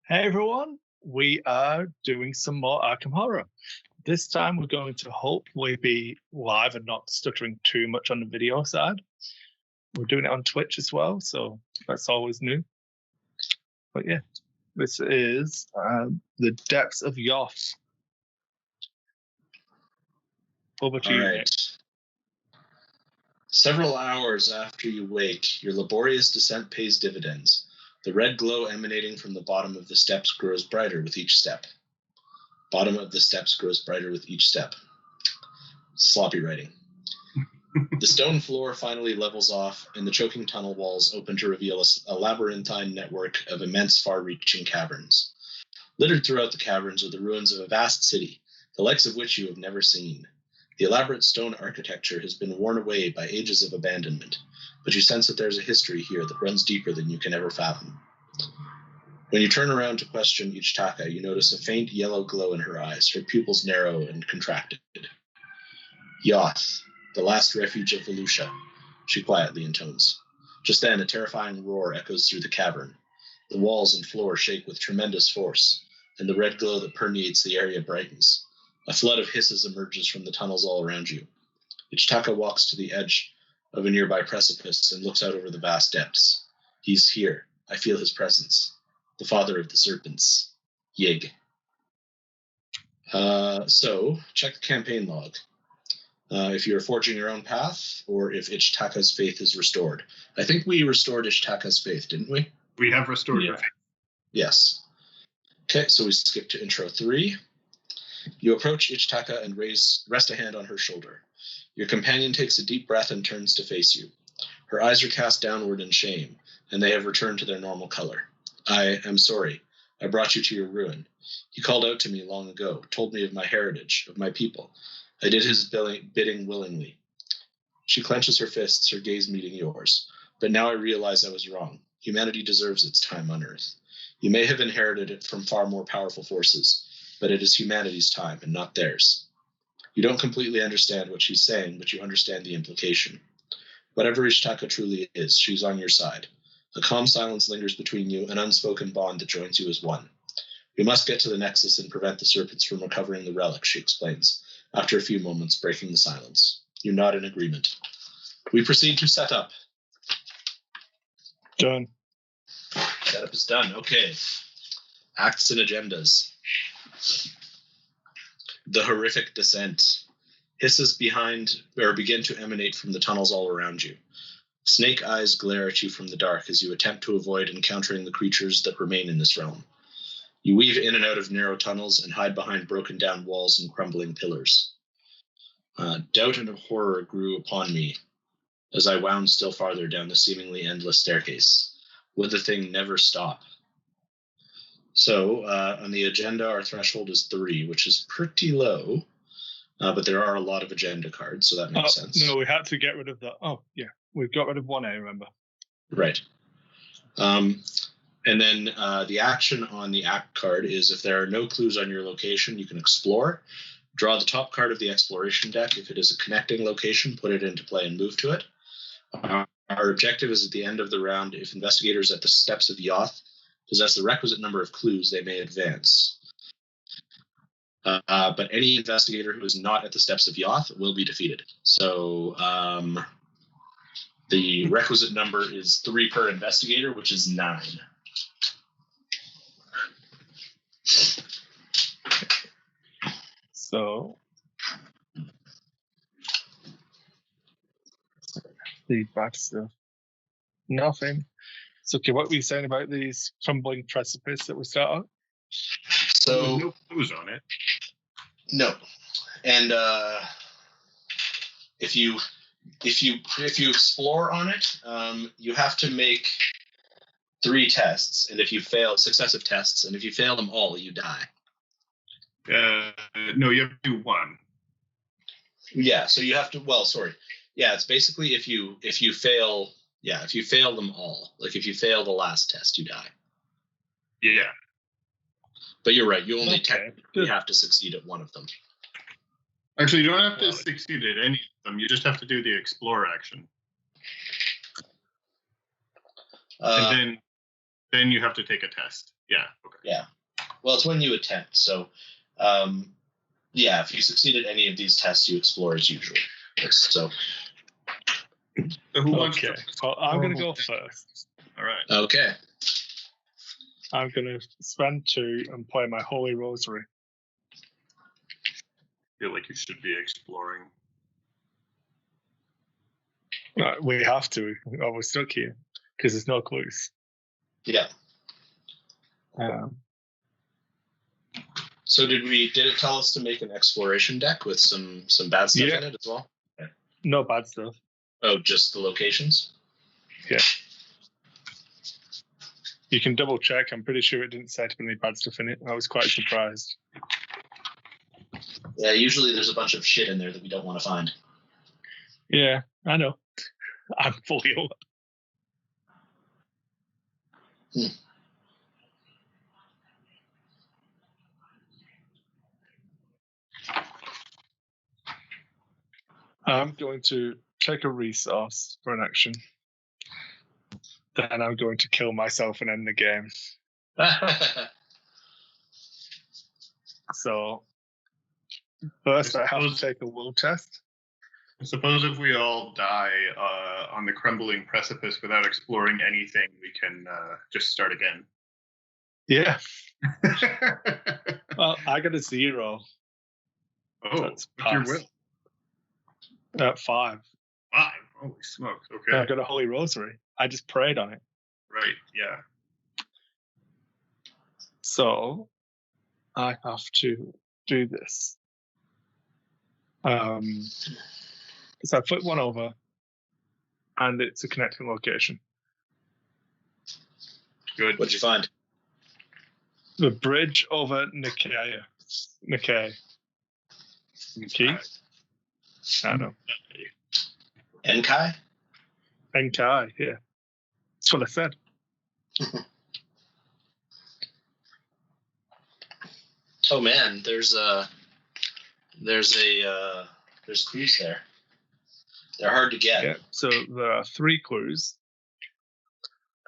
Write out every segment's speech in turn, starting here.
Hey everyone, we are doing some more Arkham Horror. This time we're going to hopefully be live and not stuttering too much on the video side. We're doing it on Twitch as well, so that's always new. But yeah, this is The Depths of Yoth. Over to you, All right. Nick. Several hours after you wake, your laborious descent pays dividends. The red glow emanating from the bottom of the steps grows brighter with each step. Bottom of the steps grows brighter with each step. Sloppy writing. The stone floor finally levels off, and the choking tunnel walls open to reveal a labyrinthine network of immense far-reaching caverns. Littered throughout the caverns are the ruins of a vast city, the likes of which you have never seen. The elaborate stone architecture has been worn away by ages of abandonment, but you sense that there's a history here that runs deeper than you can ever fathom. When you turn around to question Ichitaka, you notice a faint yellow glow in her eyes, her pupils narrow and contracted. Yoth, the last refuge of Volusia, she quietly intones. Just then, a terrifying roar echoes through the cavern. The walls and floor shake with tremendous force, and the red glow that permeates the area brightens. A flood of hisses emerges from the tunnels all around you. Ichitaka walks to the edge of a nearby precipice and looks out over the vast depths. He's here. I feel his presence. The father of the serpents. Yig. So, check the campaign log. If you're forging your own path, or if Ichitaka's faith is restored. I think we restored Ichitaka's faith, didn't we? We have restored her faith. Yes. Okay, so we skip to intro 3. You approach Ichitaka and rest a hand on her shoulder. Your companion takes a deep breath and turns to face you. Her eyes are cast downward in shame, and they have returned to their normal color. I am sorry. I brought you to your ruin. He called out to me long ago, told me of my heritage, of my people. I did his bidding willingly. She clenches her fists, her gaze meeting yours. But now I realize I was wrong. Humanity deserves its time on Earth. You may have inherited it from far more powerful forces, but it is humanity's time and not theirs. You don't completely understand what she's saying, but you understand the implication. Whatever Ichitaka truly is, she's on your side. A calm silence lingers between you, an unspoken bond that joins you as one. We must get to the Nexus and prevent the serpents from recovering the relic, she explains, after a few moments breaking the silence. You nod in agreement. We proceed to set up. Done. Setup is done. Okay. Acts and agendas. The horrific descent. Hisses begin to emanate from the tunnels all around you. Snake eyes glare at you from the dark as you attempt to avoid encountering the creatures that remain in this realm. You weave in and out of narrow tunnels and hide behind broken down walls and crumbling pillars. Doubt and horror grew upon me as I wound still farther down the seemingly endless staircase. Would the thing never stop? So, on the agenda, our threshold is 3, which is pretty low, but there are a lot of agenda cards, so that makes sense. No, we had to get rid of the... Oh, yeah. We've got rid of 1A, remember. Right. And then the action on the act card is if there are no clues on your location, you can explore. Draw the top card of the exploration deck. If it is a connecting location, put it into play and move to it. Our objective is at the end of the round, if investigators at the steps of Yoth possess the requisite number of clues, they may advance. But any investigator who is not at the steps of Yoth will be defeated. So the requisite number is 3 per investigator, which is 9. So... the bad stuff. Nothing. So, okay, what were you saying about these crumbling precipice that we start on? So no clues on it. No, and if you explore on it, you have to make 3 tests, and if you fail successive tests, and if you fail them all, you die. No, you have to do 1. Yeah, so you have to. Well, sorry. Yeah, it's basically if you fail. Yeah, if you fail them all, like if you fail the last test, you die. Yeah. But you're right. You only technically have to succeed at 1 of them. Actually, you don't have to succeed at any of them. You just have to do the explore action. And Then you have to take a test. Yeah. Okay. Yeah. Well, it's when you attempt. So, yeah, if you succeed at any of these tests, you explore as usual. So who wants Okay. to? Well, I'm going to go first. All right. okay. I'm going to spend 2 and play my Holy Rosary. I feel like you should be exploring. We have to. Oh, we're stuck here because there's no clues. Yeah. So did it tell us to make an exploration deck with some bad stuff in it as well? No bad stuff. Oh, just the locations? Yeah. You can double check. I'm pretty sure it didn't say to be any bad stuff in it. I was quite surprised. Yeah, usually there's a bunch of shit in there that we don't want to find. Yeah, I know. I'm fully over. I'm going to take a resource for an action. Then I'm going to kill myself and end the game. So, first I have to take a will test. I suppose if we all die on the crumbling precipice without exploring anything, we can just start again. Yeah. Well, I got a 0. Oh, That's what's your will? 5. 5. Holy smokes. Okay. I got a Holy Rosary. I just prayed on it. Right, yeah. So I have to do this. So I flip 1 over, and it's a connecting location. Good. What'd you find? The bridge over Nikkei. Nikkei? I don't know. Enkai? Enkai, yeah. That's what I said. Oh man, there's clues there. They're hard to get. Yeah. So there are 3 clues,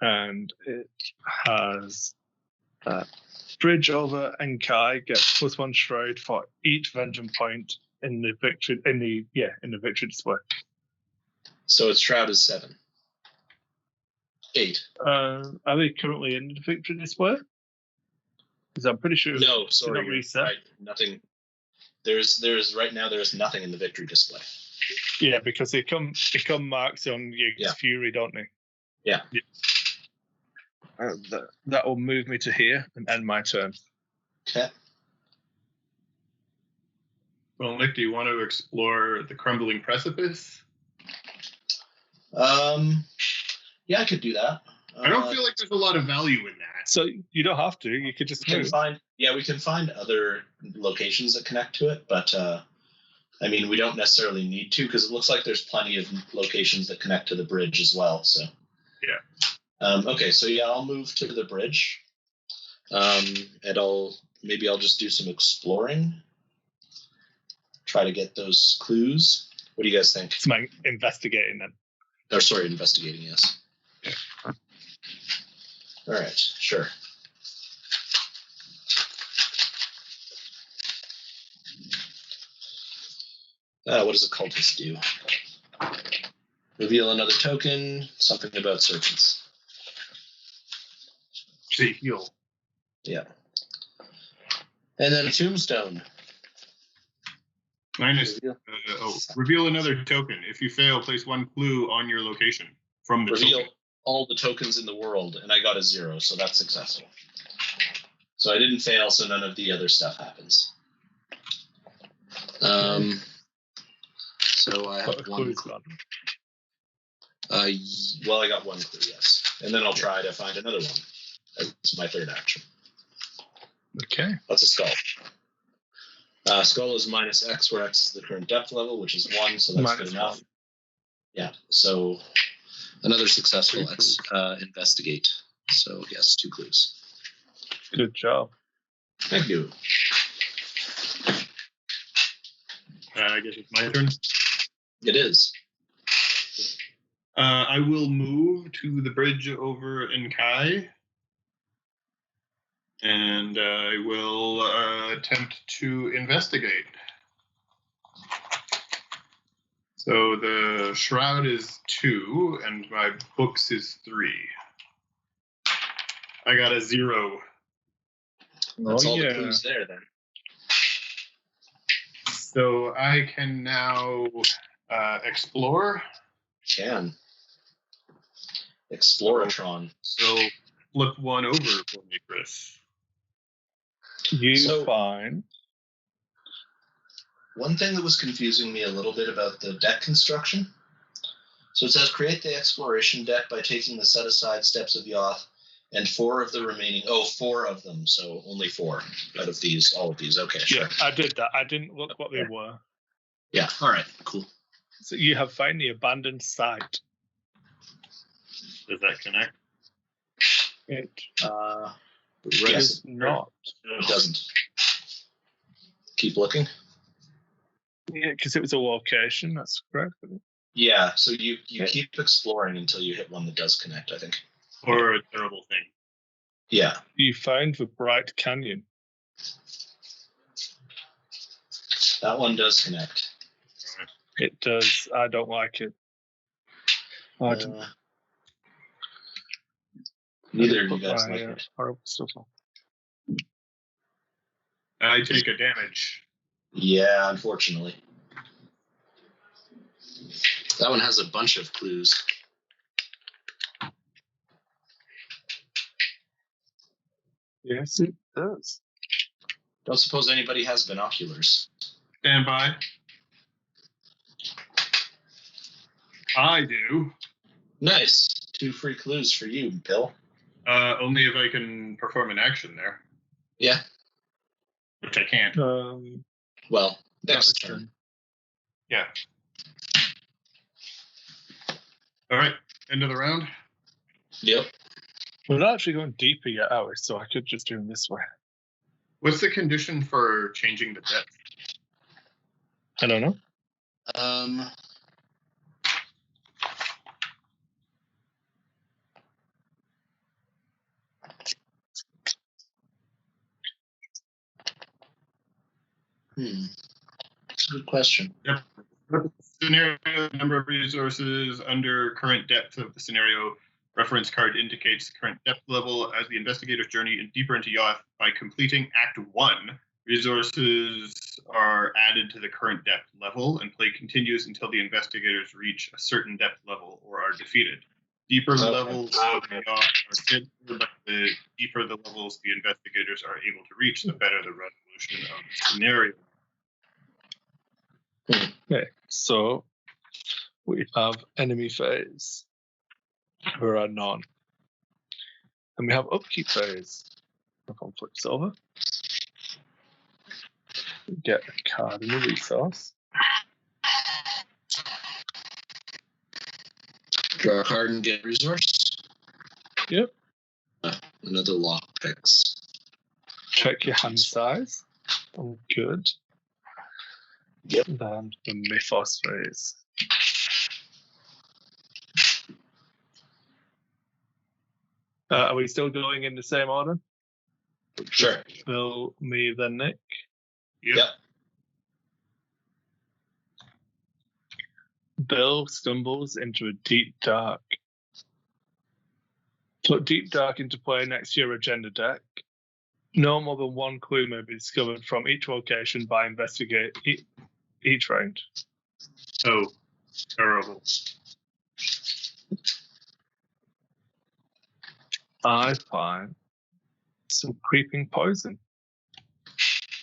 and it has bridge over Enkai gets +1 shroud for each vengeance point in the victory display. So its shroud is 7. 8. Are they currently in the victory display? Because I'm pretty sure. No, sorry, not reset. right. Nothing. There's right now there is nothing in the victory display. Yeah, because they come marked on your Fury, don't they? Yeah. That will move me to here and end my turn. Okay. Well, Nick, do you want to explore the crumbling precipice? Yeah, I could do that. I don't feel like there's a lot of value in that. So you don't have to. You could just move. We can find other locations that connect to it, but I mean, we don't necessarily need to because it looks like there's plenty of locations that connect to the bridge as well. So yeah. Okay, so yeah, I'll move to the bridge, and I'll just do some exploring, try to get those clues. What do you guys think? It's my investigating then. Oh, sorry, investigating. Yes. Yeah. All right, sure. What does a cultist do? Reveal another token, something about serpents. Heal. Yeah. And then a tombstone. Reveal another token. If you fail, place 1 clue on your location from the Reveal token. all the tokens in the world, and I got a 0, so that's successful. So I didn't fail, so none of the other stuff happens. So I have 1 clue. Well, I got 1 clue, yes. And then I'll try to find another one. That's my 3rd action. Okay. That's a skull. Skull is -X, where X is the current depth level, which is 1, so that's good enough. 1. Yeah, so another successful investigate. So, yes, 2 clues. Good job. Thank you. I guess it's my turn. It is. I will move to the bridge over Enkai And I will attempt to investigate. So the shroud is 2, and my books is 3. I got a 0. That's all the clues there, then. So I can now explore. Can. Exploratron. So flip one over for me, Chris. You find. One thing that was confusing me a little bit about the deck construction. So it says create the exploration deck by taking the set-aside steps of Yoth and 4 of the remaining... 4 of them, so only 4 out of these, all of these. Okay, sure. Yeah, I did that. I didn't look what they were. Yeah, all right, cool. So you have found the abandoned site. Does that connect? It Yes, is not. it doesn't. Keep looking. Yeah, because it was a location. That's correct. Yeah, so you keep exploring until you hit one that does connect, I think. Or a terrible thing. Yeah. You found the Bright Canyon. That one does connect. It does. I don't like it. Neither of you guys like it. Horrible stuff on. I take a damage. Yeah, unfortunately. That one has a bunch of clues. Yes, it does. Don't suppose anybody has binoculars. Stand by. I do. Nice. 2 free clues for you, Bill. Only if I can perform an action there. Yeah. Which I can't. Well, next turn. Yeah. All right. End of the round. Yep. We're not actually going deeper yet, are we? So I could just do them this way. What's the condition for changing the depth? I don't know. That's a good question. Yep. Scenario, number of resources under current depth of the scenario. Reference card indicates the current depth level as the investigator's journey deeper into Yoth. By completing Act 1, resources are added to the current depth level, and play continues until the investigators reach a certain depth level or are defeated. Deeper levels of Yoth are said, but the deeper the levels the investigators are able to reach, the better the resolution of the scenario. Okay, so we have enemy phase. There are none. And we have upkeep phase. Everyone flips over. Get a card and a resource. Draw a card and get a resource. Yep. Another lockpicks. Check your hand size. Oh, good. Yep. Then the mythos phase. Are we still going in the same order? Sure. Bill, me, then Nick. Yep. Bill stumbles into a deep dark. Put deep dark into play next to your agenda deck. No more than 1 clue may be discovered from each location by investigate each round. Oh, terrible. I find some creeping poison.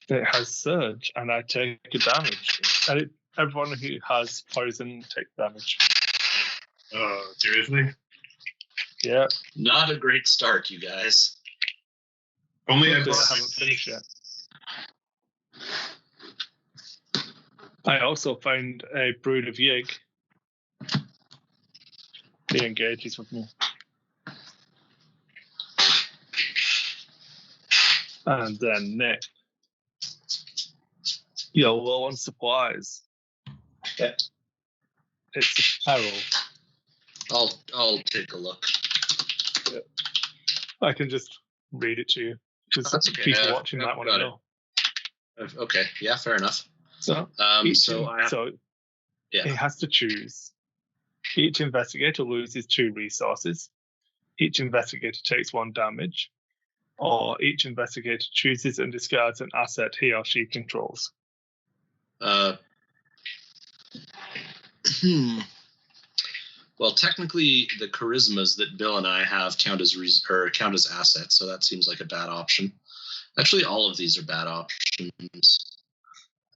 It has surge, and I take a damage. And everyone who has poison takes damage. Seriously? Yeah. Not a great start, you guys. Only I haven't finished yet. I also found a brood of Yig. He engages with me. And then Nick. You're low on supplies. Okay. It's a peril. I'll take a look. Yeah. I can just read it to you. because That's okay. people watching might want to know. Okay, yeah, fair enough. So, he has to choose. Each investigator loses 2 resources. Each investigator takes 1 damage. Or each investigator chooses and discards an asset he or she controls. Well, technically, the charismas that Bill and I have count as assets, so that seems like a bad option. Actually, all of these are bad options.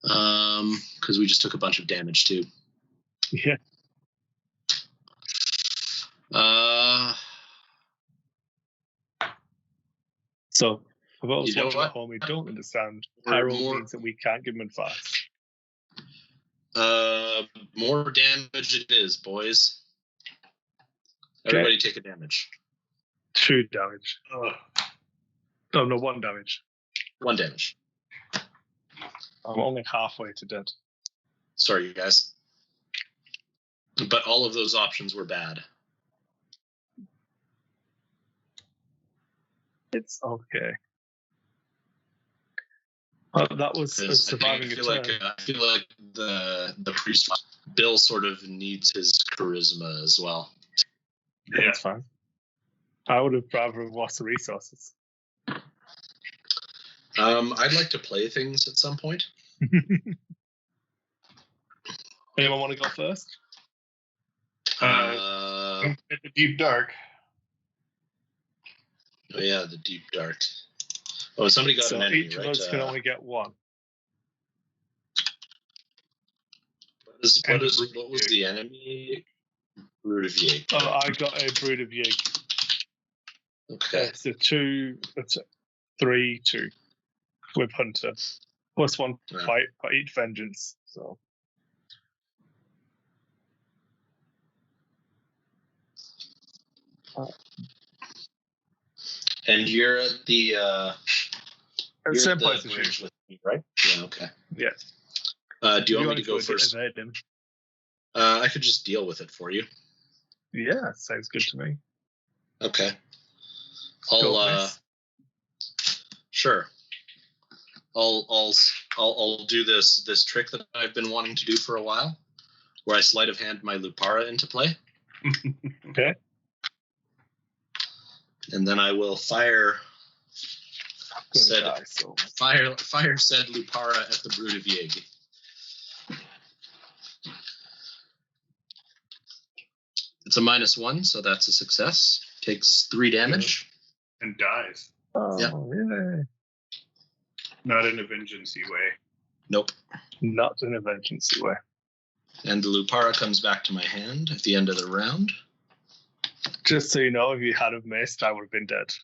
Because we just took a bunch of damage too. Yeah. So, for those watching at home who don't understand, pyro means that we can't give them advice. More damage it is, boys. Everybody take a damage. 2 damage. Oh, no, 1 damage. 1 damage. I'm only halfway to dead. Sorry, you guys. But all of those options were bad. It's okay. That was surviving a turn. I feel like the priest Bill sort of needs his charisma as well. Yeah, that's fine. I would have rather lost the resources. I'd like to play things at some point. Anyone want to go first? At the deep dark. Oh yeah, the deep dark. Oh, somebody got an enemy, each of us can only get 1. What was the enemy? Brood of VII. Oh, I got a Brood of VII. Okay. It's a 3/2 with Hunter. Plus 1 fight for each vengeance. So. And you're at the same place as bridge with me, right? Yeah, okay. Yeah. Do you want me to go first? I could just deal with it for you. Yeah, sounds good to me. Okay. Sure. I'll do this trick that I've been wanting to do for a while, where I sleight of hand my Lupara into play. Okay. And then I will fire said Lupara at the Brood of VII. It's a -1, so that's a success. Takes 3 damage. And dies. Oh, yeah. Not in a vengeance-y way. Nope. Not in a vengeance-y way. And the Lupara comes back to my hand at the end of the round. Just so you know, if you had have missed, I would have been dead.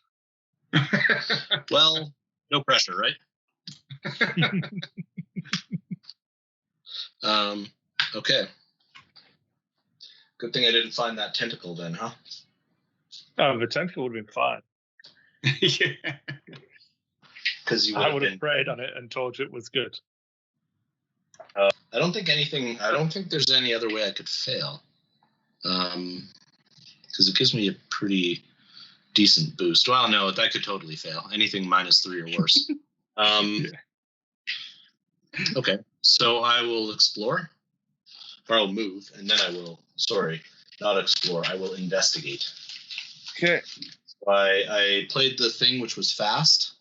Well, no pressure, right? Okay. Good thing I didn't find that tentacle then, huh? Oh, the tentacle would have been fine. Yeah. Because I would have prayed on it and told you it was good. I don't think there's any other way I could fail. Because it gives me a pretty decent boost. Well, no, that could totally fail. Anything -3 or worse. Okay, so I will explore, or I'll move, and then I will. Sorry, not explore. I will investigate. Okay. I played the thing which was fast.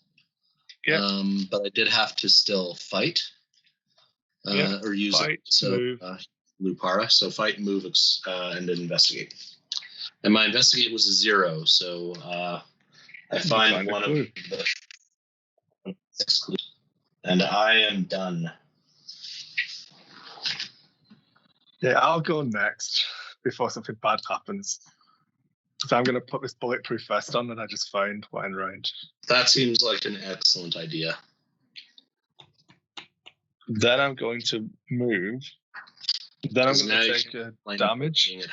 Yeah. But I did have to still fight. Or use fight, move. Lupara. So fight, move, and then investigate. And my investigate was a 0, so I find one of the exclude, and I am done. Yeah, I'll go next before something bad happens. So I'm going to put this bulletproof vest on that I just found while in range. That seems like an excellent idea. Then I'm going to move. Then I'm going to take damage. Being at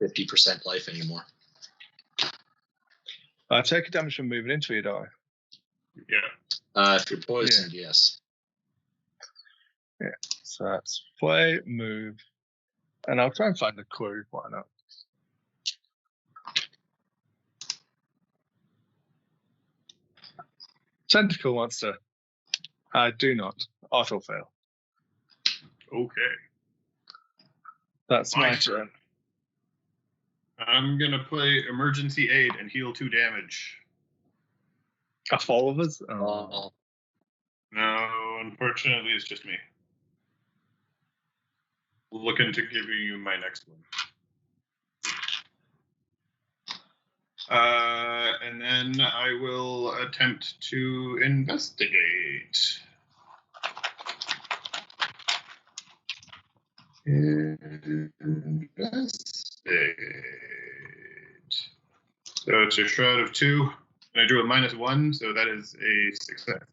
50% life anymore. I take a damage from moving into you, don't I? Yeah. If you're poisoned, yes. Yeah. So that's play, move, and I'll try and find the clue. Why not? Tentacle monster. I do not. Auto fail. Okay. That's My my turn. turn. I'm going to play Emergency Aid and heal 2 damage. Off all of us? Oh. No, unfortunately, it's just me. Looking to give you my next one. And then I will attempt to investigate. So it's a shroud of 2, and I drew a -1, so that is a success.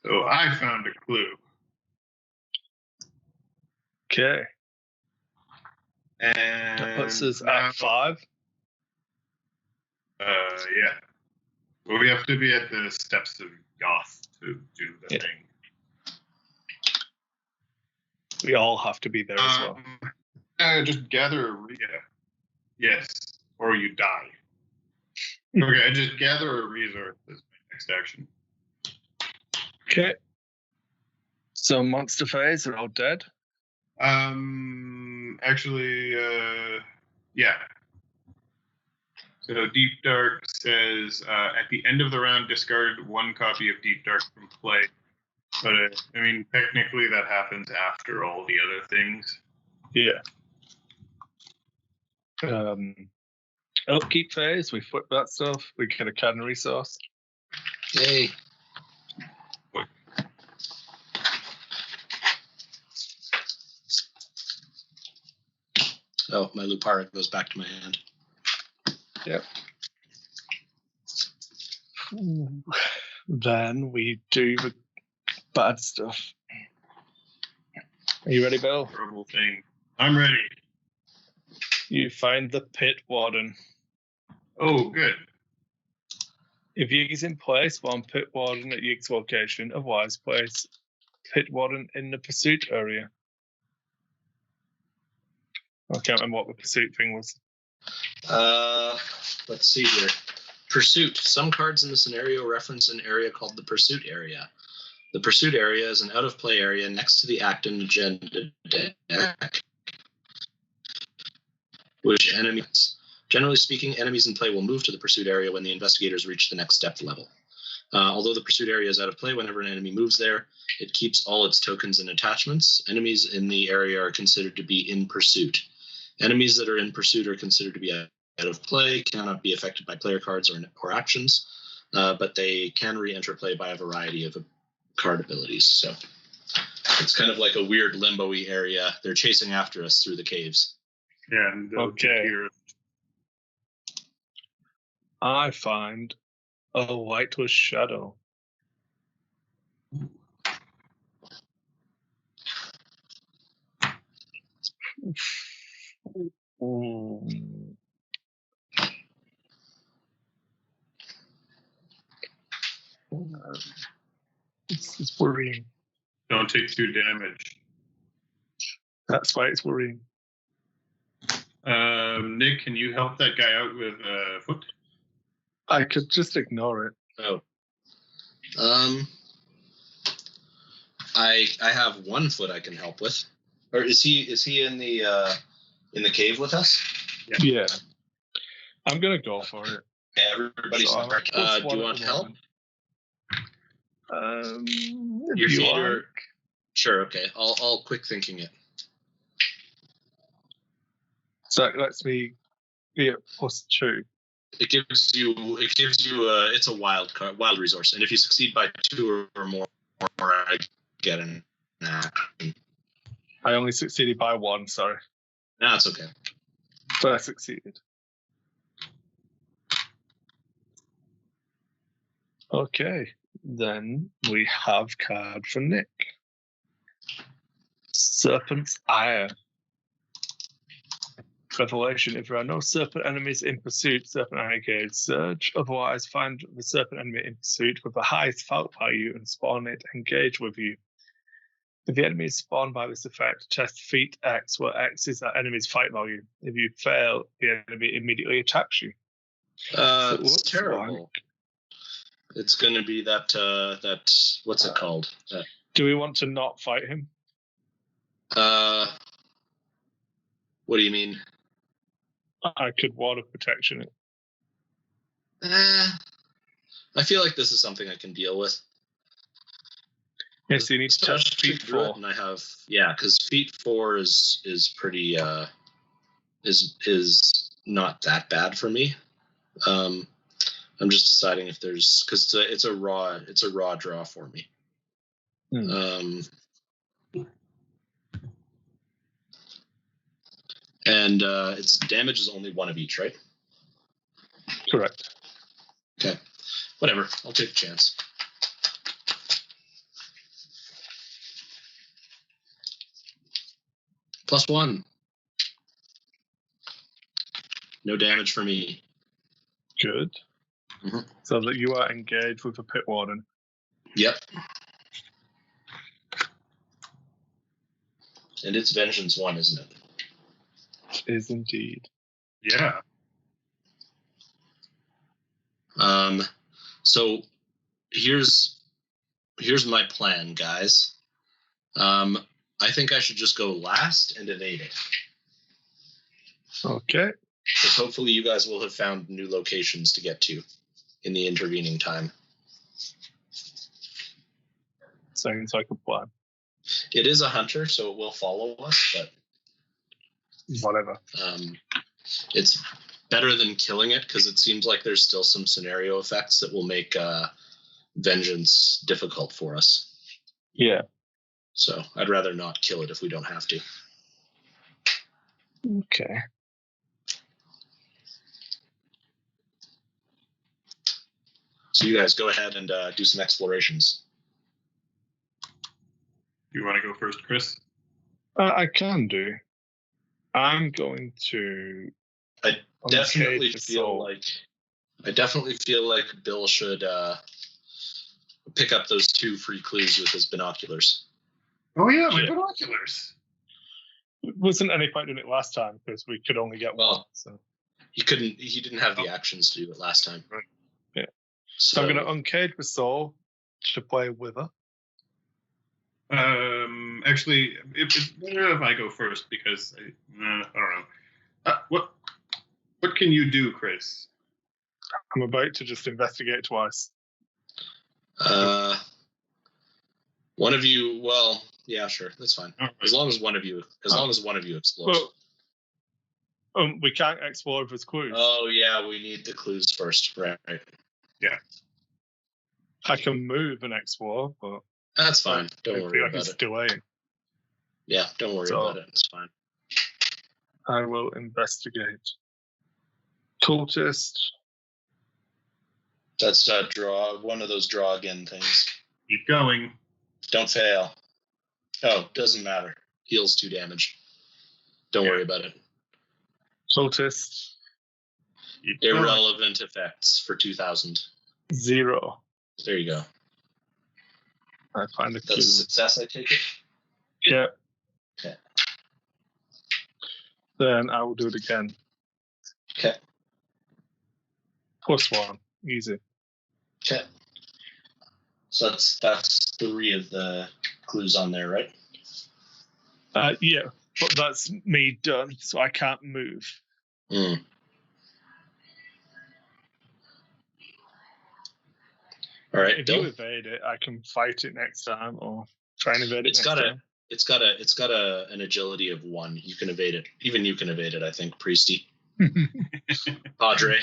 So I found a clue. Okay. And That puts us now, at 5. yeah. Well, we have to be at the steps of Goth to do the Yeah. thing. We all have to be there as well. Just gather a yes, or you die. Okay, I just gather a resource as my next action. Okay. So monster phase are all dead. Actually, yeah. So Deep Dark says at the end of the round, discard 1 copy of Deep Dark from play. But I mean, technically, that happens after all the other things. Yeah. Upkeep phase, we flip that stuff. We get a cannon resource. Yay. Oh, my Lupara goes back to my hand. Yep. Then we do the bad stuff. Are you ready, Bill? Horrible thing. I'm ready. You find the Pit Warden. Oh, good. If Yig is in place, spawn Pit Warden at Yig's location. Otherwise, place Pit Warden in the pursuit area. I can't remember what the pursuit thing was. Let's see here. Pursuit. Some cards in the scenario reference an area called the Pursuit area. The Pursuit area is an out-of-play area next to the Acton agenda deck, which enemies... Generally speaking, enemies in play will move to the Pursuit area when the investigators reach the next step level. Although the Pursuit area is out of play, whenever an enemy moves there, it keeps all its tokens and attachments. Enemies in the area are considered to be in pursuit. Enemies that are in pursuit are considered to be out of play, cannot be affected by player cards or actions, but they can re-enter play by a variety of card abilities. So it's kind of like a weird limbo-y area. They're chasing after us through the caves. Yeah, and they'll get here. I find a lightless shadow. It's worrying. Don't take 2 damage. That's why it's worrying. Nick, can you help that guy out with foot? I could just ignore it. Oh. I have 1 foot I can help with. Or is he in the cave with us? Yeah. I'm gonna go for it. Okay, everybody's So do you want help? Your feet are... Sure, okay. I'll quick thinking it. So that lets me be at +2. It gives you it's a wild resource, and if you succeed by 2 or more, I get an action. I only succeeded by 1, sorry. No, it's okay. But I succeeded. Okay, then we have card for Nick. Serpent's Ire. Revelation. If there are no serpent enemies in pursuit, serpent ire engage surge. Otherwise, find the serpent enemy in pursuit with the highest fight value and spawn it engage with you. If the enemy is spawned by this effect, test feat X, where X is that enemy's fight value. If you fail, the enemy immediately attacks you. It's terrible. It's going to be that what's it called? Do we want to not fight him? What do you mean? I could ward of protection it. I feel like this is something I can deal with. Yes, he needs to touch feet 4. And I have because feet 4 is pretty is not that bad for me. I'm just deciding if there's because it's a raw draw for me. And its damage is only 1 of each, right? Correct. Okay, whatever. I'll take a chance. +1. No damage for me. Good. Mm-hmm. So that you are engaged with a pit warden. Yep. And it's vengeance 1, isn't it? It is indeed. Yeah. So here's my plan, guys. I think I should just go last and evade it. Okay. Because hopefully you guys will have found new locations to get to in the intervening time. Sounds like a plan. It is a hunter, so it will follow us, but whatever. It's better than killing it because it seems like there's still some scenario effects that will make vengeance difficult for us. Yeah. So I'd rather not kill it if we don't have to. Okay. So you guys go ahead and do some explorations. You want to go first, Chris? I can do. I'm going to. I definitely feel like Bill should pick up those 2 free clues with his binoculars. Oh yeah, my binoculars. Wasn't any point doing it last time because we could only get 1. So he didn't have the actions to do it last time. Right. Yeah. So I'm going to uncage with Soul to play with her. Actually, it's better if I go first because I don't know. What can you do, Chris? I'm about to just investigate twice. One of you. Well, yeah, sure, that's fine. Right. As long as one of you explodes. Well, we can't explore with clues. Oh yeah, we need the clues first, right? Yeah. I can move and explore, but that's fine. Don't worry about it. Delaying. Yeah, don't worry about it. It's fine. I will investigate. Cultist. That's draw. One of those draw again things. Keep going. Don't fail. Oh, doesn't matter. Heals 2 damage. Don't worry about it. Cultist. Irrelevant effects for 2,000. 0. There you go. I find a clue. That's a success, I take it? Yeah. Okay. Then I will do it again. Okay. +1. Easy. Okay. So that's 3 of the clues on there, right? Yeah, but that's me done, so I can't move. Mm. All right. If you evade it, I can fight it next time, or try and evade it next time. It's got an agility of 1. You can evade it. Even you can evade it, I think, Priesty. Padre.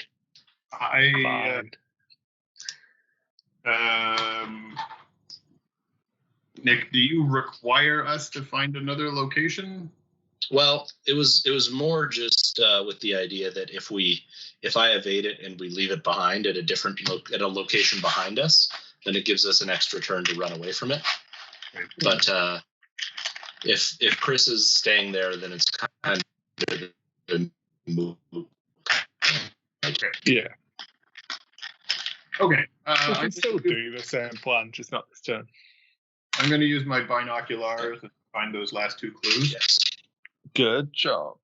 Nick, do you require us to find another location? Well, it was more just with the idea that if I evade it and we leave it behind at a location behind us, then it gives us an extra turn to run away from it. But if Chris is staying there, then it's kind of the move. Yeah. Okay. We can still do the same plan, just not this turn. I'm going to use my binoculars and find those last 2 clues. Yes. Good job.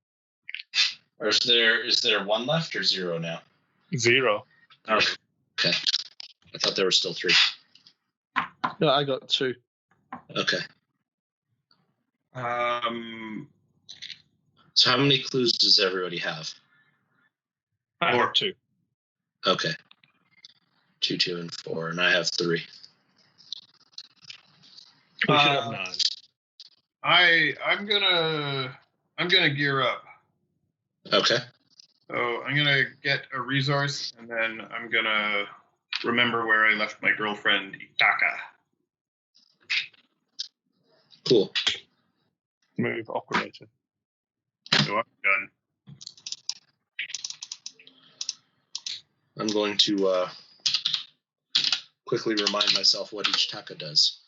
Or is there 1 left or 0 now? 0. Okay. I thought there were still 3. No, I got 2. Okay. Um, So how many clues does everybody have? I Four. have 2. Okay. 2, 2, and 4, and I have 3. We should have 9. I'm gonna gear up. Okay. So I'm gonna get a resource, and then I'm gonna remember where I left my girlfriend Itaka. Cool. Move operator. So I'm done. I'm going to quickly remind myself what each taka does.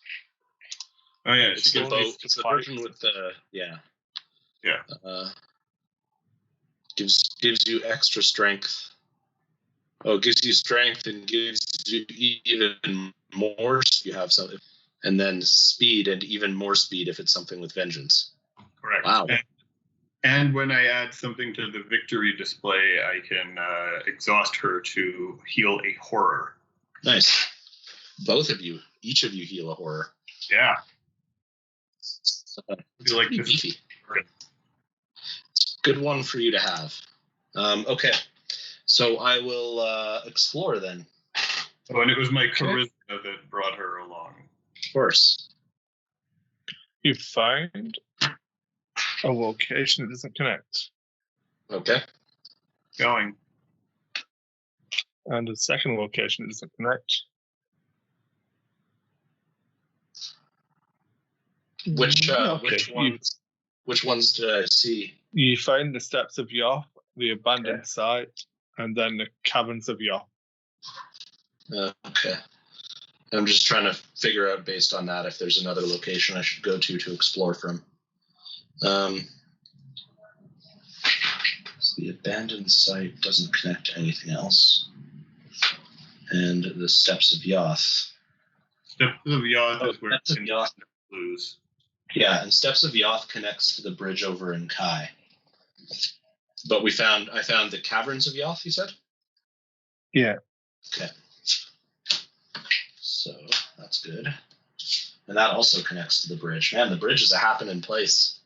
Oh yeah, It's she the can both. boat. It's the version with the Yeah. Gives you extra strength. Oh, it gives you strength and gives you even more. You have something, and then speed and even more speed if it's something with vengeance. Correct. Wow. And when I add something to the victory display, I can exhaust her to heal a horror. Nice. Both of you, each of you heal a horror. Yeah. It's I feel like pretty this is beefy. Good one for you to have. Okay, so I will explore then. Oh, and it was my charisma that brought her along. Of course. You find a location that doesn't connect, Okay. Going. and a second location that doesn't connect. Which Okay. which ones did I see? You find the steps of Yoth, the abandoned Okay. site, and then the caverns of Yoth. Okay. I'm just trying to figure out based on that if there's another location I should go to explore from. So the abandoned site doesn't connect to anything else. And the steps of Yoth. Steps of Yoth is where Steps of Yoth. clues. Yeah, and Steps of Yoth connects to the bridge over in Kai. But I found the caverns of Yoth, you said? Yeah. Okay. So that's good. And that also connects to the bridge. Man, the bridge is a happening place.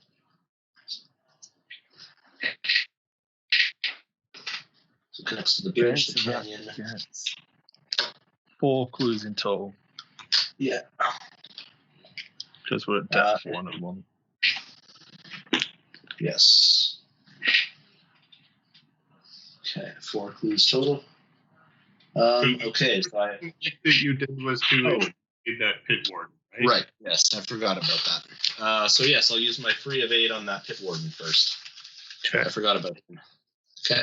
So it connects to the bridge, the canyon. Yes. 4 clues in total, Yeah. because we're at depth 1 and 1. Yes. Okay, 4 clues total. Okay, so The thing that you did was to aid that pit warden, right? right. Yes, I forgot about that. So yes, I'll use my free of 8 on that pit warden first. Okay. I forgot about him. Okay.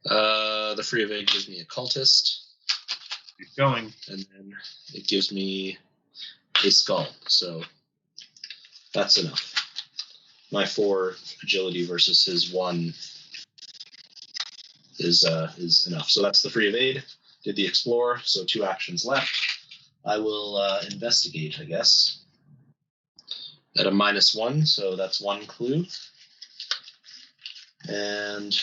The free of 8 gives me a cultist, Keep going. and then it gives me a skull. So that's enough. My 4 agility versus his 1 is enough. So that's the free of 8. Did the explore, so 2 actions left. I will investigate, I guess. At a -1, so that's 1 clue. And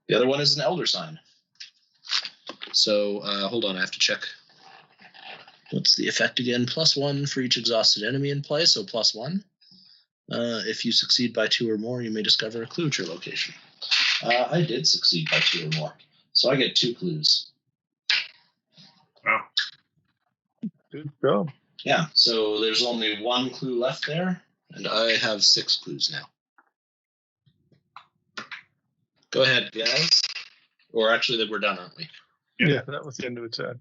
the other one is an elder sign. So hold on, I have to check. What's the effect again? +1 for each exhausted enemy in play, so +1. If you succeed by 2 or more, you may discover a clue at your location. I did succeed by 2 or more, so I get 2 clues. Wow. Good job. Yeah, so there's only 1 clue left there, and I have 6 clues now. Go ahead, guys. Or actually, we're done, aren't we? Yeah, that was the end of the turn.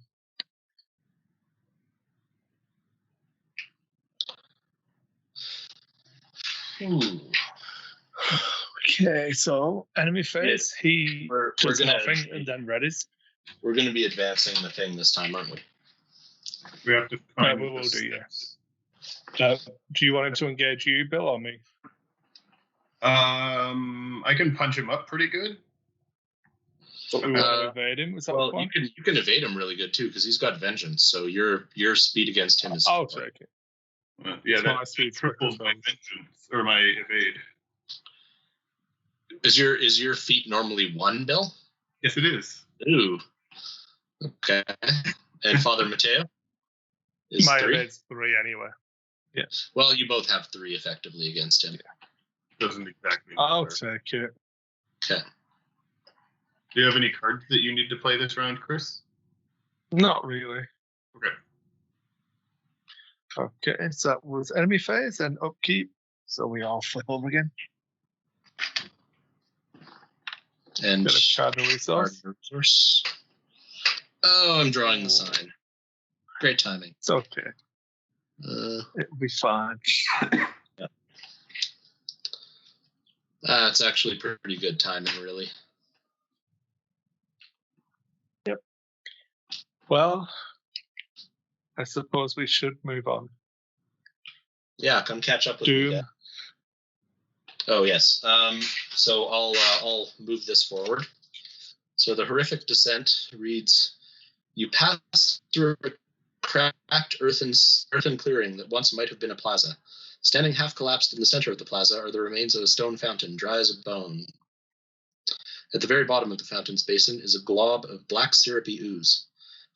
Ooh. Okay, so enemy phase. He We're does gonna nothing and then readies. we're gonna be advancing the thing this time, aren't we? We have to Yeah, find we will the do, yeah. steps. Do you want him to engage you, Bill, or me? I can punch him up pretty good. But we want to evade him. Was that the Well, plan? you can evade him really good too, because he's got vengeance. So your speed against him is. I'll take it. Yeah, It's my that speed triples my quicker, vengeance or my evade. Is your feat normally 1, Bill? Yes, it is. Ooh. Okay. And Father Mateo is My 3. evade's 3 anyway. Yes. Well, you both have 3 effectively against him. Doesn't exactly I'll matter. take it. Okay. Do you have any cards that you need to play this round, Chris? Not really. Okay. Okay, so that was enemy phase and upkeep. So we all flip over again. And Get a cardinal resource. resource. Oh, I'm drawing the sign. Great timing. It's okay. It'll be fine. It's actually pretty good timing, really. Yep. Well, I suppose we should move on. Yeah, come catch up with me. Doom. Oh yes. So I'll move this forward. So the horrific descent reads: you pass through a cracked earthen clearing that once might have been a plaza. Standing half collapsed in the center of the plaza are the remains of a stone fountain, dry as a bone. At the very bottom of the fountain's basin is a glob of black syrupy ooze.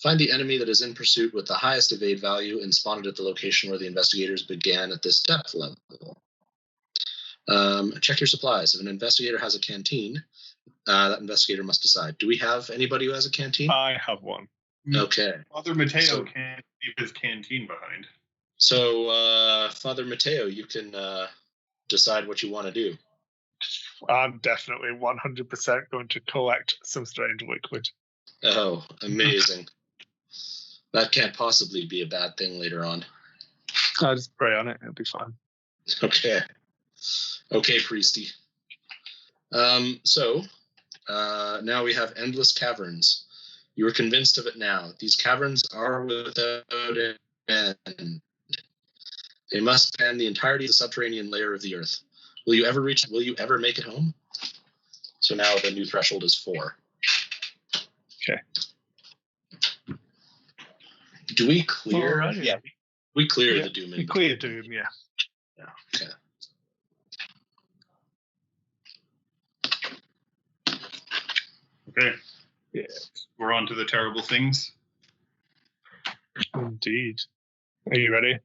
Find the enemy that is in pursuit with the highest evade value and spawn it at the location where the investigators began at this depth level. Check your supplies. If an investigator has a canteen, that investigator must decide. Do we have anybody who has a canteen? I have one. Okay. Father Mateo can't leave his canteen behind. So, Father Mateo, you can decide what you want to do. I'm definitely 100% going to collect some strange liquid. Oh, amazing. That can't possibly be a bad thing later on. I'll just pray on it. It'll be fine. Okay. Okay, Priesty. So, now we have endless caverns. You are convinced of it now. These caverns are without end. They must span the entirety of the subterranean layer of the earth. Will you ever make it home? So now the new threshold is 4. Okay. Do we clear? Alrighty. Yeah. We clear the Doom. We clear Doom, yeah. Yeah. Okay. Okay. Yeah. We're on to the terrible things. Indeed. Are you ready?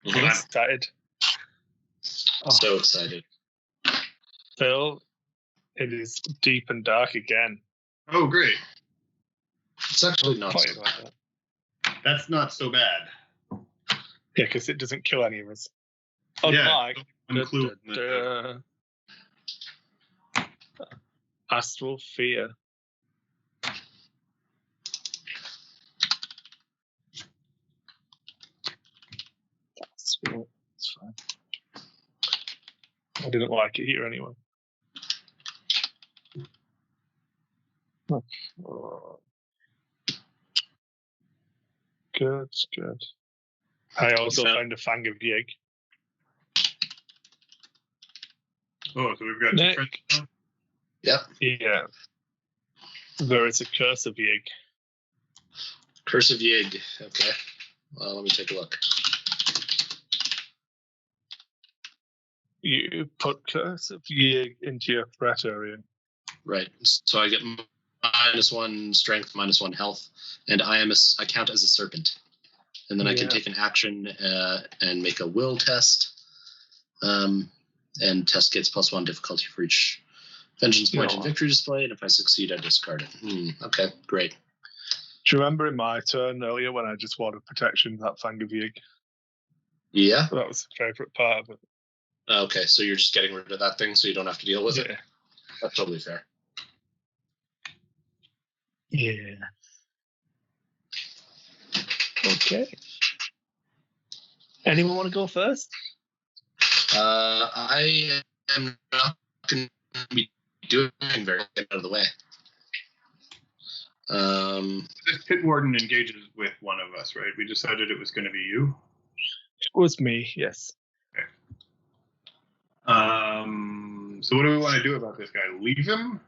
Mhm. Excited? So excited. Phil, it is deep and dark again. Oh, great. It's actually not Quite so like bad. that. That's not so bad. Yeah, because it doesn't kill any of us. Yeah, Unlike one clue in the- Astral Fear. That's fine. I didn't like it here anyway. Oh. Good. I also found a Fang of Yig. Oh, so we've got Nick. two friends now? Yep. Yeah. There is a Curse of Yig. Curse of Yig. Okay. Well, let me take a look. You put Curse of Yig into your threat area. Right. So I get -1 strength, -1 health, and I count as a serpent. And then I can take an action and make a will test. And test gets +1 difficulty for each vengeance point and victory display. And if I succeed, I discard it. Okay, great. Do you remember in my turn earlier when I just wanted protection, that Fang of Yig? Yeah. That was the favourite part of it. Okay, so you're just getting rid of that thing so you don't have to deal with it? That's totally fair. Yeah. Okay. Anyone want to go first? I am not going to be doing very much. Get out of the way. This pit warden engages with one of us, right? We decided it was going to be you. It was me, yes. Okay. So what do we want to do about this guy? Leave him?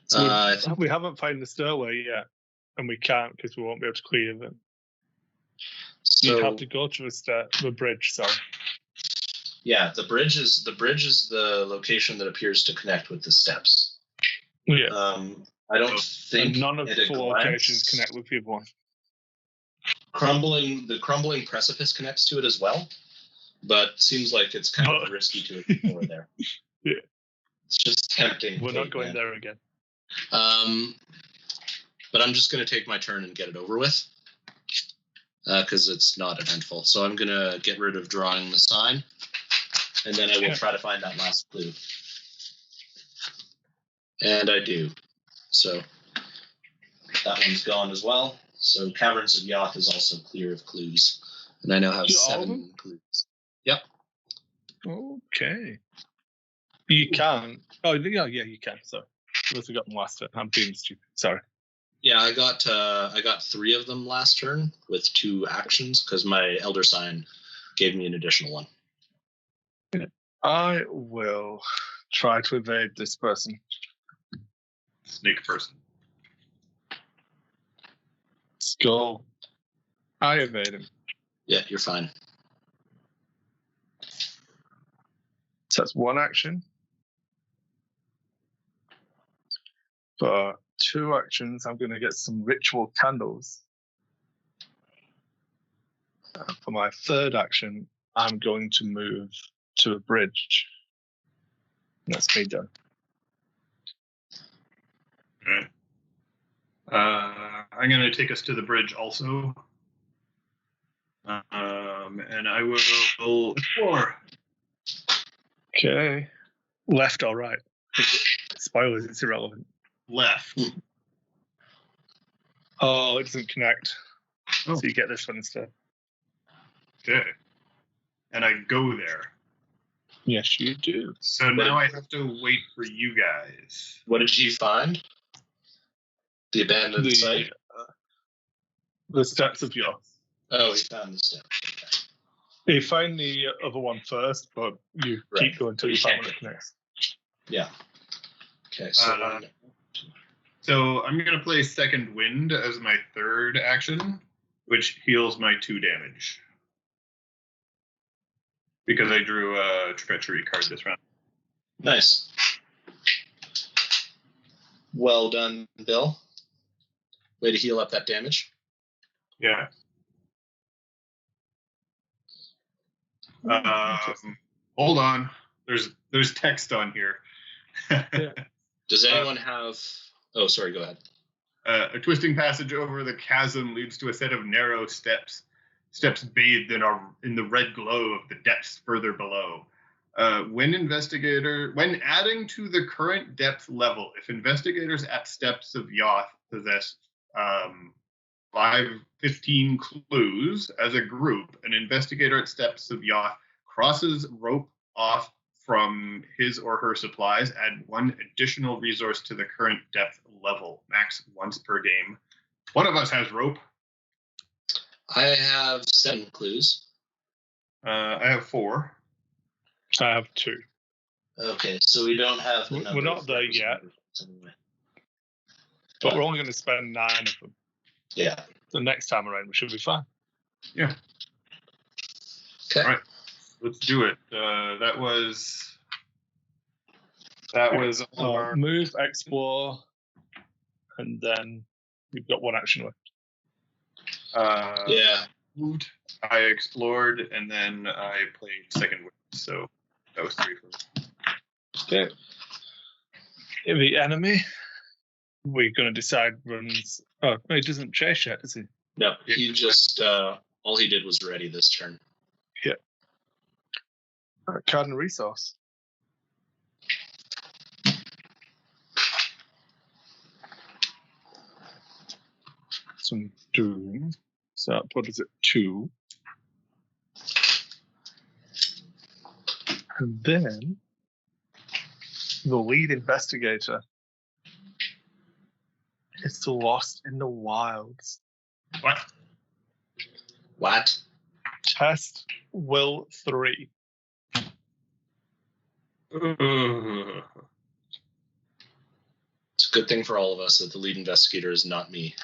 So we haven't found the stairway yet, and we can't because we won't be able to clear them. So You'd have to go to the bridge, sorry. Yeah, the bridge is the location that appears to connect with the steps. Yeah. I don't think And none of at the a four glance, locations connect with the other one. the crumbling precipice connects to it as well, but seems like it's kind of risky to explore there. Yeah. It's just tempting. We're not going man. there again. But I'm just going to take my turn and get it over with, because it's not eventful. So I'm going to get rid of drawing the sign, and then I will try to find that last clue. And I do. So that one's gone as well. So Caverns of Yoth is also clear of clues. And I now have 7 clues. Yep. Okay. You can. Oh, yeah, you can. Sorry. I must have got them last turn. I'm being stupid. Sorry. Yeah, I got 3 of them last turn with 2 actions because my Elder Sign gave me an additional one. I will try to evade this person. Snake person. Let's go. I evade him. Yeah, you're fine. So that's 1 action. For 2 actions, I'm going to get some ritual candles. For my 3rd action, I'm going to move to a bridge. That's me done. All right. I'm going to take us to the bridge also. And I will explore. Okay. Left or right? Spoilers, it's irrelevant. Left. Oh, it doesn't connect. Oh. So you get this one instead. Okay. And I go there. Yes, you do. So now I have to wait for you guys. What did you find? The abandoned site? The steps of Yoth. Oh, he found the steps. Okay. You find the other one first, but you keep going until you find one that connects. Yeah. Okay, so I'm going to play Second Wind as my 3rd action, which heals my 2 damage. Because I drew a treachery card this round. Nice. Well done, Bill. Way to heal up that damage. Yeah. Hold on. There's text on here. Yeah. Does anyone have... Oh, sorry, go ahead. A twisting passage over the chasm leads to a set of narrow steps. Steps bathed in the red glow of the depths further below. When adding to the current depth level, if investigators at Steps of Yoth possess 15 clues as a group, an investigator at Steps of Yoth crosses rope off from his or her supplies, add 1 additional resource to the current depth level, max once per game. One of us has rope. I have 7 clues. I have 4. I have 2. Okay, so we don't have the number. We're not there yet. Anyway. But we're only going to spend 9 of them. Yeah. The next time around, we should be fine. Yeah. Okay. All right. Let's do it. That was our move, explore, and then we've got 1 action left. Yeah. Moved, I explored, and then I played Second Wind. So that was 3 for me. Okay. If the enemy, we're going to decide runs. Oh, no, he doesn't chase yet, does he? No, he just all he did was ready this turn. Yeah. Card and resource. Some doom. So that puts it 2. And then the lead investigator is lost in the wilds. What? Test will 3. It's a good thing for all of us that the lead investigator is not me.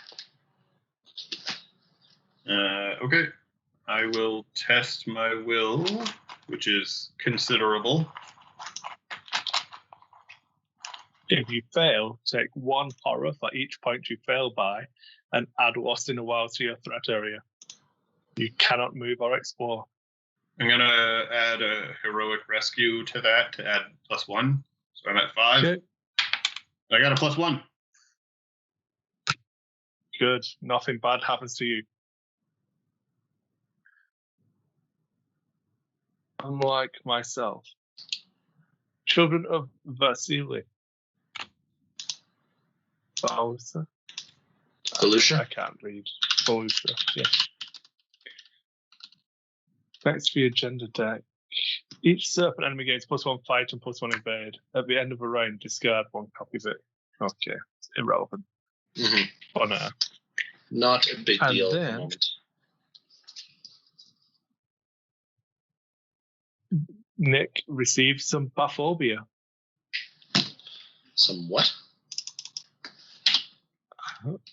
Okay. I will test my will which is considerable. If you fail, take 1 horror for each point you fail by, and add lost in a while to your threat area. You cannot move or explore. I'm going to add a heroic rescue to that to add +1. So I'm at 5. Okay. I got a +1. Good. Nothing bad happens to you. Unlike myself. Children of VII. Bowser? Volusia? I can't read. Bowser, yeah. Thanks for your gender deck. Each serpent enemy gains +1 fight and +1 invade. At the end of a round, discard 1 copy of it. Okay, it's irrelevant. Mm-hmm. For now. Not a big And deal at then- the moment. Nick received some baphobia. Some what?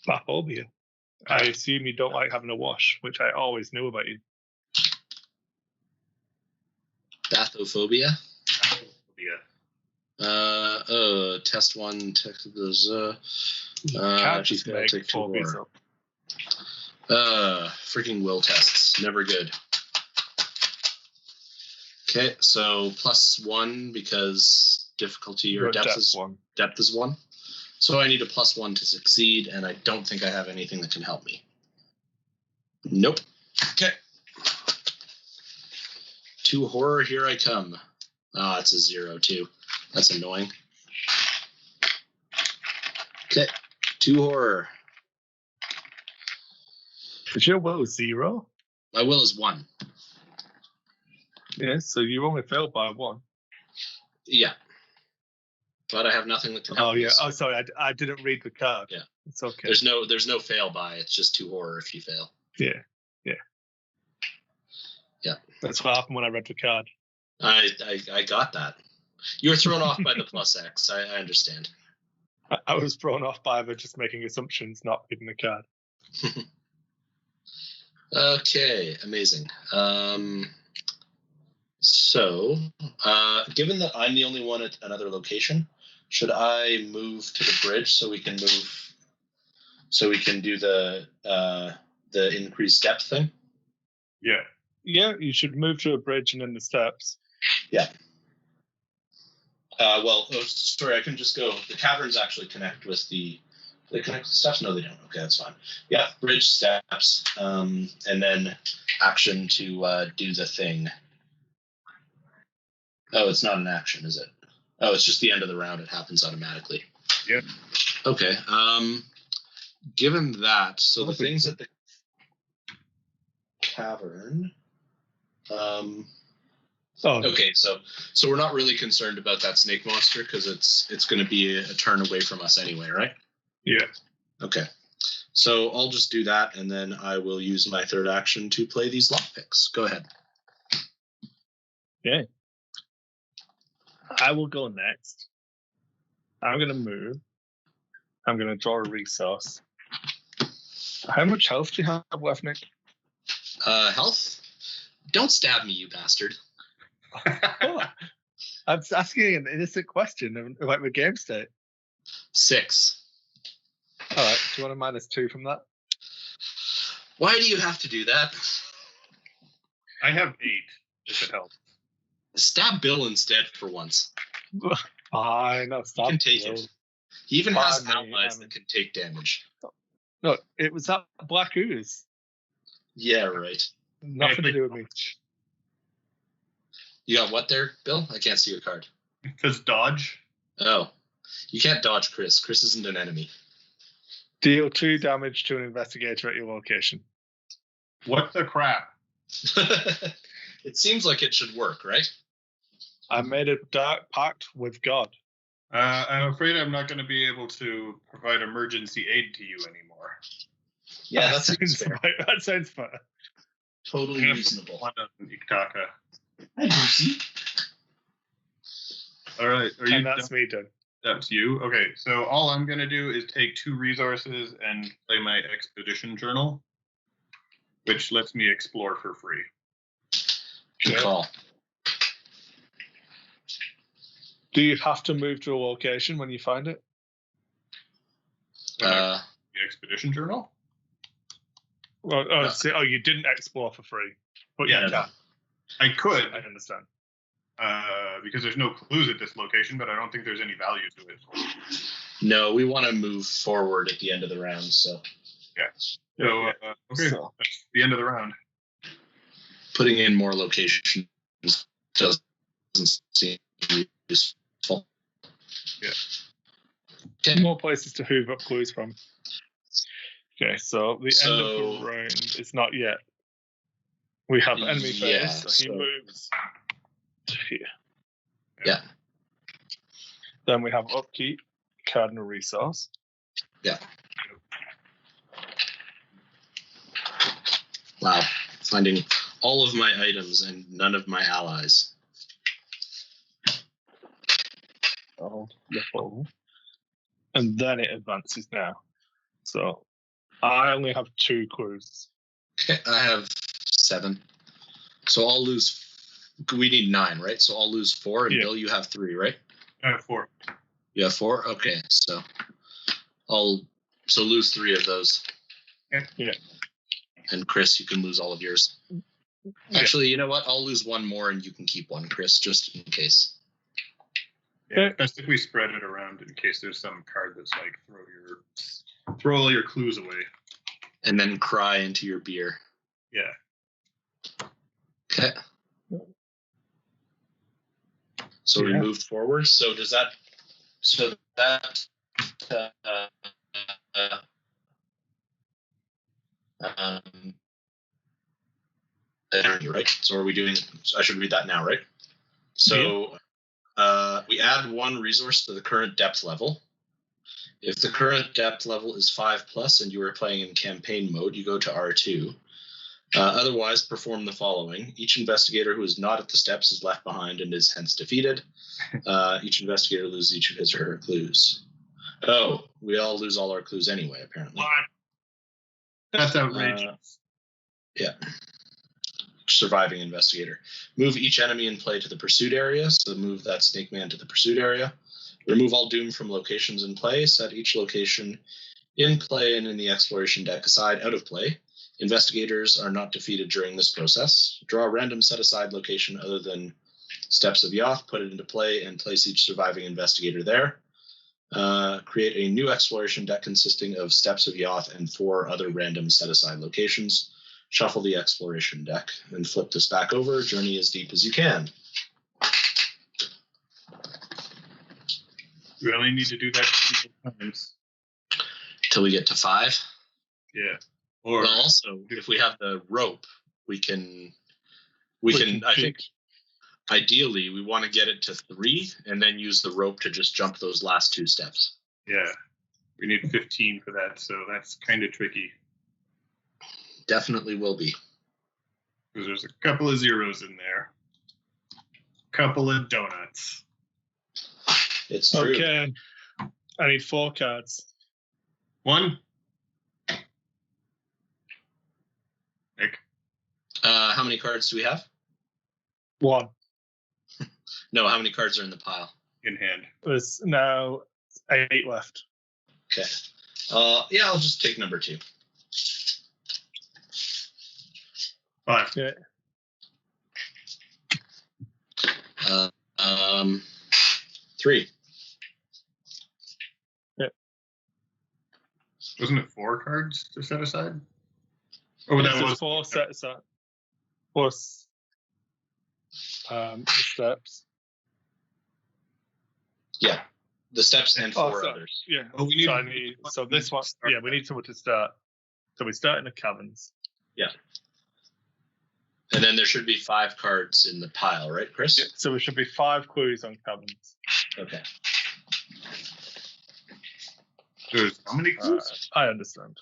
Baphobia. I assume you don't like having a wash, which I always knew about you. Bathophobia? Yeah. Test 1, text those. You can't if you just fail, make take 2 phobias more. up. Freaking will tests. Never good. Okay, so +1 because difficulty or Your depth is 1. depth is 1. So I need a +1 to succeed, and I don't think I have anything that can help me. Nope. Okay. 2 horror, here I come. Ah, it's a 0 too. That's annoying. Okay, 2 horror. Is your will 0? My will is 1. Yeah, so you only failed by 1. Yeah. But I have nothing that can help Oh, me. yeah. so Oh, sorry. I didn't read the card. Yeah. It's okay. There's no fail by. It's just 2 horror if you fail. Yeah. Yeah. That's what happened when I read the card. I got that. You were thrown off by the +X. I understand. I was thrown off by the just making assumptions, not reading the card. Okay, amazing. So, given that I'm the only one at another location, should I move to the bridge so we can do the increased depth thing? Yeah. Yeah, you should move to a bridge and then the steps. Yeah. Sorry, I can just go. The caverns actually connect with the. They connect with the steps? No, they don't. Okay, that's fine. Yeah, bridge, steps, and then action to do the thing. Oh, it's not an action, is it? Oh, it's just the end of the round. It happens automatically. Yep. Okay. Given that, so the things at the cavern. Okay, so we're not really concerned about that snake monster because it's going to be a turn away from us anyway, right? Yeah. Okay. So I'll just do that, and then I will use my third action to play these lockpicks. Go ahead. Okay. I will go next. I'm going to move. I'm going to draw a resource. How much health do you have left, Nick? Health? Don't stab me, you bastard. Oh, I'm asking an innocent question about the game state. 6. All right. Do you want a -2 from that? Why do you have to do that? I have 8, if it helps. Stab Bill instead for once. Fine. No, He stop. can take it. He even has Fine, allies that can take damage. No, it was that black ooze. Yeah, right. Nothing to do with me. You got what there, Bill? I can't see your card. It says dodge. Oh. You can't dodge Chris. Chris isn't an enemy. Deal 2 damage to an investigator at your location. What the crap? It seems like it should work, right? I made a dark pact with God. I'm afraid I'm not going to be able to provide emergency aid to you anymore. Yeah, that seems fair. That sounds fair. Totally reasonable. One on Iktaka. Hi, Lucy. All right. Are you And that's done? me done. That's you. Okay. So all I'm going to do is take 2 resources and play my expedition journal, which lets me explore for free. Good call. Do you have to move to a location when you find it? The expedition journal? Well, you didn't explore for free. But Yeah, you no. can. I could, I understand. because there's no clues at this location, but I don't think there's any value to it. No, we want to move forward at the end of the round, so. Yeah. So, okay, So- that's the end of the round. Putting in more locations doesn't seem useful. Yeah. Okay. More places to hoover up clues from. Okay, so the end of the round is not yet. We have enemy phase, so he moves to here. Yeah. Then we have upkeep, cardinal resource. Yeah. Wow. Finding all of my items and none of my allies. Oh, the full. And then it advances now. So I only have 2 clues. Okay, I have 7. So I'll lose. We need 9, right? So I'll lose 4, and Yeah. Bill, you have 3, right? I have 4. You have 4. Okay, so I'll lose 3 of those. Yeah. And Chris, you can lose all of yours. Yeah. Actually, you know what? I'll lose 1 more, and you can keep 1, Chris, just in case. Yeah, best if we spread it around in case there's some card that's like throw all your clues away. And then cry into your beer. Yeah. Okay. So we Yeah. moved forward. So does that? So that. Right. So are we doing? I should read that now, right? So we add 1 resource to the current depth level. If the current depth level is 5+ and you are playing in campaign mode, you go to R2. Otherwise, perform the following. Each investigator who is not at the steps is left behind and is hence defeated. Each investigator loses each of his or her clues. Oh, we all lose all our clues anyway, apparently. What? That's outrageous. Yeah. Surviving investigator. Move each enemy in play to the pursuit area. So move that snake man to the pursuit area. Remove all doom from locations in play. Set each location in play and in the exploration deck aside out of play. Investigators are not defeated during this process. Draw a random set-aside location other than Steps of Yoth, put it into play, and place each surviving investigator there. Create a new exploration deck consisting of Steps of Yoth and 4 other random set-aside locations. Shuffle the exploration deck and flip this back over. Journey as deep as you can. We only need to do that 2 times. Till we get to 5. Yeah. Or Well, also, if we have the rope, we can. I think ideally we want to get it to 3 and then use the rope to just jump those last 2 steps. yeah, we need 15 for that, so that's kind of tricky Definitely will be. because there's a couple of zeros in there, couple of donuts. It's true. Okay. I need 4 cards. 1. Nick. How many cards do we have? 1. No, how many cards are in the pile? In hand. There's now 8 left. Okay. Yeah, I'll just take number 2. 5. Yeah. 3. Wasn't it 4 cards to set aside? Oh, that There's was 4 sets up. Plus the steps. Yeah. The steps and 4 so- others. Yeah. Oh, we need. So this one, yeah, we need someone to start. So we start in the caverns. Yeah. And then there should be 5 cards in the pile, right, Chris? Yeah. So there should be 5 clues on caverns. Okay. There's how many clues? I understand.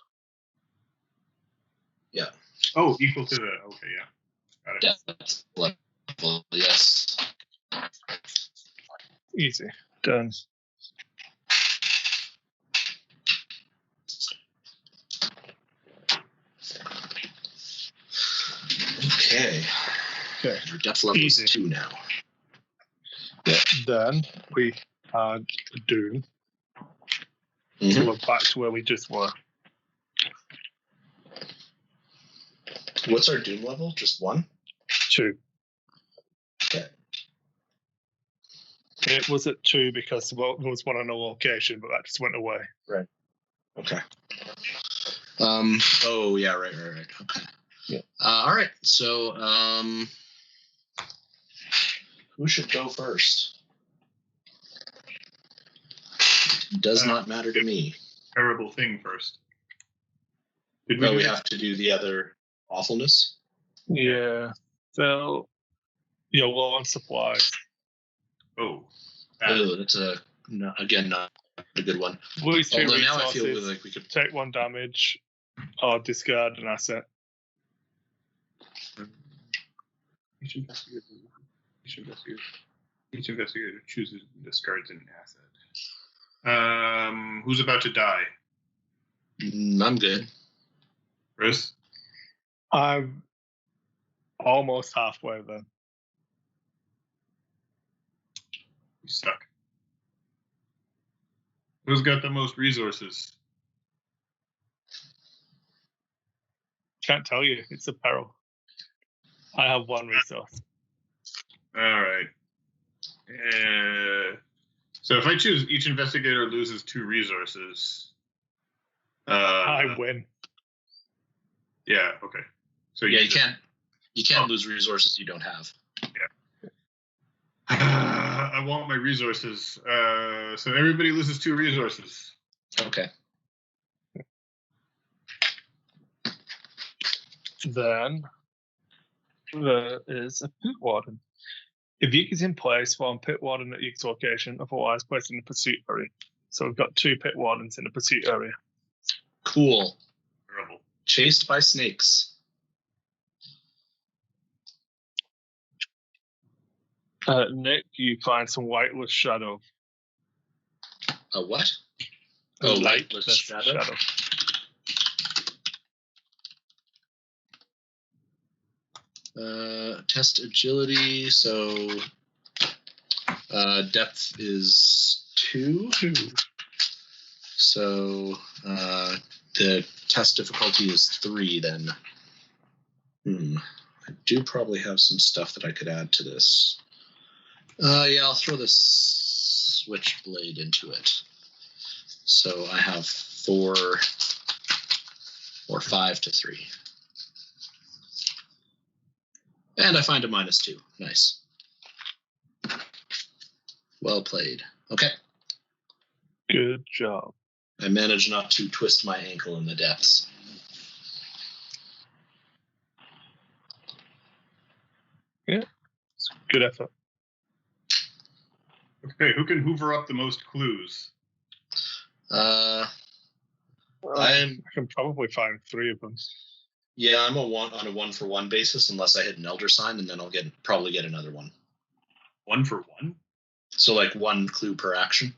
Yeah. Oh, equal to the. Okay, yeah. Got it. Yeah, that's level, yes. Easy. Done. Okay. Okay. Our depth level is Easy. 2 now. Yeah. Then we had Doom. So we're back to where we just were. What's our Doom level? Just 1? 2. Okay. It was at 2 because there was one on a location, but that just went away. Right. Okay. Oh yeah. Right. Okay. Yeah. All right. So, who should go first? Does not matter to me. Terrible thing first. Did we have to do the other awfulness? Yeah. So you're low on supplies. Oh. That's not a good one. Lose 2 Although resources, now I feel like we could take 1 damage, or discard an asset. Each investigator chooses and discards an asset. Who's about to die? I'm good. Chris? I'm almost halfway then. You suck. Who's got the most resources? Can't tell you. It's a peril. I have 1 resource. All right. So if I choose, each investigator loses 2 resources. I win. Yeah. Okay. So Yeah, you can't lose resources you don't have. Yeah. I want my resources. So everybody loses 2 resources. Okay. Then there is a pit warden. If Yik is in place, form pit warden at Yik's location, otherwise placed in the pursuit area. So we've got 2 pit wardens in the pursuit area. Cool. Terrible. Chased by snakes. Nick, you find some whiteless shadow. A what? A lightless shadow. Test agility, so depth is 2. So the test difficulty is 3 then. I do probably have some stuff that I could add to this. Yeah, I'll throw this switchblade into it. So I have 4 or 5 to 3. And I find a -2. Nice. Well played. Okay. Good job. I managed not to twist my ankle in the depths. Yeah. It's good effort. Okay, who can hoover up the most clues? I can probably find 3 of them. Yeah, I'm on a 1-for-1 basis unless I hit an Elder Sign, and then I'll probably get another one. 1 for 1? So like 1 clue per action.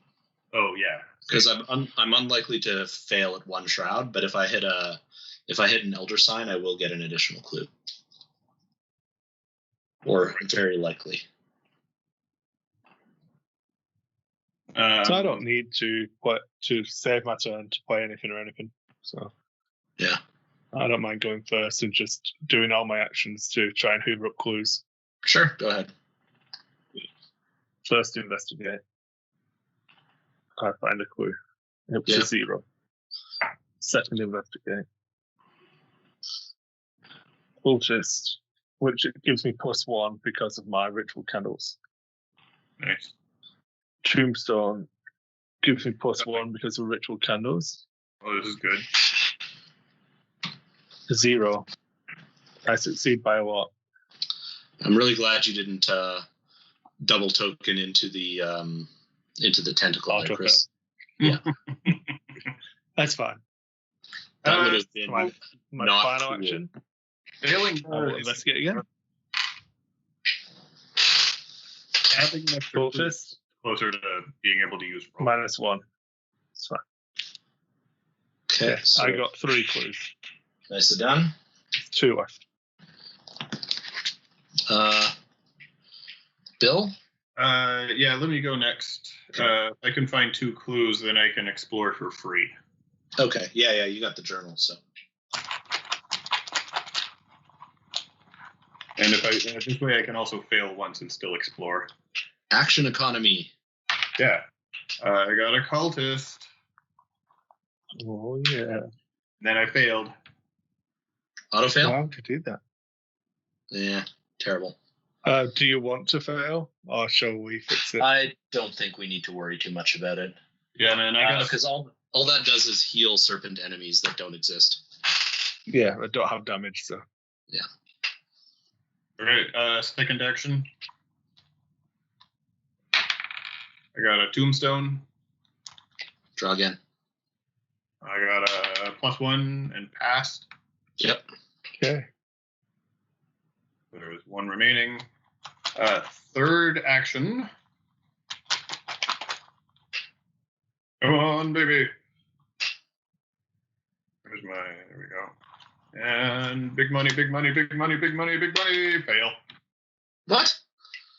Oh yeah. Because I'm unlikely to fail at 1 shroud, but if I hit an Elder Sign, I will get an additional clue. Or very likely. So I don't need to save my turn to play anything or anything. So yeah. I don't mind going first and just doing all my actions to try and hoover up clues. Sure, go ahead. First, investigate. I find a clue. Up to 0. Second, investigate. Cultist, which gives me +1 because of my ritual candles. Nice. Tombstone gives me +1 because of ritual candles. Oh, this is good. 0. I succeed by a lot. I'm really glad you didn't double token into the tentacle, Chris. Yeah, that's fine. That would have been my not final cool. action. Failing. Investigate again. Having an extra clue is closer to being able to use roll. -1. It's fine. Okay, so I got 3 clues. Nicely done. 2 left. Bill? Yeah, let me go next. I can find 2 clues, then I can explore for free. Okay. Yeah, you got the journal, so. And if this way I can also fail once and still explore. Action economy. Yeah. I got a cultist. Oh, yeah. Then I failed. Auto fail? How to do that? Yeah, terrible. Do you want to fail, or shall we fix it? I don't think we need to worry too much about it. Yeah, man, I got because all that does is heal serpent enemies that don't exist. Yeah, I don't have damage, so. Yeah. All right, second action. I got a tombstone. Draw again. I got a +1 and passed. Yep. Okay. There's 1 remaining. Third action. Come on, baby. There we go. And big money, big money, big money, big money, big money. Fail. What?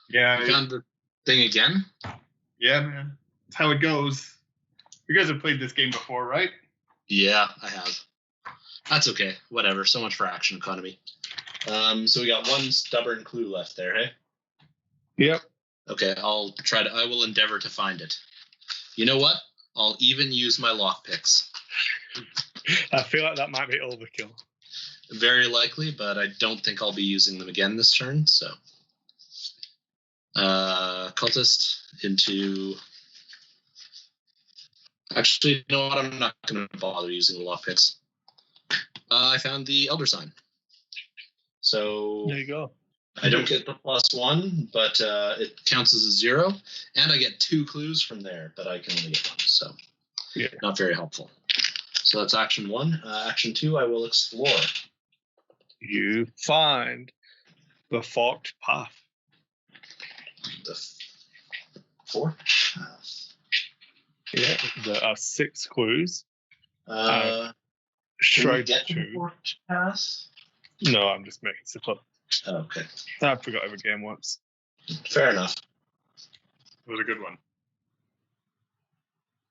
Yeah. You found the thing again? Yeah, man. That's how it goes. You guys have played this game before, right? Yeah, I have. That's okay. Whatever. So much for action economy. So we got 1 stubborn clue left there, hey? Yep. Okay, I will endeavor to find it. You know what? I'll even use my lockpicks. I feel like that might be overkill. Very likely, but I don't think I'll be using them again this turn, so. Cultist into... Actually, you know what? I'm not going to bother using the lockpicks. I found the Elder Sign. So... There you go. I don't get the +1, but it counts as a 0, and I get 2 clues from there, but I can only get 1, so yeah, not very helpful. So that's action 1. Action 2, I will explore. You find the forked path. The forked path. Yeah, there are 6 clues. Can we Straight get to the to. forked path? No, I'm just making stuff up. Oh, okay. I forgot every game once. Fair enough. It was a good one.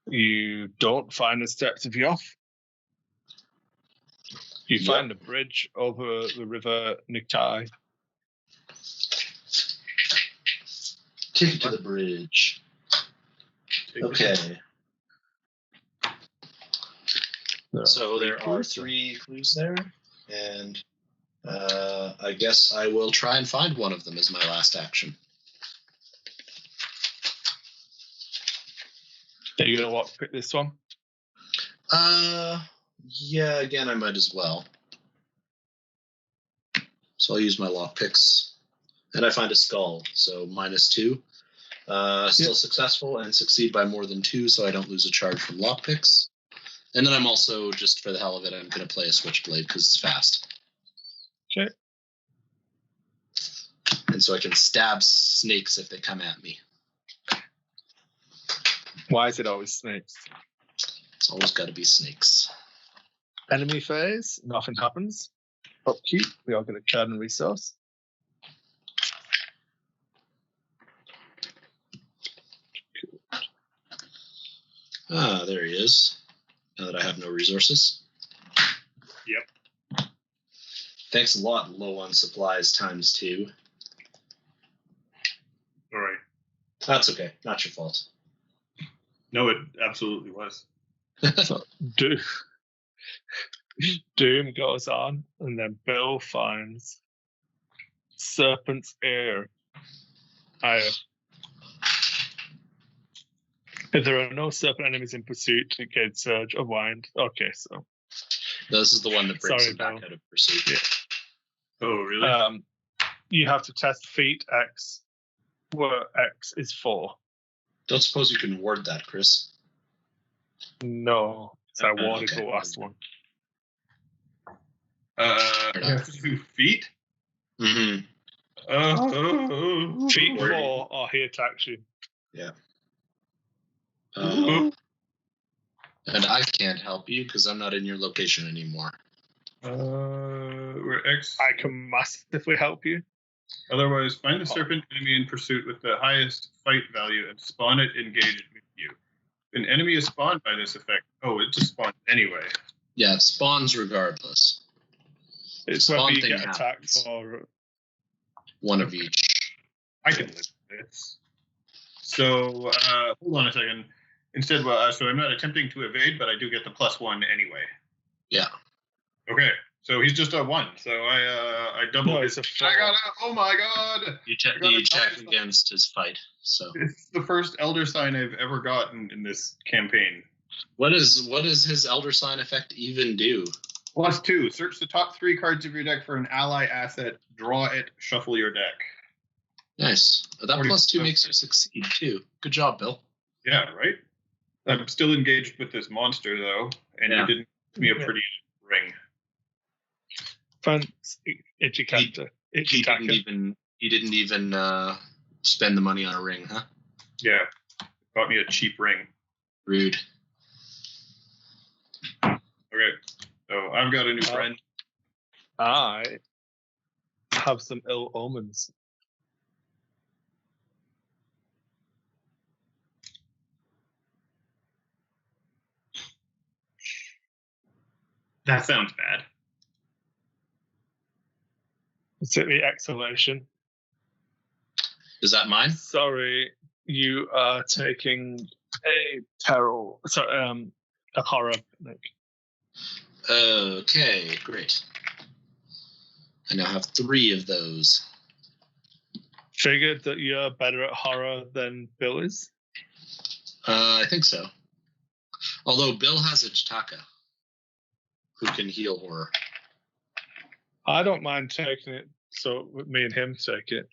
You don't find the steps of Yoth. You find a bridge over the river Niktai. Take it to the bridge. Okay. So there are 3 clues there, and I guess I will try and find one of them as my last action. Are you going to want to pick this one? Yeah, again, I might as well. So I'll use my lockpicks. And I find a skull, so -2. Still successful and succeed by more than 2, so I don't lose a charge from lockpicks. And then I'm also, just for the hell of it, I'm going to play a switchblade because it's fast. Okay. And so I can stab snakes if they come at me. Why is it always snakes? It's always got to be snakes. Enemy phase, nothing happens. Upkeep, we are going to card and resource. Ah, there he is. Now that I have no resources. Yep. Thanks a lot, low on supplies ×2. All right. That's okay. Not your fault. No, it absolutely was. So, Doom goes on, and then Bill finds Serpent's Ear. If there are no serpent enemies in pursuit, it gains Surge or Wind. Okay, so. This is the one that brings Sorry, him back Bill. out of pursuit. Yeah. Oh, really? You have to test feat X, where X is 4. Don't suppose you can ward that, Chris. No, so I warded okay. the last one. You have to do feet? Mm-hmm. Feat 4 or he attacks you. Yeah. And I can't help you because I'm not in your location anymore. Where X? I can massively help you. Otherwise, find the serpent enemy in pursuit with the highest fight value and spawn it engaged with you. If an enemy is spawned by this effect, it just spawns anyway. Yeah, it spawns regardless. It's whether you get attacked or one of each. I can live with this. So, hold on a second. Instead, so I'm not attempting to evade, but I do get the +1 anyway. Yeah. Okay. So he's just a 1. So I double. No, it's a 4. Oh my god! You check against his fight. So it's the first Elder Sign I've ever gotten in this campaign. What does his Elder Sign effect even do? +2. Search the top 3 cards of your deck for an ally asset. Draw it. Shuffle your deck. Nice. That +2 makes you succeed too. Good job, Bill. Yeah, right? I'm still engaged with this monster though, and he didn't give me a pretty ring. Thanks, Itchy Captor. He didn't even spend the money on a ring, huh? Yeah. Bought me a cheap ring. Rude. Okay. So I've got a new friend. I have some ill omens. That sounds bad. Is it the exhalation? Is that mine? Sorry, you are taking a horror picnic. Okay, great. I now have 3 of those. Figured that you're better at horror than Bill is? I think so. Although Bill has a Chitaka who can heal horror. I don't mind taking it, so me and him take it.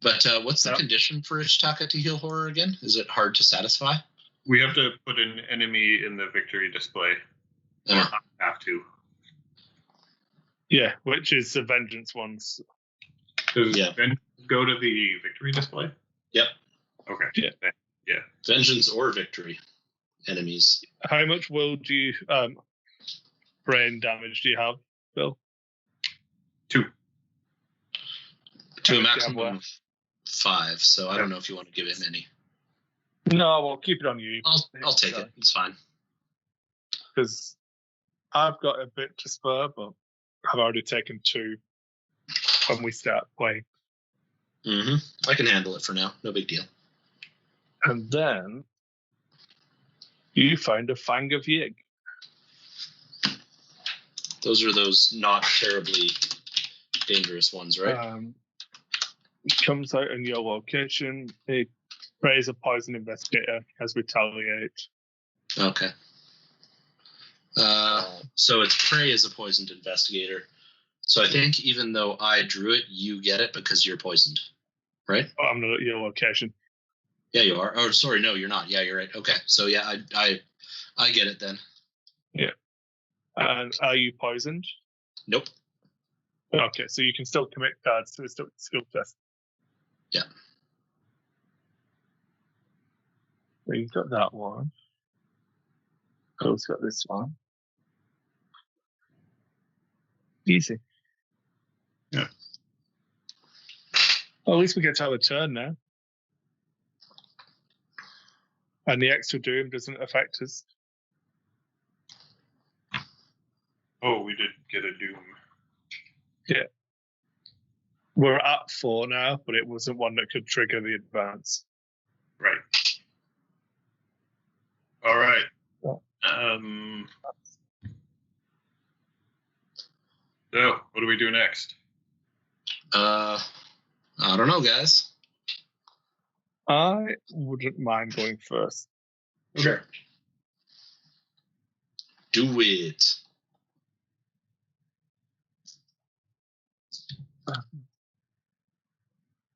But what's the condition for Chitaka to heal horror again? Is it hard to satisfy? We have to put an enemy in the victory display. Or I have to. Yeah, which is the vengeance ones. Does vengeance go to the victory display? Yep. Okay. Yeah. Vengeance or victory enemies. How much will do you brain damage do you have, Bill? 2. To a maximum of 5, so I don't know if you want to give him any. No, we'll keep it on you. I'll take it. It's fine. Because I've got a bit to spare, but I've already taken 2 when we start playing. I can handle it for now. No big deal. And then you find a Fang of Yig. Those are those not terribly dangerous ones, right? It comes out in your location. It prays a poison investigator as retaliate. Okay. So its prey is a poisoned investigator. So I think even though I drew it, you get it because you're poisoned, right? Oh, I'm not at your location. Yeah, you are. Oh, sorry, no, you're not. Yeah, you're right. Okay, so yeah, I get it then. Yeah. And are you poisoned? Nope. Okay, so you can still commit cards to a skill test. Yeah. So you've got that one. Cole's got this one. Easy. Yeah. Well, at least we get to have a turn now. And the extra doom doesn't affect us. Oh, we did get a doom. Yeah. We're at 4 now, but it wasn't one that could trigger the advance. Right. All right. Yeah. So, what do we do next? I don't know, guys. I wouldn't mind going first. Sure. Do it.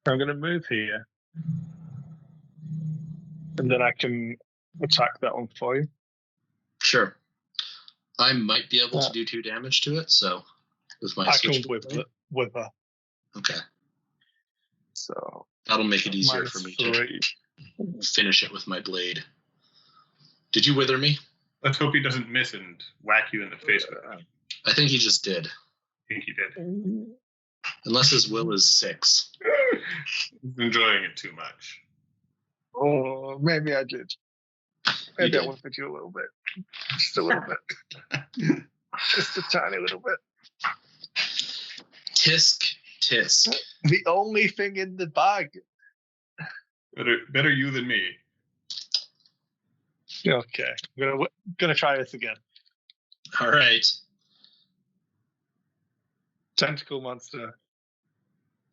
I'm going to move here. And then I can attack that one for you. Sure. I might be able to do 2 damage to it, so with my switch. With her. Okay. So that'll make it easier for me to finish it with my blade. Did you wither me? Let's hope he doesn't miss and whack you in the face with it. I think he just did. I think he did. Unless his will is 6. He's enjoying it too much. Oh, maybe I did. Maybe I did. wanted you a little bit. Just a little bit. Just a tiny little bit. Tisk. The only thing in the bag. Better you than me. Okay. I'm gonna try this again. All right. Tentacle monster.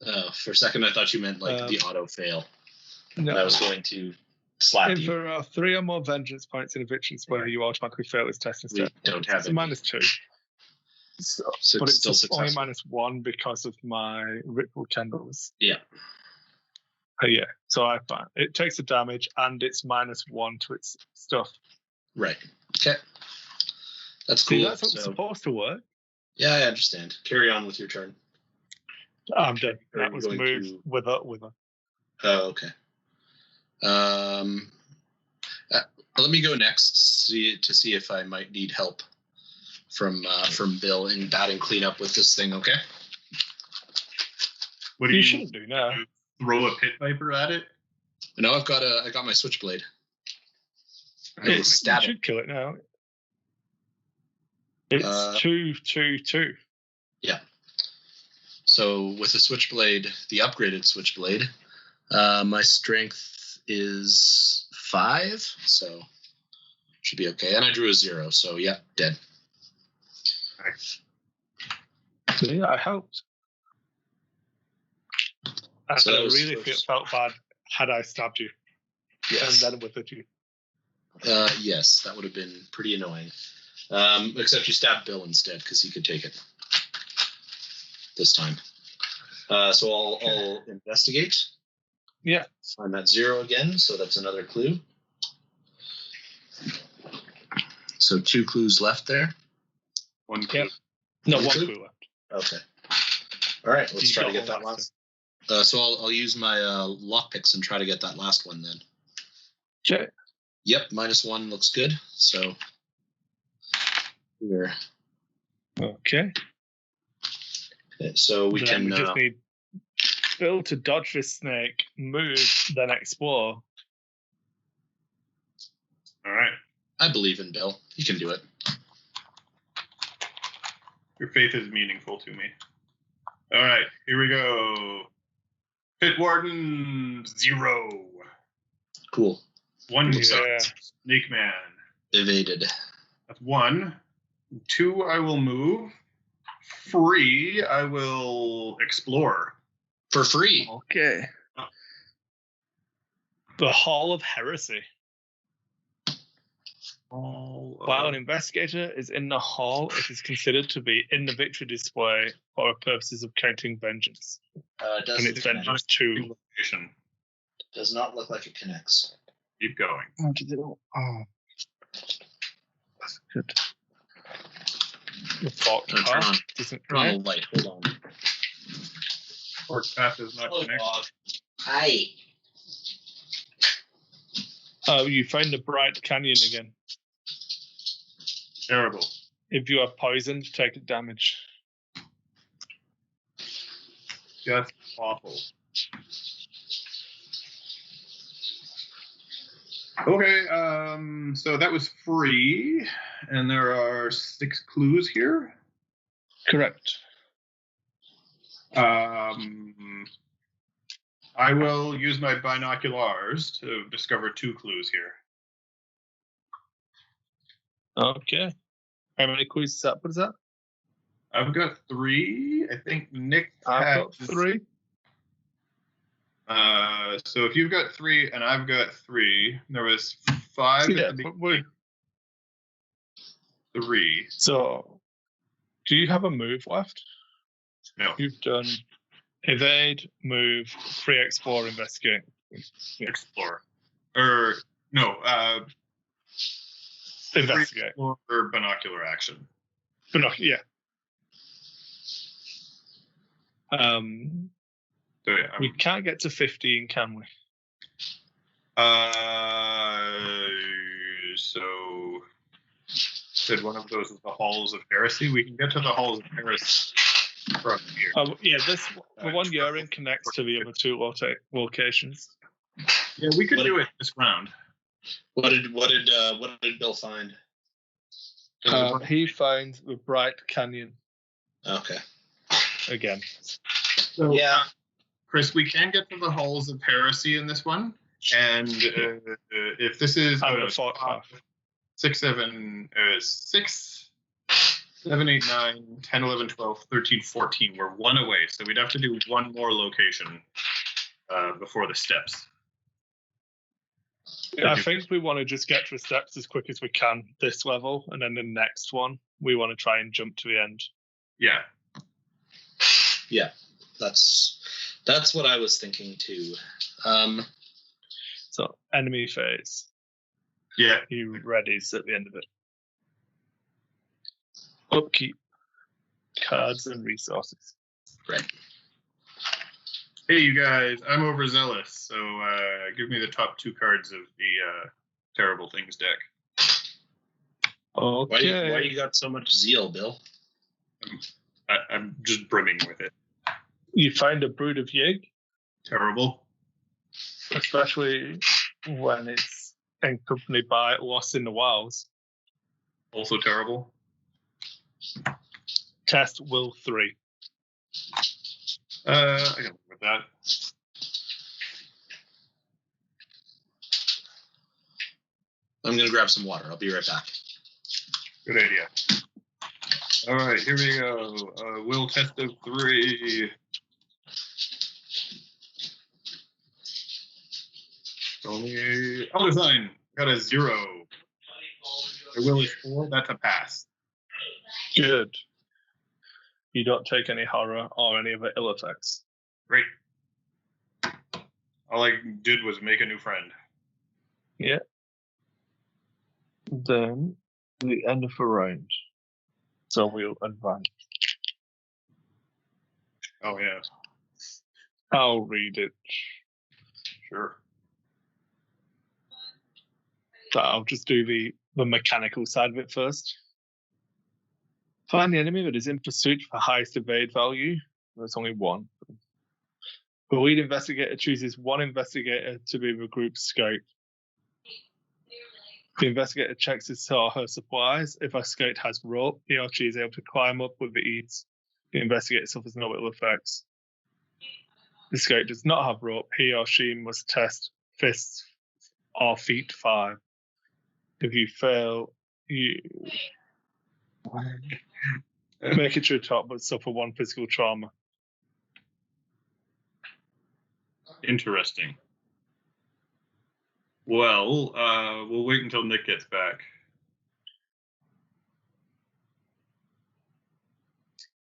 Oh, for a second I thought you meant like the auto fail. No. And I was going to slap If you. there are 3 or more vengeance points in evictions where you automatically fail this test We instead. don't have It's any. -2. So but it's it's still only successful. -1 because of my ritual candles. Yeah. Yeah. So I find it takes the damage and it's -1 to its stuff. Right. Okay. That's See, cool. that's how it's supposed to work. Yeah, I understand. Carry on with your turn. I'm dead. Are That you was going moved to- with her. Oh, okay. Let me go next to see if I might need help from Bill in batting cleanup with this thing. Okay. What do You you shouldn't do now. throw a pit viper at it? No, I got my switchblade. I will You stab it. should kill it now. It's 2/2/2. Yeah. So with the switchblade, the upgraded switchblade, my strength is 5, so should be okay. And I drew a 0, so yeah, dead. Nice. See, I helped. And So that I was really felt bad had I stabbed you. Yes. And then withered you. Yes, that would have been pretty annoying. Except you stabbed Bill instead because he could take it this time. So I'll investigate. Yeah. I'm at 0 again, so that's another clue. So 2 clues left there. 1 clue. Yep. No, One 1 clue? clue left. Okay. All right, let's You try to got get one that last last. So I'll use my lockpicks and try to get that last one then. Okay. Yep, -1 looks good. So here. Okay. So we Then can. we just need Bill to dodge this snake, move, then explore. All right. I believe in Bill. He can do it. Your faith is meaningful to me. All right, here we go. Pit Warden 0. Cool. 1 Yeah. Snake Man. Evaded. That's 1. 2, I will move. 3, I will explore. For free. Okay. The Hall of Heresy. While an investigator is in the hall, it is considered to be in the victory display for purposes of counting vengeance. And it's vengeance 2. Does not look like it connects. Keep going. Oh, did it all? Oh. That's good. The fork Turn path on. doesn't Turn on the connect. light. Hold on. Fork path does not Hello, connect. Bob. Hi. Oh, you found the bright canyon again. Terrible. If you are poisoned, take damage. Just awful. Okay, so that was free, and there are 6 clues here. Correct. I will use my binoculars to discover 2 clues here. Okay. How many clues is that? What is that? I've got 3. I think Nick I've got has 3. So if you've got 3 and I've got 3, there was 5 Yeah, at the beginning. 3. So, do you have a move left? No. You've done evade, move, free explore, investigate. Yeah. Explore. Or no, Investigate. Or binocular action. Yeah. So yeah, We can't get to 15, can we? So said one of those is the Halls of Heresy. We can get to the Halls of Heresy. from here. The one you're in connects to the other two locations. Yeah, we could What do did- it this round. What did Bill find? He finds the Bright Canyon Okay. again. So, Yeah. Chris, we can get to the halls of heresy in this one, and if this is I'm gonna fought half. 6, 7, 8, 9, 10, 11, 12, 13, 14. We're one away, so we'd have to do one more location before the steps. I think we want to just get to the steps as quick as we can this level, and then the next one we want to try and jump to the end. Yeah. Yeah. That's what I was thinking too. So enemy phase. Yeah. You readies at the end of it. Upkeep. Cards and resources. Right. Hey, you guys, I'm overzealous, so give me the top 2 cards of the Terrible Things deck. Okay. Why you got so much zeal, Bill? I'm just brimming with it. You find a brood of Yig, Terrible. especially when it's accompanied by Lost in the Wilds. Also terrible. Test Will 3. I can live with that. I'm gonna grab some water. I'll be right back. Good idea. All right, here we go. Will test of 3. Only other sign got a 0. The will is 4. That's a pass. Good. You don't take any horror or any of the ill effects. Great. All I did was make a new friend. Yeah. Then the end of the round. So we'll advance. Oh yeah, I'll read it. sure. So I'll just do the mechanical side of it first. Find the enemy that is in pursuit for highest evade value. There's only one. The lead investigator chooses one investigator to be the group's scout. The investigator checks his or her supplies. If a scout has rope, he or she is able to climb up with ease. The investigator suffers no ill effects. The scout does not have rope. He or she must test fists or feet 5. If you fail, you make it to the top but suffer 1 physical trauma. Interesting. Well, we'll wait until Nick gets back.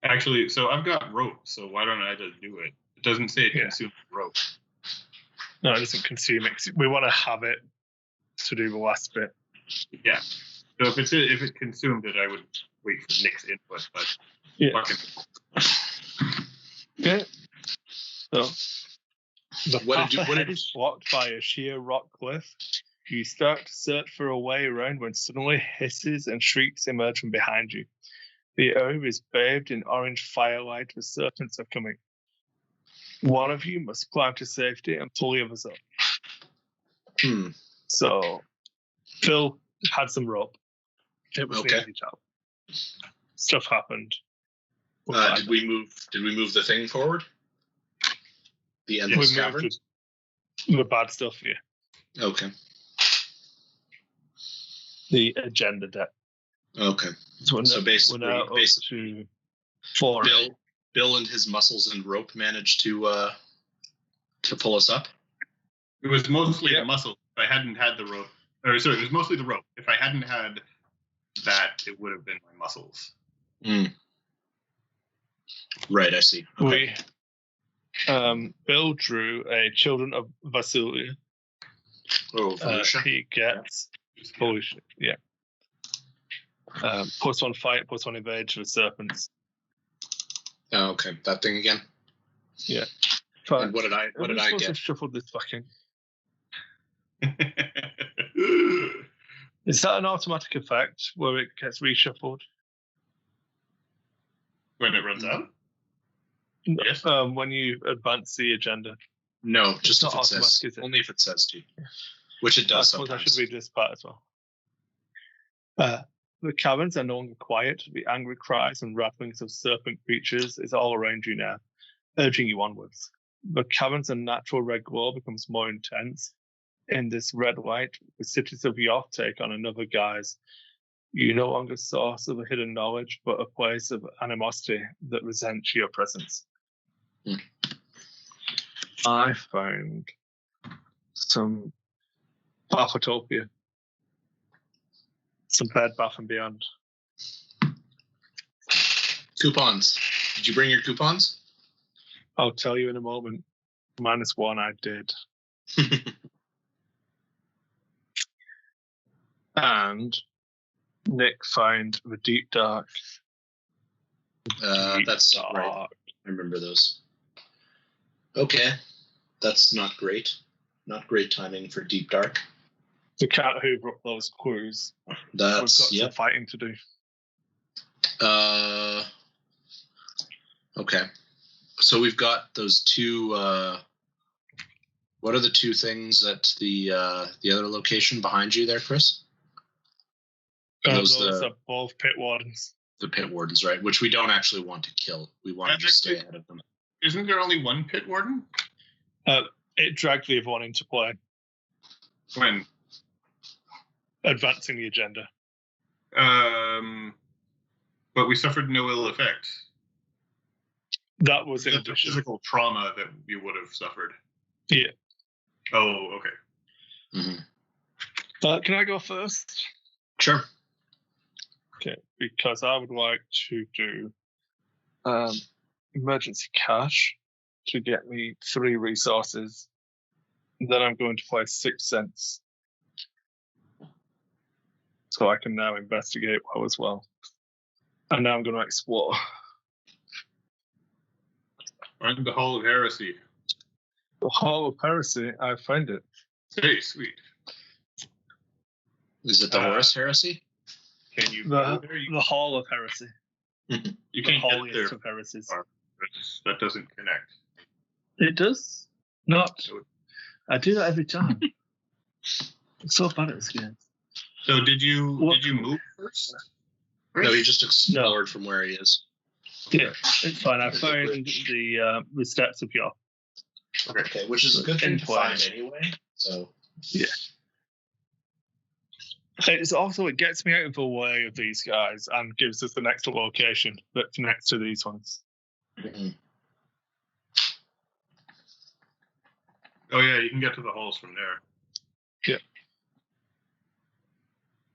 Actually, so I've got rope, so why don't I just do it? It doesn't say it consumes rope. No, it doesn't consume it. We want to have it to do the last bit. Yeah. So if it consumed it, I would wait for Nick's input, but Yeah. fucking Okay. So the What path did you- what ahead did- is blocked by a sheer rock cliff. You start to search for a way around when suddenly hisses and shrieks emerge from behind you. The area is bathed in orange firelight. The serpents are coming. One of you must climb to safety and pull the others up. So Phil had some rope. It was Okay. the easy job. Stuff happened. Did we move the thing forward? The endless caverns? The bad stuff, yeah. Okay. The agenda deck. Okay. So basically to 4. Bill and his muscles and rope managed to pull us up. it was mostly the muscle. If I hadn't had the rope, it was mostly the rope. If I hadn't had that, it would have been my muscles. Right, I see. Okay. Bill drew a Children of Vasilia. Felicia. He gets Felicia, yeah. +1 fight, +1 evade to the serpents. Oh, okay. That thing again. Yeah. And what did I I get? Shuffled this fucking. Is that an automatic effect where it gets reshuffled? When it runs out? Yes. When you advance the agenda. No, just not if it says. automatic, is it? Only if it says to. Which it I does suppose I sometimes. should read this part as well. The caverns are no longer quiet. The angry cries and rattlings of serpent creatures is all around you now, urging you onwards. The caverns and natural red glow becomes more intense. In this red light, the cities of Yoth take on another guise. You no longer source of a hidden knowledge, but a place of animosity that resents your presence. I found some Bathotopia. Some Bed Bath and Beyond. Coupons. Did you bring your coupons? I'll tell you in a moment. -1 I did. And Nick found the Deep Dark. That's right. I remember those. Okay. That's not great. Not great timing for Deep Dark. We can't hoover up those clues. That's, We've got some fighting to do. Okay. So we've got those two. What are the two things at the other location behind you there, Chris? Those are both pit wardens. The pit wardens, right? Which we don't actually want to kill. We want to just stay ahead of them. Isn't there only one pit warden? It dragged the other one into play. When? Advancing the agenda. But we suffered no ill effects. That was in the addition. Physical trauma that you would have suffered. Yeah. Oh, okay. Mm-hmm. Can I go first? Sure. Okay, because I would like to do emergency cash to get me 3 resources. Then I'm going to play 6 cents. So I can now investigate well as well. And now I'm going to explore. Find the Hall of Heresy. The Hall of Heresy, I found it. Hey, sweet. Is it the Horus Heresy? Can you go there? The Hall of Heresy. You The can get holiest there. of heresies. That doesn't connect. It does? Not. I do that every time. I'm so bad at this game. So did you move first? No, he just explored from where he is. Yeah, it's fine. I found the steps of Yoth. Okay, which is a good thing to find anyway. So yeah. It's also, it gets me out of the way of these guys and gives us the next location that's next to these ones. Mm-hmm. Oh yeah, you can get to the halls from there. Yeah.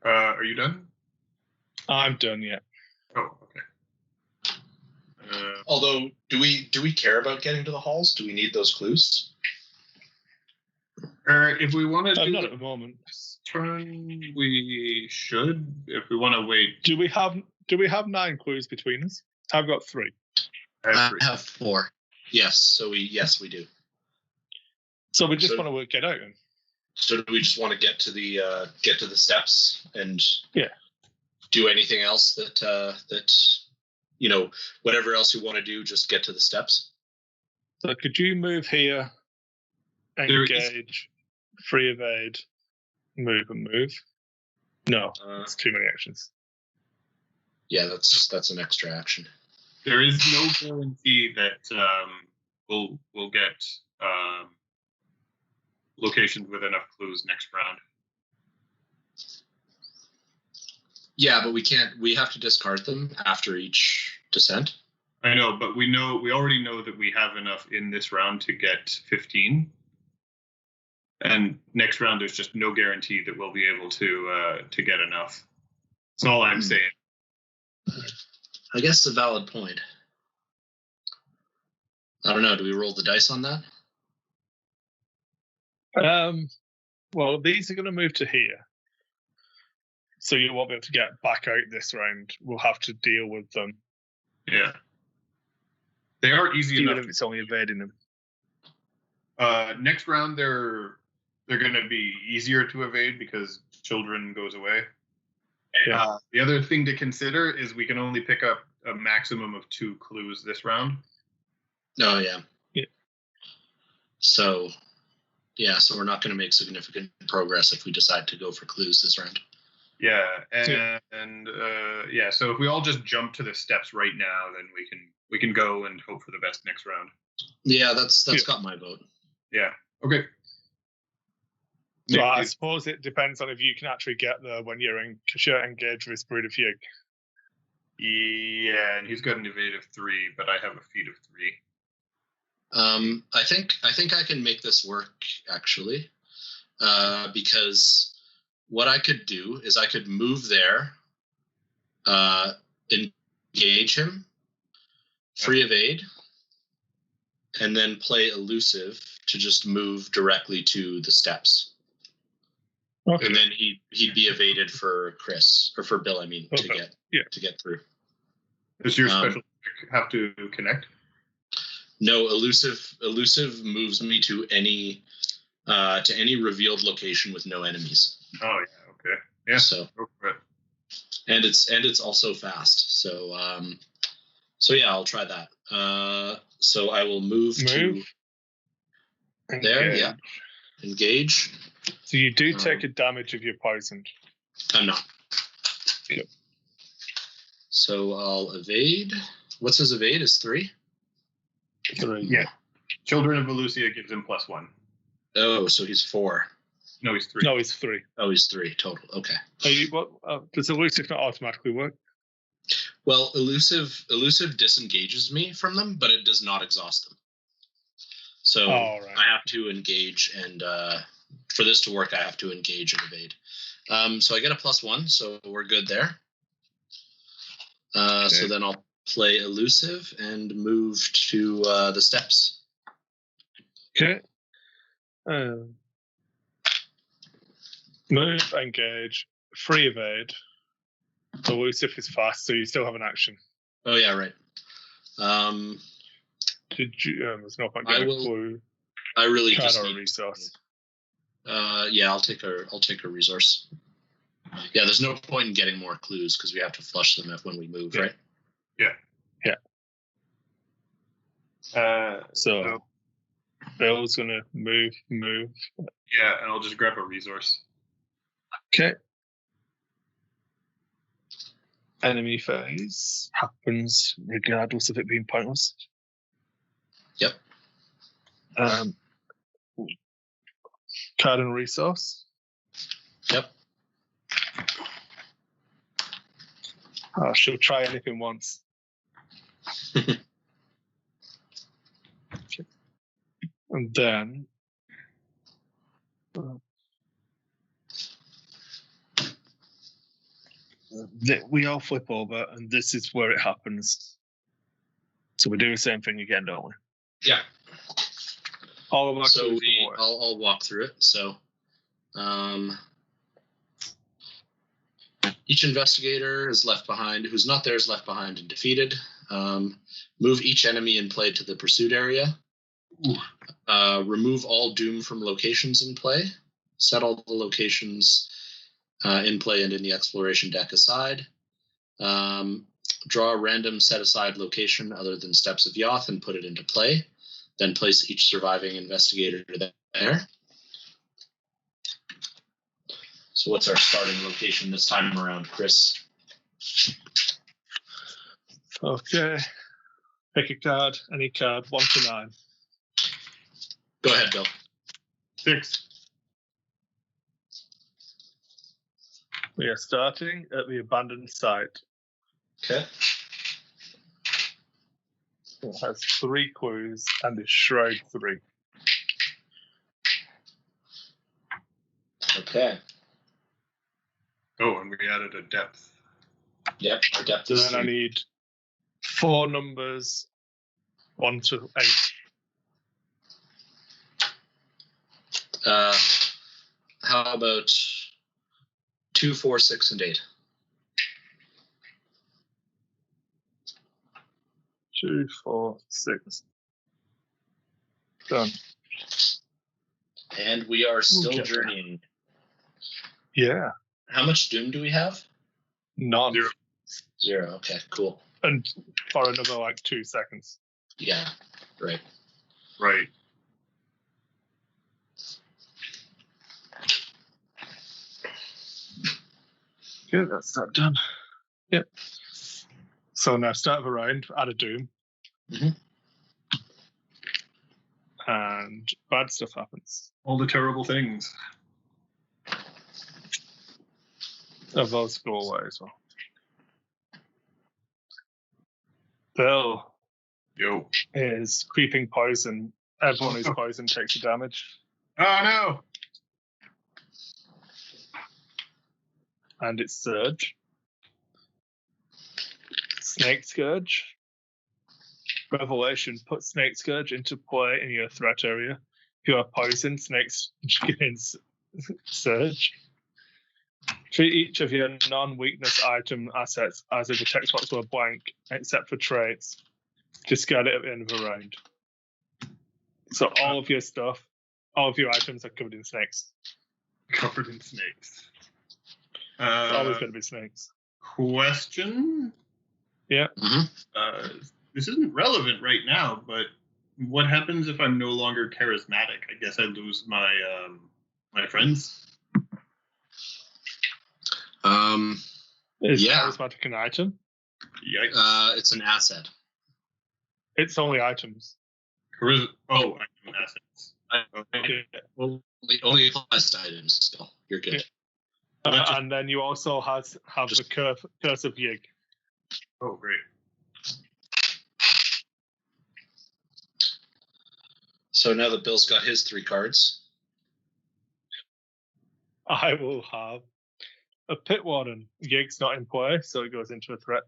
Are you done? I'm done, yeah. Oh, okay. Although, do we care about getting to the halls? Do we need those clues? If we want to do not at the moment. Turn, we should. If we want to wait, do we have 9 clues between us? I've got 3. I have 4. Yes, so we do. So we just want to get out. So do we just want to get to the steps and do anything else that whatever else you want to do, just get to the steps? So could you move here, engage, free evade, move and move? No, it's too many actions. Yeah, that's an extra action. There is no guarantee that we'll get locations with enough clues next round. Yeah, but we can't. We have to discard them after each descent. I know, but we already know that we have enough in this round to get 15. And next round, there's just no guarantee that we'll be able to get enough. That's all I'm saying. I guess it's a valid point. I don't know. Do we roll the dice on that? Well, these are going to move to here. So you won't be able to get back out this round. We'll have to deal with them. Yeah. They are easy enough. Even if it's only evading them. Next round, they're going to be easier to evade because children goes away. Yeah. The other thing to consider is we can only pick up a maximum of 2 clues this round. Oh, yeah. Yeah. So we're not going to make significant progress if we decide to go for clues this round. Yeah, and so if we all just jump to the steps right now, then we can go and hope for the best next round. Yeah, that's got my vote. Yeah. Okay. So I suppose it depends on if you can actually get there when you're engaged with Spirit of Fugue. Yeah, and he's got an evade of 3, but I have a feat of 3. I think I can make this work actually, because what I could do is I could move there, engage him, free evade, and then play elusive to just move directly to the steps. Okay. And then he'd be evaded for Chris, or for Bill, I mean, to get through. Does your special have to connect? No, elusive moves me to any revealed location with no enemies. Oh yeah, okay. Yeah. So go for it. And it's also fast. So yeah, I'll try that. So I will move to there, yeah. Engage. So you do take a damage if you're poisoned. I'm not. Yep. So I'll evade. What's his evade? Is 3? 3. Yeah. Children of Valusia gives him +1. Oh, so he's 4. No, he's 3. No, he's 3. Oh, he's 3 total. Okay. Does elusive not automatically work? Well, elusive disengages me from them, but it does not exhaust them. So I have to engage, and for this to work, I have to engage and evade. So I get a +1, so we're good there. Okay. So then I'll play elusive and move to the steps. Okay. Move, engage, free evade. Elusive is fast, so you still have an action. Oh yeah, right. Did you? There's no point getting a clue. I really just need a resource. Yeah, I'll take a resource. Yeah, there's no point in getting more clues because we have to flush them when we move, right? Yeah. So Bill's gonna move. Yeah, and I'll just grab a resource. Okay. Enemy phase happens regardless of it being pointless. Yep. Card and resource. Yep. She'll try anything once. Okay. And then we all flip over, and this is where it happens. So we do the same thing again, don't we? Yeah. All of our so I'll walk through it. So each investigator is left behind. Who's not there is left behind and defeated. Move each enemy in play to the pursuit area. Remove all doom from locations in play. Set all the locations in play and in the exploration deck aside. Draw a random set-aside location other than Steps of Yoth and put it into play. Then place each surviving investigator there. So what's our starting location this time around, Chris? Okay. Pick a card, any card, 1 to 9. Go ahead, Bill. 6. We are starting at the abandoned site. Okay. It has 3 clues and is Shroud 3. Okay. Oh, and we added a depth. Yep, our depth is 3. Then I need 4 numbers, 1 to 8. How about 2, 4, 6, and 8? 2, 4, 6. Done. And we are still journeying. Yeah. How much doom do we have? None. 0. Okay, cool. And for another 2 seconds. Yeah, right. Right. Good, that's that done. Yep. So now start of a round, add a doom. Mhm. And bad stuff happens. All the terrible things. Of those go away as well. Bill Yo. is creeping poison. Everyone who's poisoned takes the damage. Oh, no. And it's Surge. Snake Scourge. Revelation. Put Snake Scourge into play in your threat area. If you are poisoned, Snakes gains Surge. Treat each of your non-weakness item assets as if the text box were blank, except for traits. Discard it at the end of a round. So all of your stuff, all of your items are covered in snakes. Covered in snakes. It's always going to be snakes. Question? Yeah. Mm-hmm. This isn't relevant right now, but what happens if I'm no longer charismatic? I guess I lose my my friends. Is Yeah. charismatic an item? Yikes. It's an asset. It's only items. Item assets. Okay. Only applies to items still. You're good. And then you also have the curse of Yig. Oh, great. So now that Bill's got his 3 cards. I will have a Pit Warden. Yig's not in play, so it goes into a threat.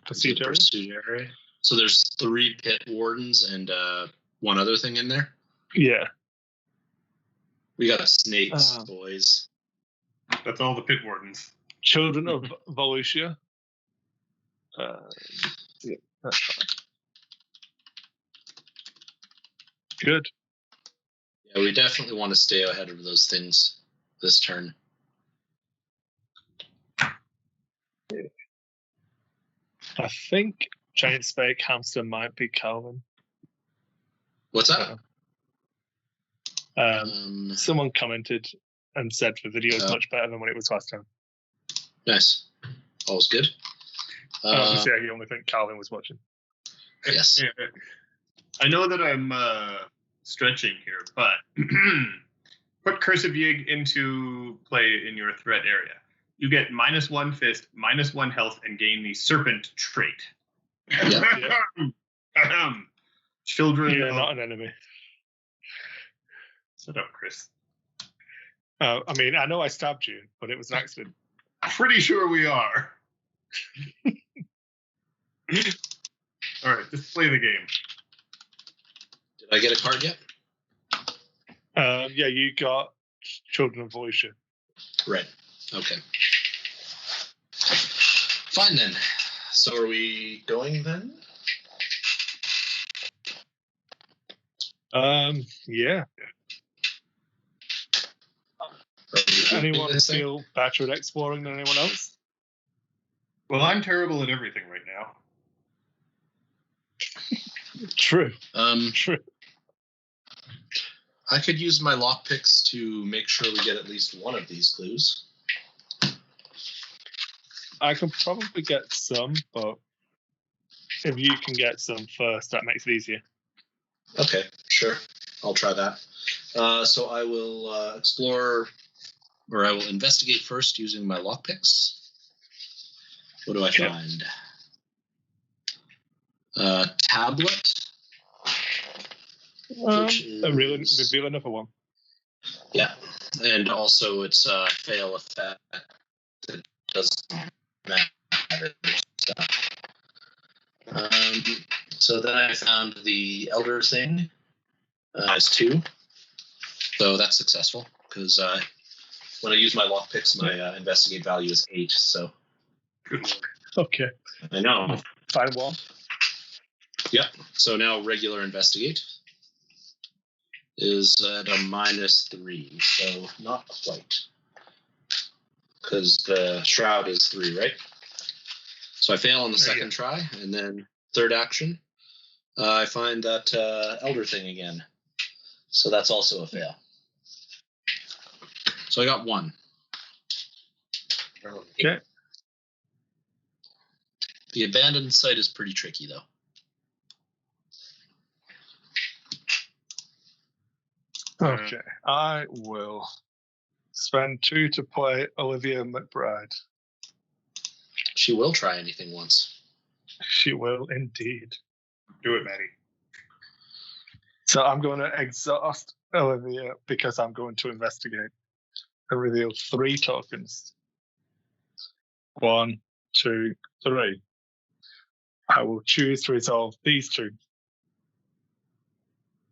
Pursuit area. So there's 3 Pit Wardens and 1 other thing in there? Yeah. We got snakes, boys. That's all the Pit Wardens. Children of Volusia. Yeah, that's fine. Good. Yeah, we definitely want to stay ahead of those things this turn. I think Giant Spake Hamster might be Calvin. What's that? Someone commented and said the video is much better than when it was last time. Nice. All's good. Obviously, I only think Calvin was watching. Yes. I know that I'm stretching here, but put Curse of Yig into play in your threat area. You get -1 fist, -1 health, and gain the Serpent trait. Yeah. Children. You're not an enemy. Shut up, Chris. I mean, I know I stabbed you, but it was an accident. Pretty sure we are. All right, just play the game. Did I get a card yet? Yeah, you got Children of Volusia. Right. Okay. Fine then. So are we going then? Yeah. Anyone feel better at exploring than anyone else? Well, I'm terrible at everything right now. True. True. I could use my lockpicks to make sure we get at least one of these clues. I can probably get some, but if you can get some first, that makes it easier. Okay, sure. I'll try that. So I will explore, or I will investigate first using my lockpicks. What do I find? Tablet. Reveal another one. Yeah, and also it's fail effect. It doesn't matter. So then I found the Elder thing as 2. So that's successful because when I use my lockpicks, my investigate value is 8. So good work. Okay. I know. Find one. Yep. So now regular investigate is at a -3, so not quite. Because the shroud is 3, right? So I fail on the second try, and then third action, I find that elder thing again. So that's also a fail. So I got 1. Okay. The abandoned site is pretty tricky, though. Okay. I will spend 2 to play Olivia McBride. She will try anything once. She will indeed. Do it, Maddie. So I'm going to exhaust Olivia because I'm going to investigate and reveal 3 tokens. 1, 2, 3. I will choose to resolve these 2.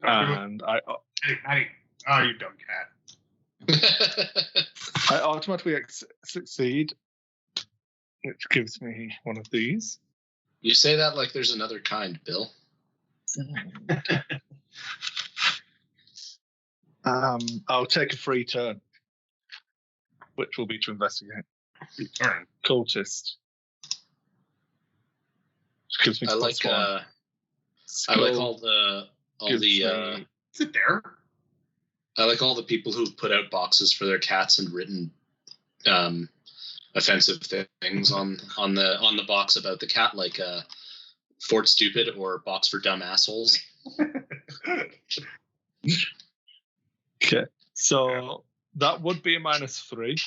And I Maddie. Oh, you dumb cat. I automatically succeed, which gives me one of these. You say that like there's another kind, Bill. I'll take a free turn, which will be to investigate. Return. Cultist. Which gives me I like +1. I like all the Is it there? I like all the people who've put out boxes for their cats and written offensive things on the box about the cat, like Fort Stupid or box for dumb assholes. Okay, so that would be a -3,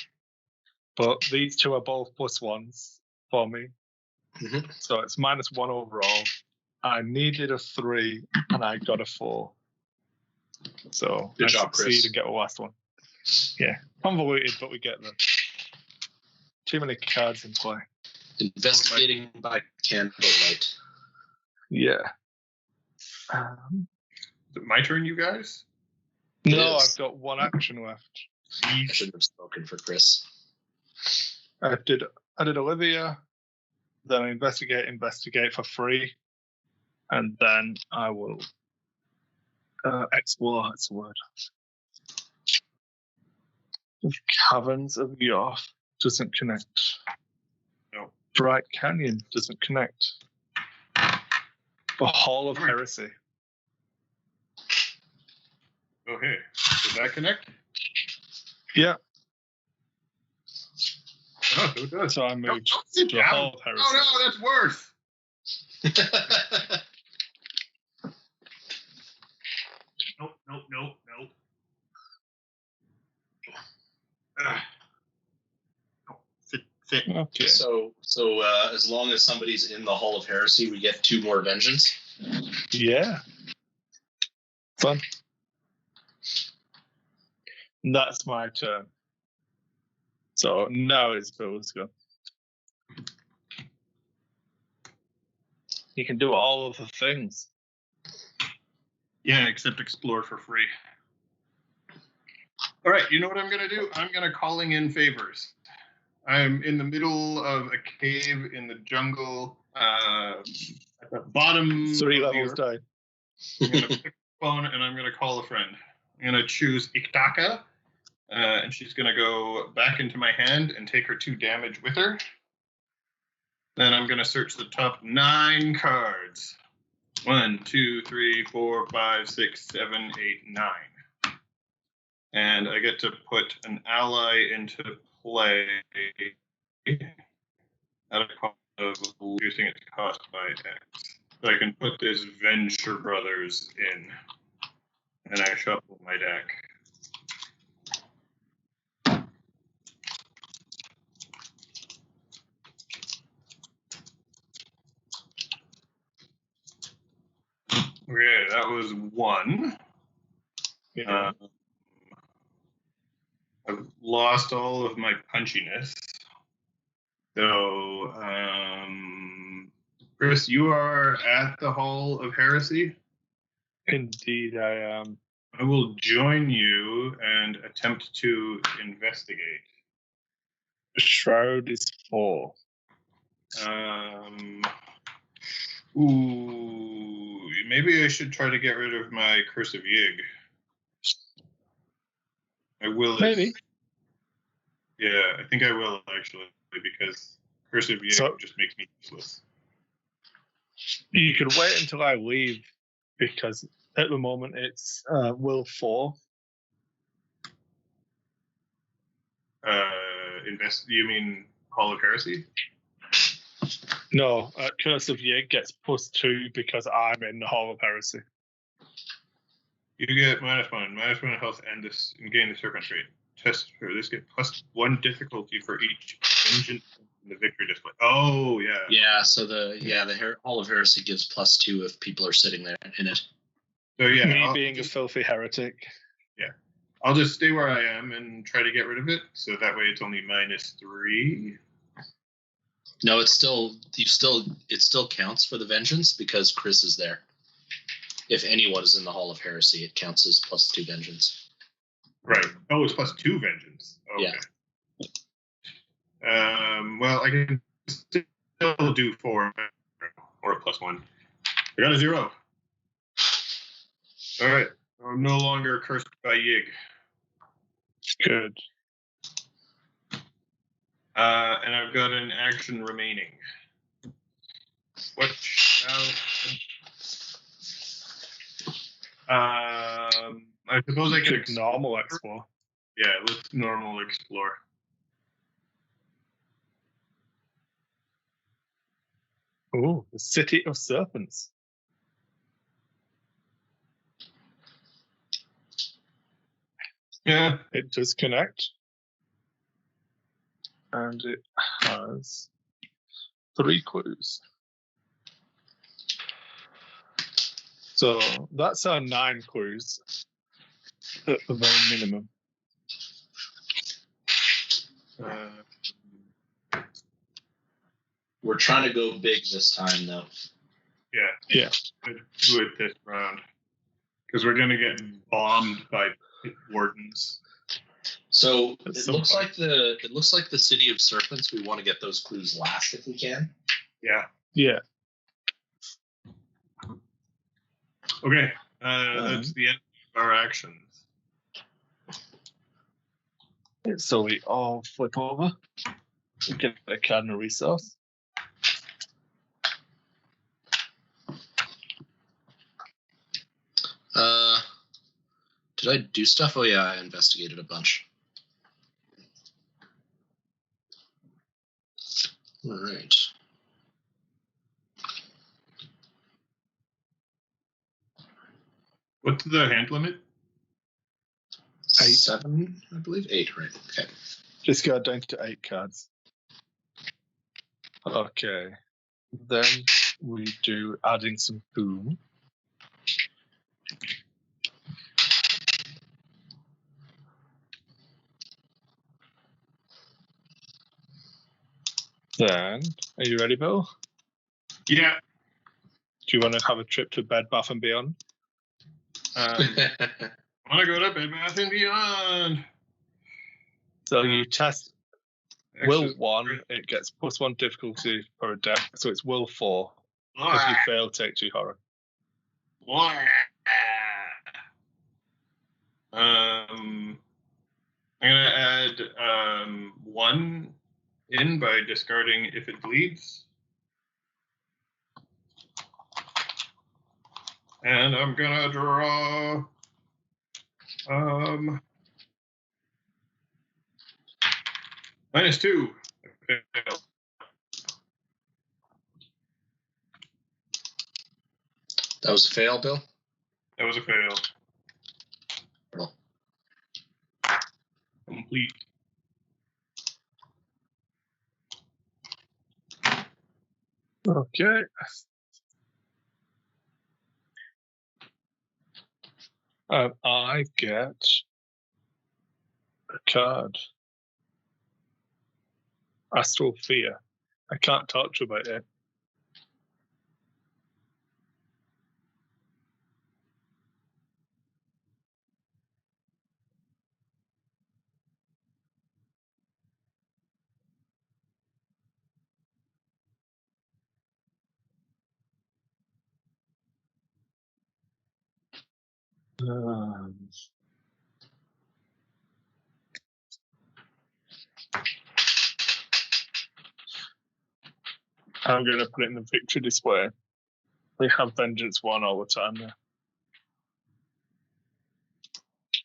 but these 2 are both +1s for me. Mm-hmm. So it's -1 overall. I needed a 3 and I got a 4. So Good I job, succeed Chris. and get the last one. Yeah, convoluted, but we get them. Too many cards in play. Investigating by candlelight. Yeah. Is it my turn, you guys? No, is. I've got 1 action left. I shouldn't have spoken for Chris. I did Olivia, then I investigate for free, and then I will explore. That's a word. The Caverns of Yoth doesn't connect. No. Bright Canyon doesn't connect. The Hall of Heresy. Oh, hey. Does that connect? Yeah. Oh, so it does. So I moved Sit to the down. Hall of Heresy. Oh, no, that's worse. Nope. Sit. Okay. So as long as somebody's in the Hall of Heresy, we get 2 more vengeance. Yeah. Fun. And that's my turn. So now it's Bill's go. You can do all of the things. Yeah, except explore for free. All right, you know what I'm going to do? I'm going to calling in favors. I'm in the middle of a cave in the jungle at the bottom 3 of the levels earth. die. I'm going to pick the phone and I'm going to call a friend. I'm going to choose Iktaka, and she's going to go back into my hand and take her 2 damage with her. Then I'm going to search the top 9 cards. 1, 2, 3, 4, 5, 6, 7, 8, 9. And I get to put an ally into play at a cost of reducing its cost by X. So I can put this Venture Brothers in. And I shuffle my deck. Okay, that was 1. Yeah. I've lost all of my punchiness. So, Chris, you are at the Hall of Heresy. Indeed, I am. I will join you and attempt to investigate. Shroud is 4. Maybe I should try to get rid of my Curse of Yig. I will. Maybe. Yeah, I think I will actually, because Curse of Yig just makes me useless. You could wait until I leave, because at the moment it's will 4. You mean Hall of Heresy? No, Curse of Yig gets +2 because I'm in the Hall of Heresy. You get -1 health, and gain the serpent trait. Test for this get +1 difficulty for each engine in the victory display. Oh yeah. Yeah. So the Hall of Heresy gives +2 if people are sitting there in it. So yeah, Me being a filthy heretic. Yeah, I'll just stay where I am and try to get rid of it. So that way it's only -3. No, it still counts for the vengeance because Chris is there. If anyone is in the Hall of Heresy, it counts as +2 vengeance. Right. Oh, it's +2 vengeance. Okay. Yeah. Well, I can still do 4 or a +1. I got a 0. All right. I'm no longer cursed by Yig. Good. And I've got an action remaining. What shall I suppose I could normal explore. Yeah, let's normal explore. Oh, the City of Serpents. Yeah. It does connect. And it has 3 clues. So that's our 9 clues at the very minimum. We're trying to go big this time, though. Yeah. Do it this round. Because we're going to get bombed by pit wardens. So it looks like the City of Serpents. We want to get those clues last if we can. Yeah. Yeah. Okay. That's the end of our actions. So we all flip over. We get a card and a resource. Did I do stuff? Oh yeah, I investigated a bunch. All right. What's the hand limit? 7, I believe. 8, right? Okay. Just go down to 8 cards. Okay. Then we do adding some boom. Then, are you ready, Bill? Yeah. Do you want to have a trip to Bed Bath and Beyond? I want to go to Bed Bath and Beyond. So you test Will 1, it gets +1 difficulty for a death, so it's Will 4. If you fail, take 2 horror. I'm gonna add 1 in by discarding if it bleeds. And I'm gonna draw -2. That was a fail, Bill? That was a fail. Bill. Complete. Okay. I get a card. Astral Fear. I can't talk to you about it. I'm going to put it in the victory display. We have Vengeance 1 all the time now.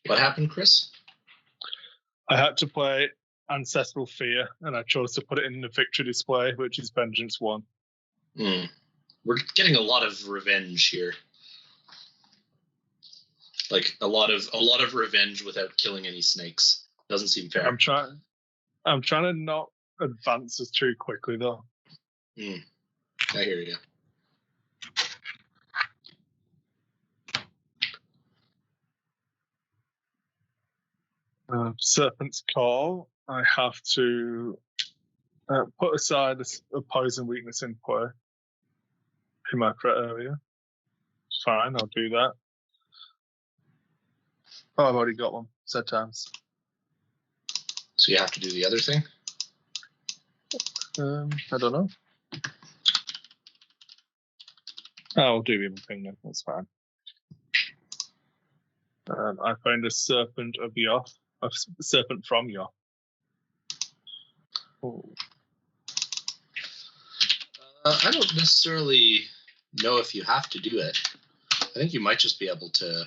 What happened, Chris? I had to play Ancestral Fear, and I chose to put it in the victory display, which is Vengeance 1. We're getting a lot of revenge here. Like a lot of revenge without killing any snakes. Doesn't seem fair. I'm trying to not advance us too quickly, though. I hear you. Serpent's Call. I have to put aside a poison weakness in play in my threat area. Fine, I'll do that. Oh, I've already got one. Set times. So you have to do the other thing? I don't know. I'll do the other thing then. That's fine. I found a Serpent of Yoth. A Serpent from Yoth. Oh. I don't necessarily know if you have to do it. I think you might just be able to...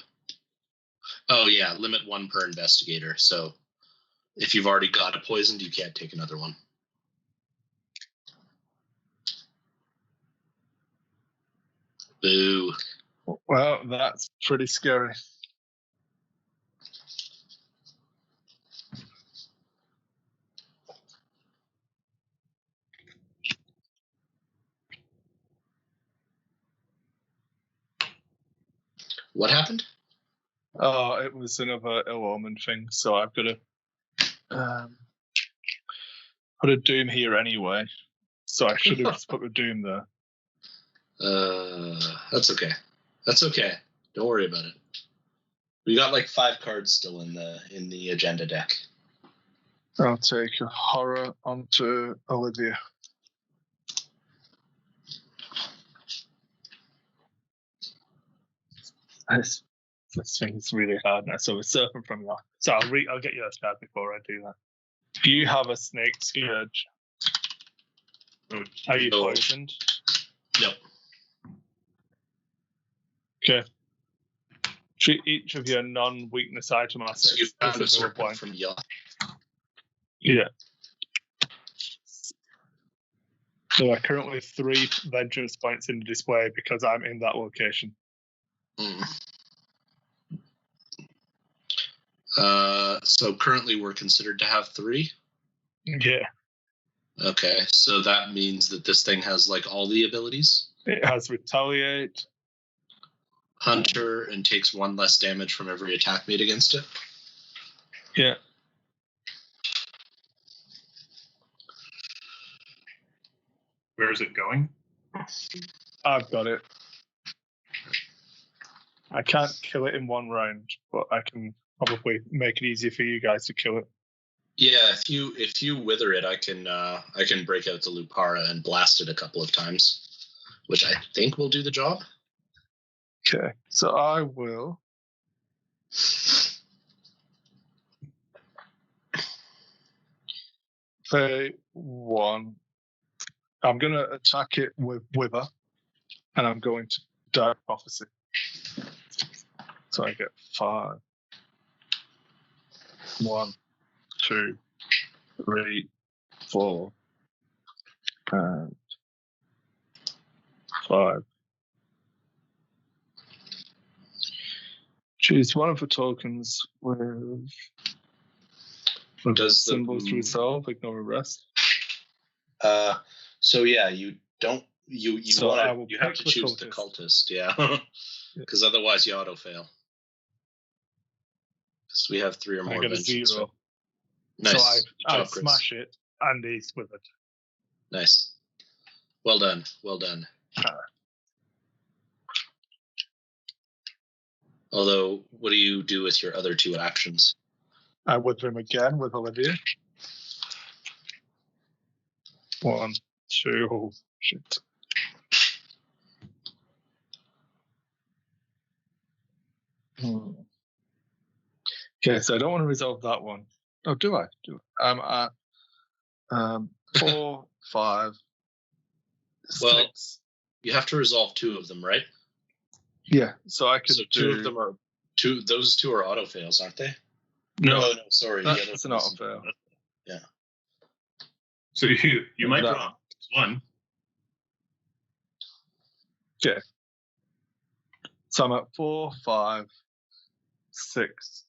Oh, yeah, limit 1 per investigator. So if you've already got a poisoned, you can't take another one. Boo. Well, that's pretty scary. What happened? Oh, it was another ill omen thing, so I've got to put a Doom here anyway. So I should have just put the Doom there. That's okay. That's okay. Don't worry about it. We got like 5 cards still in the agenda deck. I'll take a horror onto Olivia. This thing's really hard now. So we're Serpent from Yoth. So I'll get you a card before I do that. Do you have a Snake Scourge? Are you poisoned? No. Okay. Treat each of your non-weakness item assets. So you found a as Serpent point. from Yoth. Yeah. There are currently 3 vengeance points in the display because I'm in that location. So currently we're considered to have 3? Yeah. Okay, so that means that this thing has like all the abilities? It has Retaliate. Hunter, and takes 1 less damage from every attack made against it? Yeah. Where is it going? I've got it. I can't kill it in 1 round, but I can probably make it easier for you guys to kill it. Yeah, if you wither it, I can break out the Lupara and blast it a couple of times, which I think will do the job. Okay, so I will play 1. I'm going to attack it with Wither, and I'm going to Dark Prophecy. So I get 5. 1, 2, 3, 4, and 5. Choose one of the tokens with Does the symbols to resolve, ignore the rest. So yeah, you don't you have to choose the cultist, yeah. Because otherwise you auto fail. Because we have 3 or more. I get a 0. So. Nice. So I job, smash it, and he's with it. Nice. Well done. Well done. Although, what do you do with your other 2 actions? I wither him again with Olivia. 1, 2, oh, shit. Okay, so I don't want to resolve that one. Oh, do I? I'm at 4, 5, 6. Well, You have to resolve 2 of them, right? Yeah. So I could So 2 of them are those 2 are auto fails, aren't they? No, sorry. that's an auto fail. Yeah. So you might that draw one. Okay. So I'm at 4, 5, 6.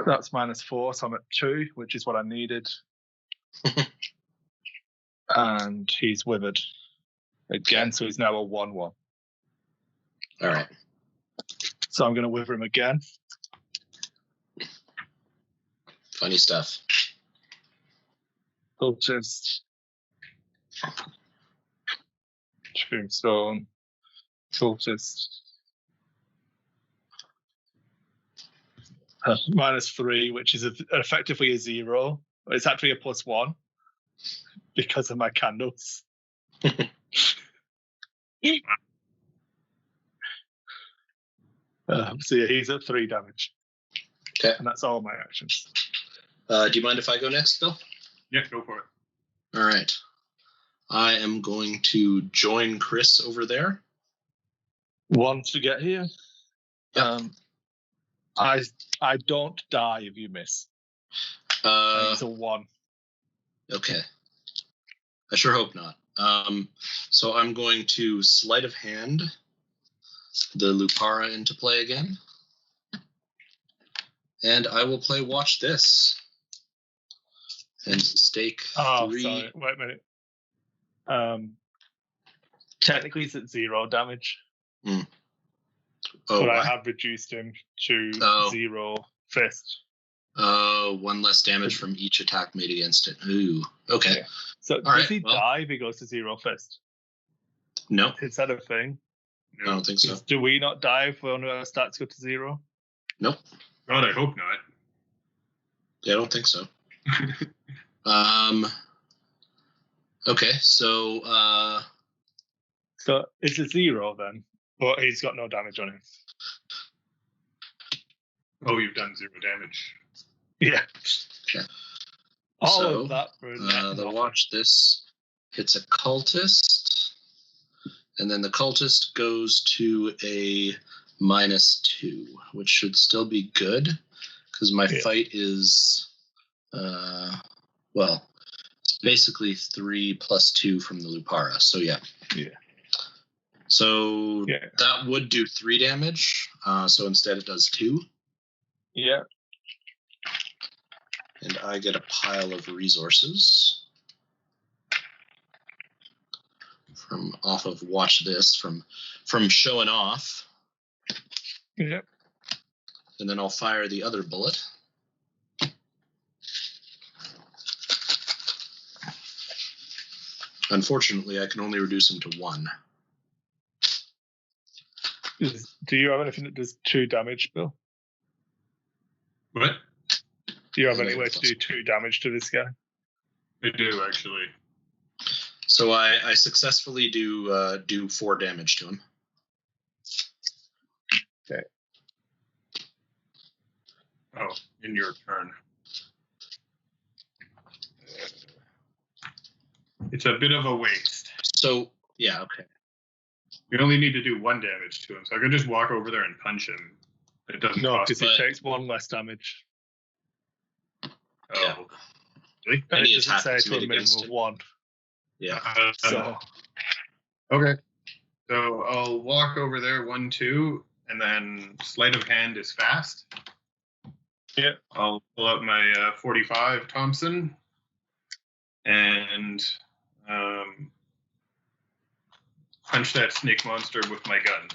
That's -4, so I'm at 2, which is what I needed. And he's withered again, so he's now a 1-1. All right. So I'm going to wither him again. Funny stuff. Cultist. Tombstone. Cultist. -3, which is effectively a 0. It's actually a +1 because of my candles. So yeah, he's at 3 damage. Okay. And that's all my actions. Do you mind if I go next, Bill? Yeah, go for it. All right. I am going to join Chris over there. 1 to get here. Yep. I don't die if you miss. It's a 1. Okay. I sure hope not. So I'm going to sleight of hand the Lupara into play again. And I will play Watch This. And stake 3. Sorry. Wait a minute. Technically, it's at 0 damage. Oh, but what? I have reduced him to 0 fist. 1 less damage from each attack made against it. Ooh. Okay. Yeah. So does he die if he goes to 0 fist? No. Is that a thing? I don't think so. Do we not die if one of our stats go to 0? Nope. God, I hope not. Yeah, I don't think so. Okay, so So it's a 0 then, but he's got no damage on him. Oh, you've done 0 damage. Yeah. Okay. All of that for the Watch This hits a cultist, and then the cultist goes to a -2, which should still be good because my fight is it's basically 3 + 2 from the Lupara. So yeah. So that would do 3 damage. So instead it does 2. Yeah. And I get a pile of resources from off of Watch This from showing off. Yep. And then I'll fire the other bullet. Unfortunately, I can only reduce him to 1. Do you have anything that does 2 damage, Bill? What? Do you have any way to do 2 damage to this guy? I do, actually. So I successfully do 4 damage to him. Okay. Oh, in your turn. It's a bit of a waste. So, yeah, okay. We only need to do 1 damage to him, so I could just walk over there and punch him. It doesn't cost. Because it takes 1 less damage. Oh. Really? And it doesn't say to a minimum of 1. Yeah. So. Okay. So I'll walk over there 1, 2, and then sleight of hand is fast. Yeah. I'll pull out my 45 Thompson and punch that snake monster with my gun.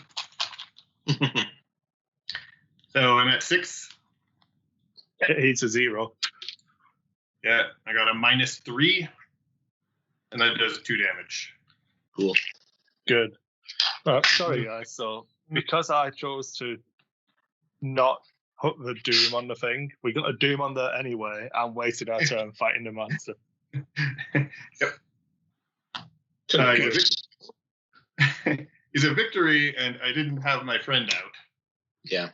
So I'm at 6. He's a 0. Yeah, I got a -3, and that does 2 damage. Cool. Good. Sorry, guys. So because I chose to not put the doom on the thing, we got a doom on there anyway and wasted our turn fighting the monster. Yep. It's a victory, and I didn't have my friend out. Yeah.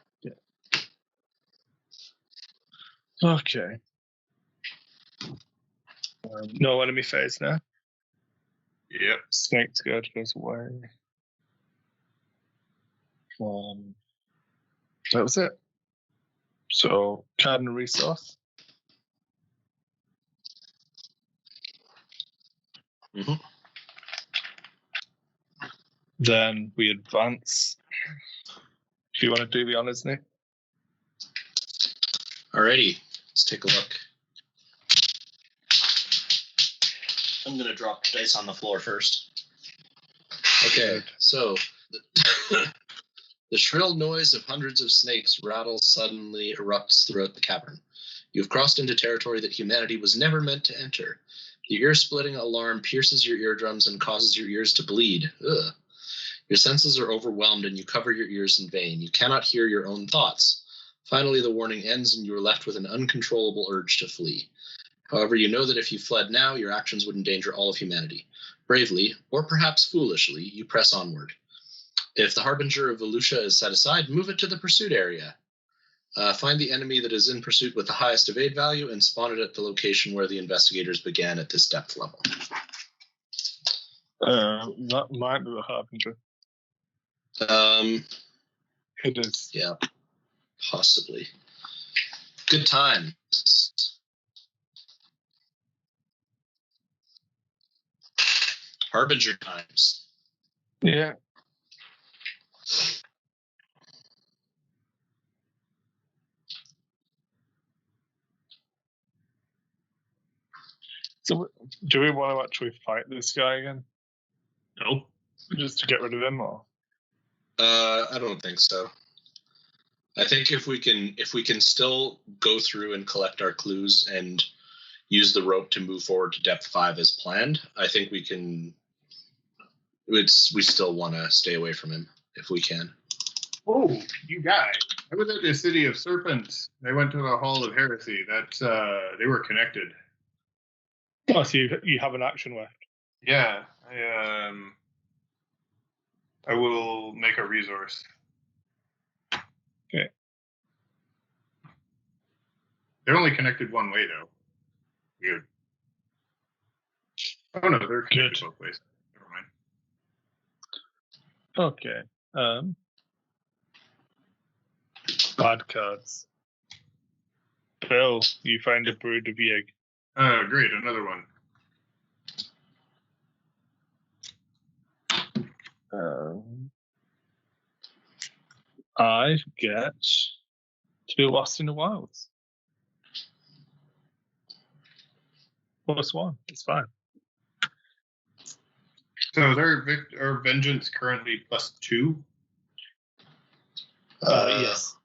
Okay. No enemy phase now. Yep. Snake's good, goes away. That was it. So, card and resource. Mhm. Then we advance. If you want to do the honors, Nick. Alrighty, let's take a look. I'm going to drop the dice on the floor first. Okay, so the shrill noise of hundreds of snakes rattles suddenly erupts throughout the cavern. You've crossed into territory that humanity was never meant to enter. The ear-splitting alarm pierces your eardrums and causes your ears to bleed. Ugh. Your senses are overwhelmed and you cover your ears in vain. You cannot hear your own thoughts. Finally, the warning ends and you are left with an uncontrollable urge to flee. However, you know that if you fled now, your actions would endanger all of humanity. Bravely, or perhaps foolishly, you press onward. If the Harbinger of Volusia is set aside, move it to the pursuit area. Find the enemy that is in pursuit with the highest evade value and spawn it at the location where the investigators began at this depth level. That might be the Harbinger. It is. Yeah, possibly. Good times. Harbinger times. Yeah. So, do we want to actually fight this guy again? No. Just to get rid of him, or? I don't think so. I think if we can still go through and collect our clues and use the rope to move forward to depth 5 as planned, I think we can. We still want to stay away from him if we can. Oh, you guys! I was at the City of Serpents. They went to the Hall of Heresy. That's they were connected. Oh, so you have an action left. Yeah, I will make a resource. Okay. They're only connected one way, though. Weird. Oh no, they're connected both ways. Never mind. Okay. Bad cards. Bill, you find a brood of yegg. Great, another one. I get to be lost in the wilds. +1. It's fine. So is our vengeance currently +2? Yes.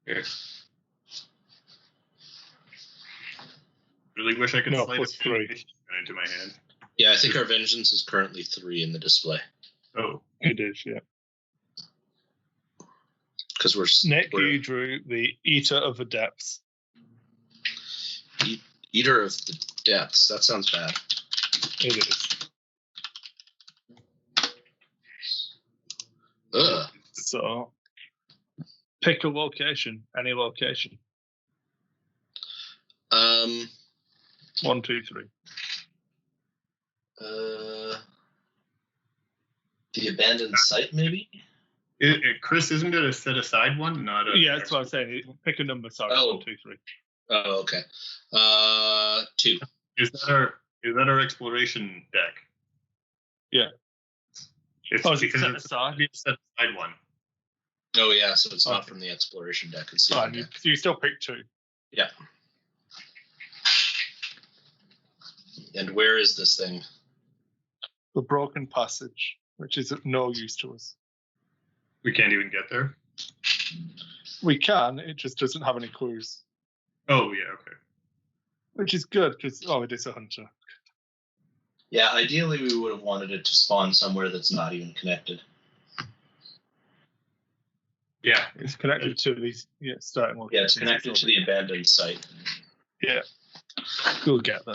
Okay. Really wish I could slide +3 into my hand. Yeah, I think our vengeance is currently 3 in the display. Oh, it is. Yeah. Because Nick, you drew the Eater of the Depths. Eater of the Depths. That sounds bad. It is. Ugh. So, pick a location. Any location. 1, 2, 3. The abandoned site, maybe? Chris, isn't it a set aside one? Not a. Yeah, that's what I'm saying. Pick a number. Sorry, 1, 2, 3. Oh, okay. 2. Is that our exploration deck? Yeah. It's because it's a set aside one. Oh yeah, so it's not from the exploration deck. It's fine. You still pick 2. Yeah. And where is this thing? The Broken Passage, which is of no use to us. We can't even get there? We can, it just doesn't have any clues. Oh, yeah, okay. Which is good, because, it is a hunter. Yeah, ideally we would have wanted it to spawn somewhere that's not even connected. Yeah. It's connected to these starting locations. Yeah, it's connected to the abandoned site. Yeah. We'll get there.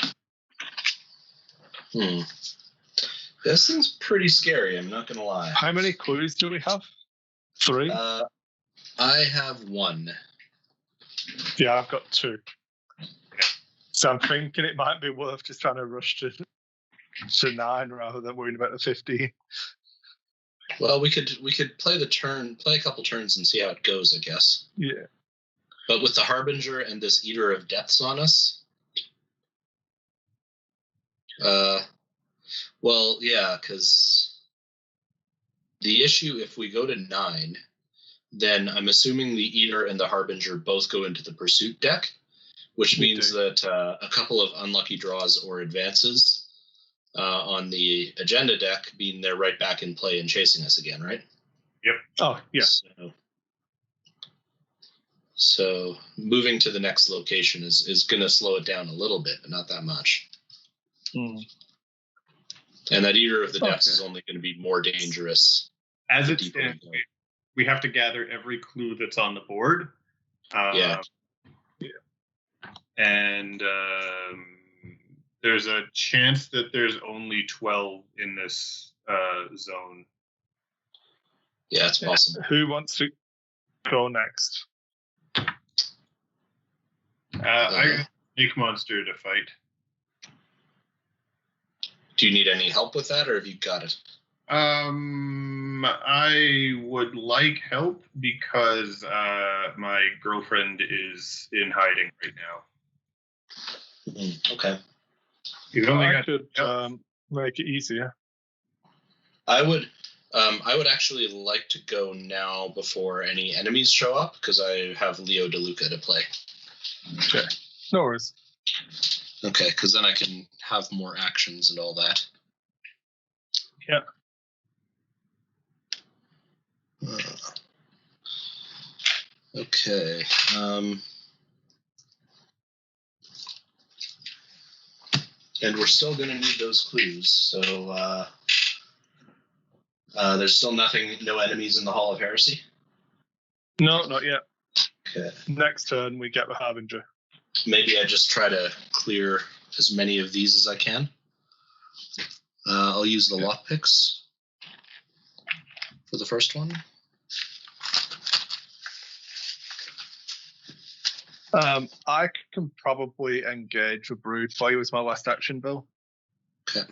This thing's pretty scary, I'm not going to lie. How many clues do we have? 3? I have 1. Yeah, I've got 2. So I'm thinking it might be worth just trying to rush to 9 rather than worrying about the 15. Well, we could play a couple turns and see how it goes, I guess. Yeah. But with the Harbinger and this Eater of Deaths on us, well, yeah, because the issue, if we go to 9, then I'm assuming the Eater and the Harbinger both go into the Pursuit deck, which means that a couple of unlucky draws or advances on the agenda deck mean they're right back in play and chasing us again, right? Yep. Oh, yeah. So moving to the next location is going to slow it down a little bit, but not that much. Mm. And that Eater of the Depths is only going to be more dangerous. As it stands, we have to gather every clue that's on the board. Yeah. And there's a chance that there's only 12 in this zone. Yeah, it's possible. Who wants to go next? I make monster to fight. Do you need any help with that, or have you got it? I would like help because my girlfriend is in hiding right now. Okay. I could make it easier. I would actually like to go now before any enemies show up because I have Leo DeLuca to play. Okay. No worries. Okay, because then I can have more actions and all that. Yeah. Okay. And we're still going to need those clues. So there's still no enemies in the Hall of Heresy? No, not yet. Okay. Next turn, we get the Harbinger. Maybe I just try to clear as many of these as I can. I'll use the lockpicks for the first one. I can probably engage with Brood for you as my last action, Bill. Okay.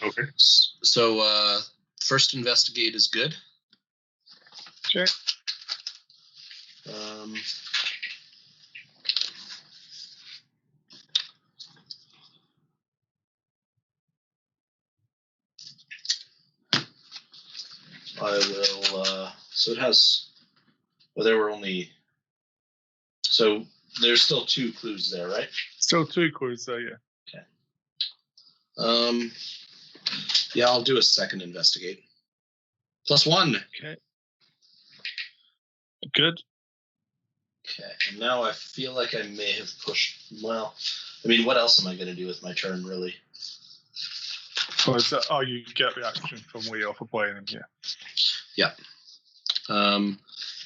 Okay. So first investigate is good. Sure. I will. So it has. Well, there were only. So there's still 2 clues there, right? Still 2 clues there, yeah. Okay. Yeah, I'll do a second investigate. +1. Okay. Good. Okay, and now I feel like I may have pushed. Well, I mean, what else am I going to do with my turn, really? Oh, you get the action from Leo for playing him, yeah. Yeah.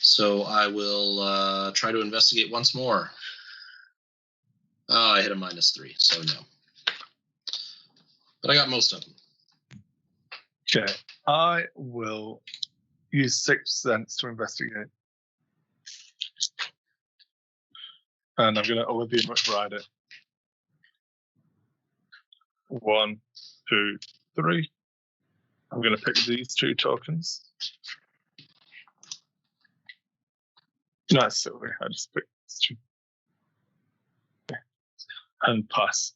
So I will try to investigate once more. Oh, I hit a -3, so no. But I got most of them. Okay. I will use 6 cents to investigate. And I'm going to Olivia McBride it. 1, 2, 3. I'm going to pick these 2 tokens. No, it's silly. I just picked these 2. Okay. And pass.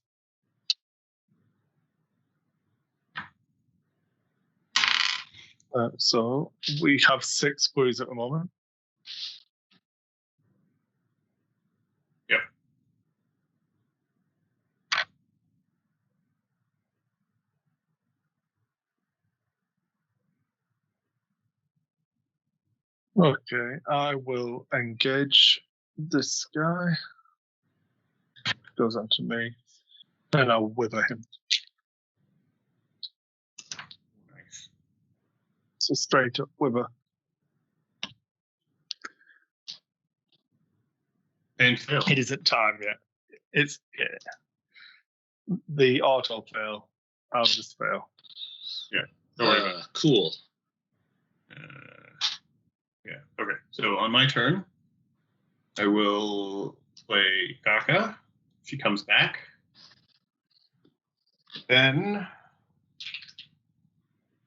So we have 6 clues at the moment. Yep. Okay, I will engage this guy. Goes on to me. And I'll wither him. Nice. So straight up wither. And fail. It isn't time yet. It's the auto fail. I'll just fail. Yeah. Don't worry about it. Cool. Yeah. Okay. So on my turn, I will play Kaka. she comes back. Then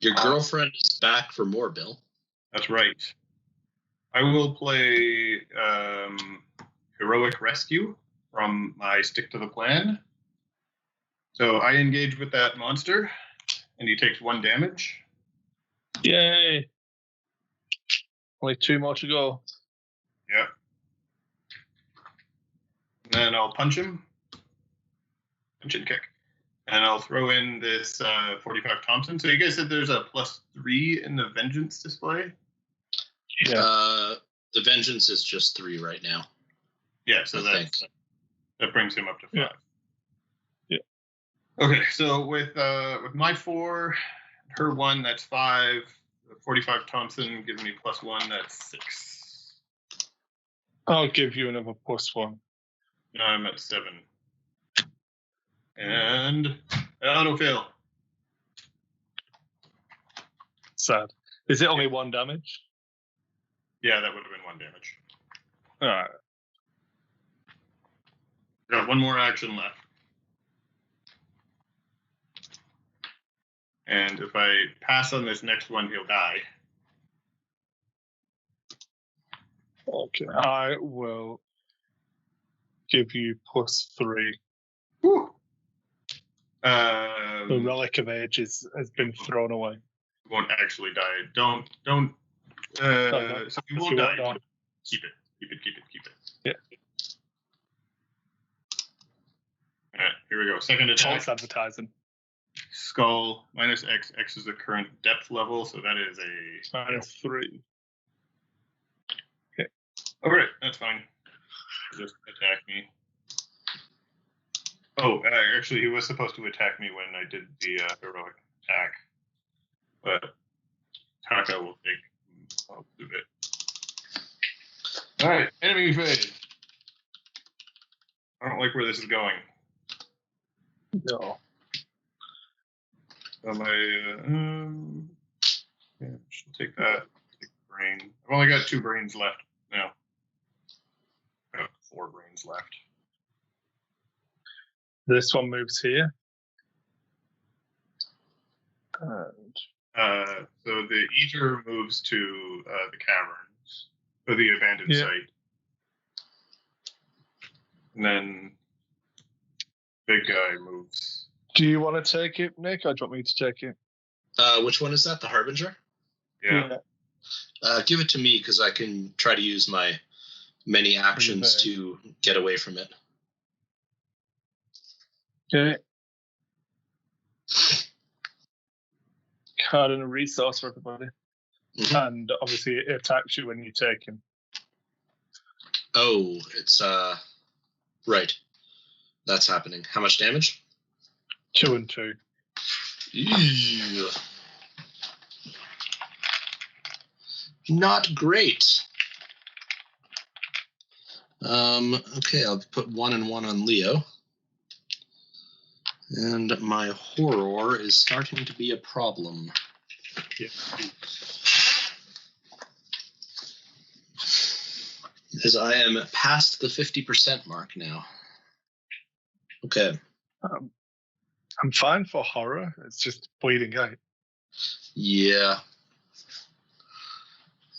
Your girlfriend is back for more, Bill. that's right. I will play Heroic Rescue from my Stick to the Plan. So I engage with that monster, and he takes 1 damage. Yay! Only 2 more to go. Yep. And then I'll punch him. Punch and kick. And I'll throw in this 45 Thompson. So you guys said there's a +3 in the Vengeance display? Yeah. The Vengeance is just 3 right now. Yeah, so that brings him up to 5. Yeah. Okay, so with my 4, her 1, that's 5. 45 Thompson gives me +1, that's 6. I'll give you another +1. Now I'm at 7. And auto fail. Sad. Is it only 1 damage? Yeah, that would have been 1 damage. All right. Got 1 more action left. And if I pass on this next one, he'll die. Okay. I will give you +3. Whew. The Relic of Ages has been thrown away. Won't actually die. Don't. No. So he won't die. Keep it. Yeah. All right, here we go. Second attack. False advertising. Skull -X. X is the current depth level, so that is a -3. Okay. All right, that's fine. Just attack me. Oh, actually, he was supposed to attack me when I did the heroic attack, but Taka will take most of it. All right, enemy phase. I don't like where this is going. No. So my yeah, she'll take that. Take the brain. I've only got 2 brains left now. I've got 4 brains left. This one moves here. And So the Eater moves to the caverns, or the abandoned site. And then big guy moves. do you want to take it, Nick, or do you want me to take it? Which one is that? The Harbinger? Yeah. Give it to me because I can try to use my many actions to get away from it. Okay. Card and a resource for everybody. Mm-hmm. And obviously it attacks you when you take him. Oh, it's right. That's happening. How much damage? 2 and 2. Ew. Not great. Okay, I'll put 1 and 1 on Leo. And my horror is starting to be a problem. Yeah. As I am past the 50% mark now. Okay. I'm fine for horror. It's just bleeding out. Yeah.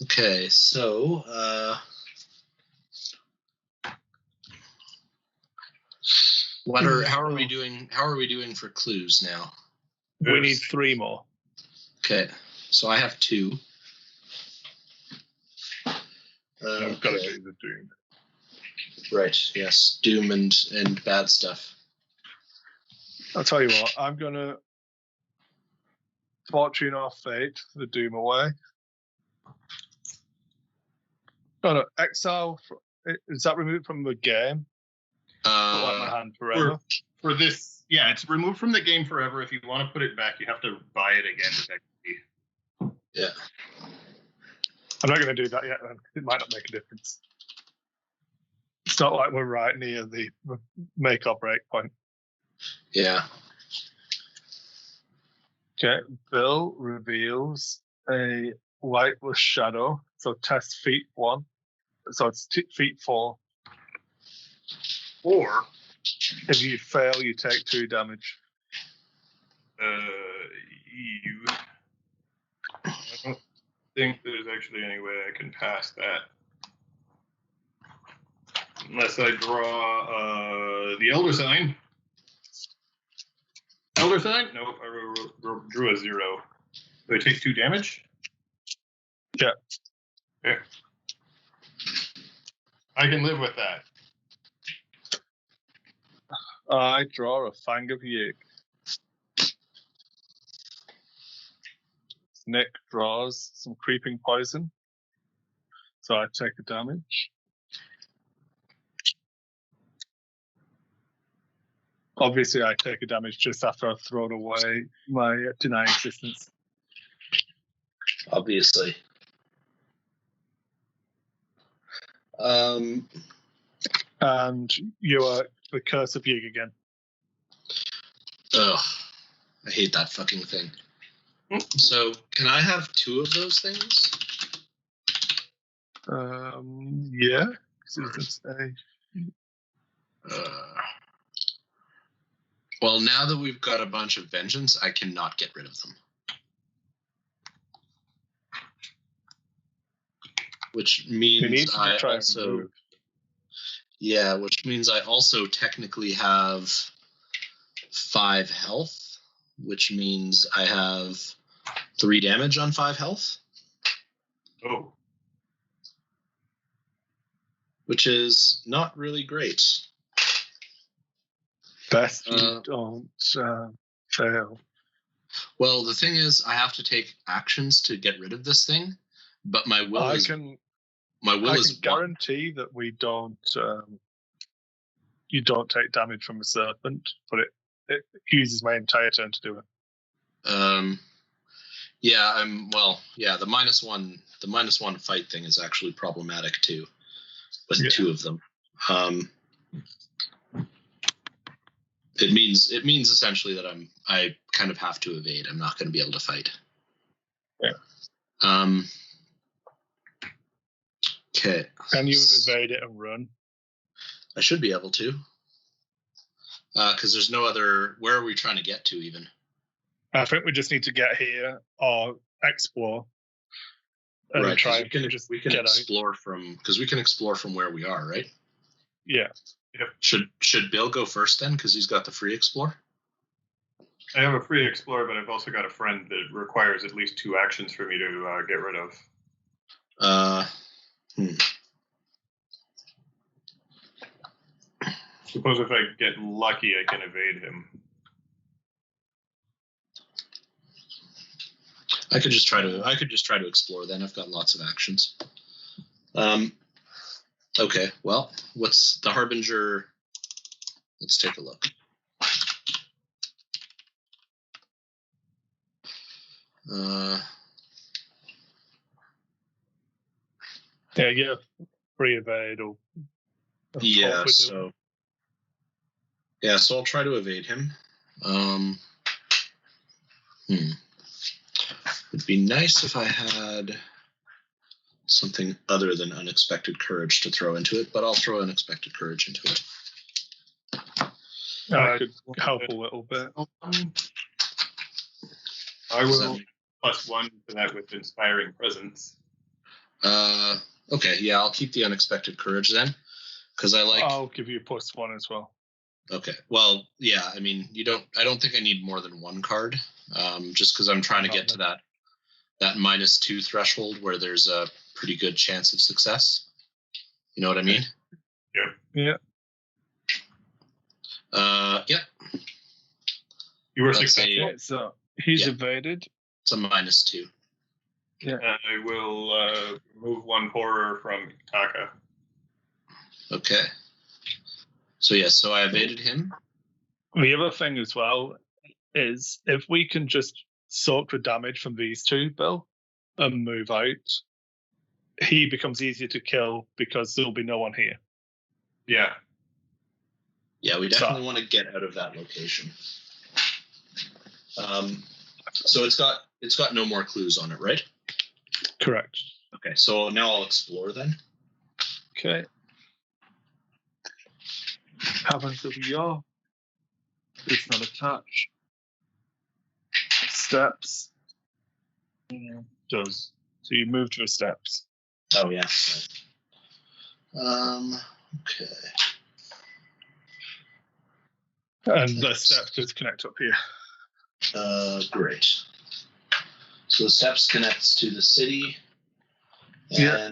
Okay, so how are we doing? How are we doing for clues now? We need 3 more. Okay, so I have 2. I've got to do the Doom. Right. Yes, Doom and bad stuff. I'll tell you what. I'm gonna Fortune or Fate the Doom away. No, Exile. Is that removed from the game? Like my hand forever. For this, yeah, it's removed from the game forever. If you want to put it back, you have to buy it again with XP. Yeah. I'm not going to do that yet, then. It might not make a difference. It's not like we're right near the make or break point. Yeah. Okay, Bill reveals a lightless shadow. So test feat 1. So it's feat 4. Or If you fail, you take 2 damage. I don't think there's actually any way I can pass that. Unless I draw the Elder Sign. Elder Sign? Nope, I drew a 0. Do I take 2 damage? Yeah. Okay. I can live with that. I draw a Fang of Yig. Nick draws some creeping poison. So I take a damage. Obviously, I take a damage just after I've thrown away my Deny Existence. Obviously. And you are the Curse of Yig again. Ugh. I hate that fucking thing. So, can I have 2 of those things? Yeah. Well, now that we've got a bunch of vengeance, I cannot get rid of them. Which means I also... Yeah, which means I also technically have 5 health, which means I have 3 damage on 5 health. Oh. Which is not really great. Best you don't fail. Well, the thing is, I have to take actions to get rid of this thing, but my will is... I can guarantee that we don't. You don't take damage from a serpent, but it uses my entire turn to do it. Yeah, the -1 fight thing is actually problematic too, with 2 of them. It means essentially that I kind of have to evade. I'm not going to be able to fight. Yeah. Okay. Can you evade it and run? I should be able to. Because there's no other... Where are we trying to get to, even? I think we just need to get here or explore. And right, try we can explore from... Because we can explore from where we are, right? Yeah. Yep. Should Bill go first, then? Because he's got the free explore? I have a free explore, but I've also got a friend that requires at least 2 actions for me to get rid of. Suppose if I get lucky, I can evade him. I could just try to explore then. I've got lots of actions. Okay, well, what's the Harbinger? Let's take a look. Yeah, get a free evade or... So I'll try to evade him. It'd be nice if I had something other than Unexpected Courage to throw into it, but I'll throw Unexpected Courage into it. I could help a little bit. I will +1 to that with Inspiring Presence. Okay, yeah, I'll keep the Unexpected Courage then, because I'll give you +1 as well. Okay, well, yeah, I mean, I don't think I need more than 1 card, just because I'm trying to get to that -2 threshold where there's a pretty good chance of success. You know what I mean? Yeah. Yeah. You were successful. So he's evaded. It's a -2. Yeah. I will remove 1 horror from Taka. Okay. So I evaded him. The other thing as well is if we can just soak the damage from these 2, Bill, and move out, he becomes easier to kill because there'll be no one here. Yeah. Yeah, we definitely want to get out of that location. So it's got no more clues on it, right? Correct. Okay, so now I'll explore then. Okay. Caverns of York. It's not attached. Steps. Does. So you move to the steps. Oh, yeah. Okay. And the steps just connect up here. Great. So the steps connects to the city. Yeah.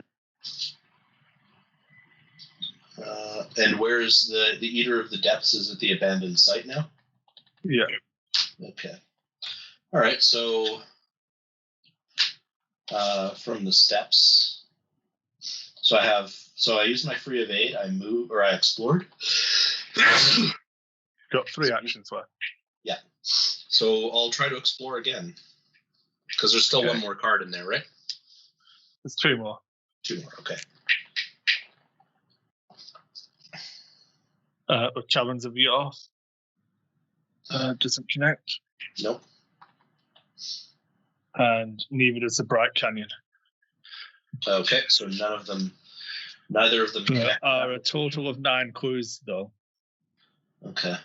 And where's the Eater of the Depths? Is at the abandoned site now? Yeah. Okay. All right. So from the steps, I use my free evade. I move or I explored. Got 3 actions left. Yeah. So I'll try to explore again because there's still one more card in there, right? There's 2 more. 2 more. Okay. The Caverns of York. Doesn't connect. Nope. And neither does the Bright Canyon. Okay, so neither of them There are a total of 9 clues, though. Okay.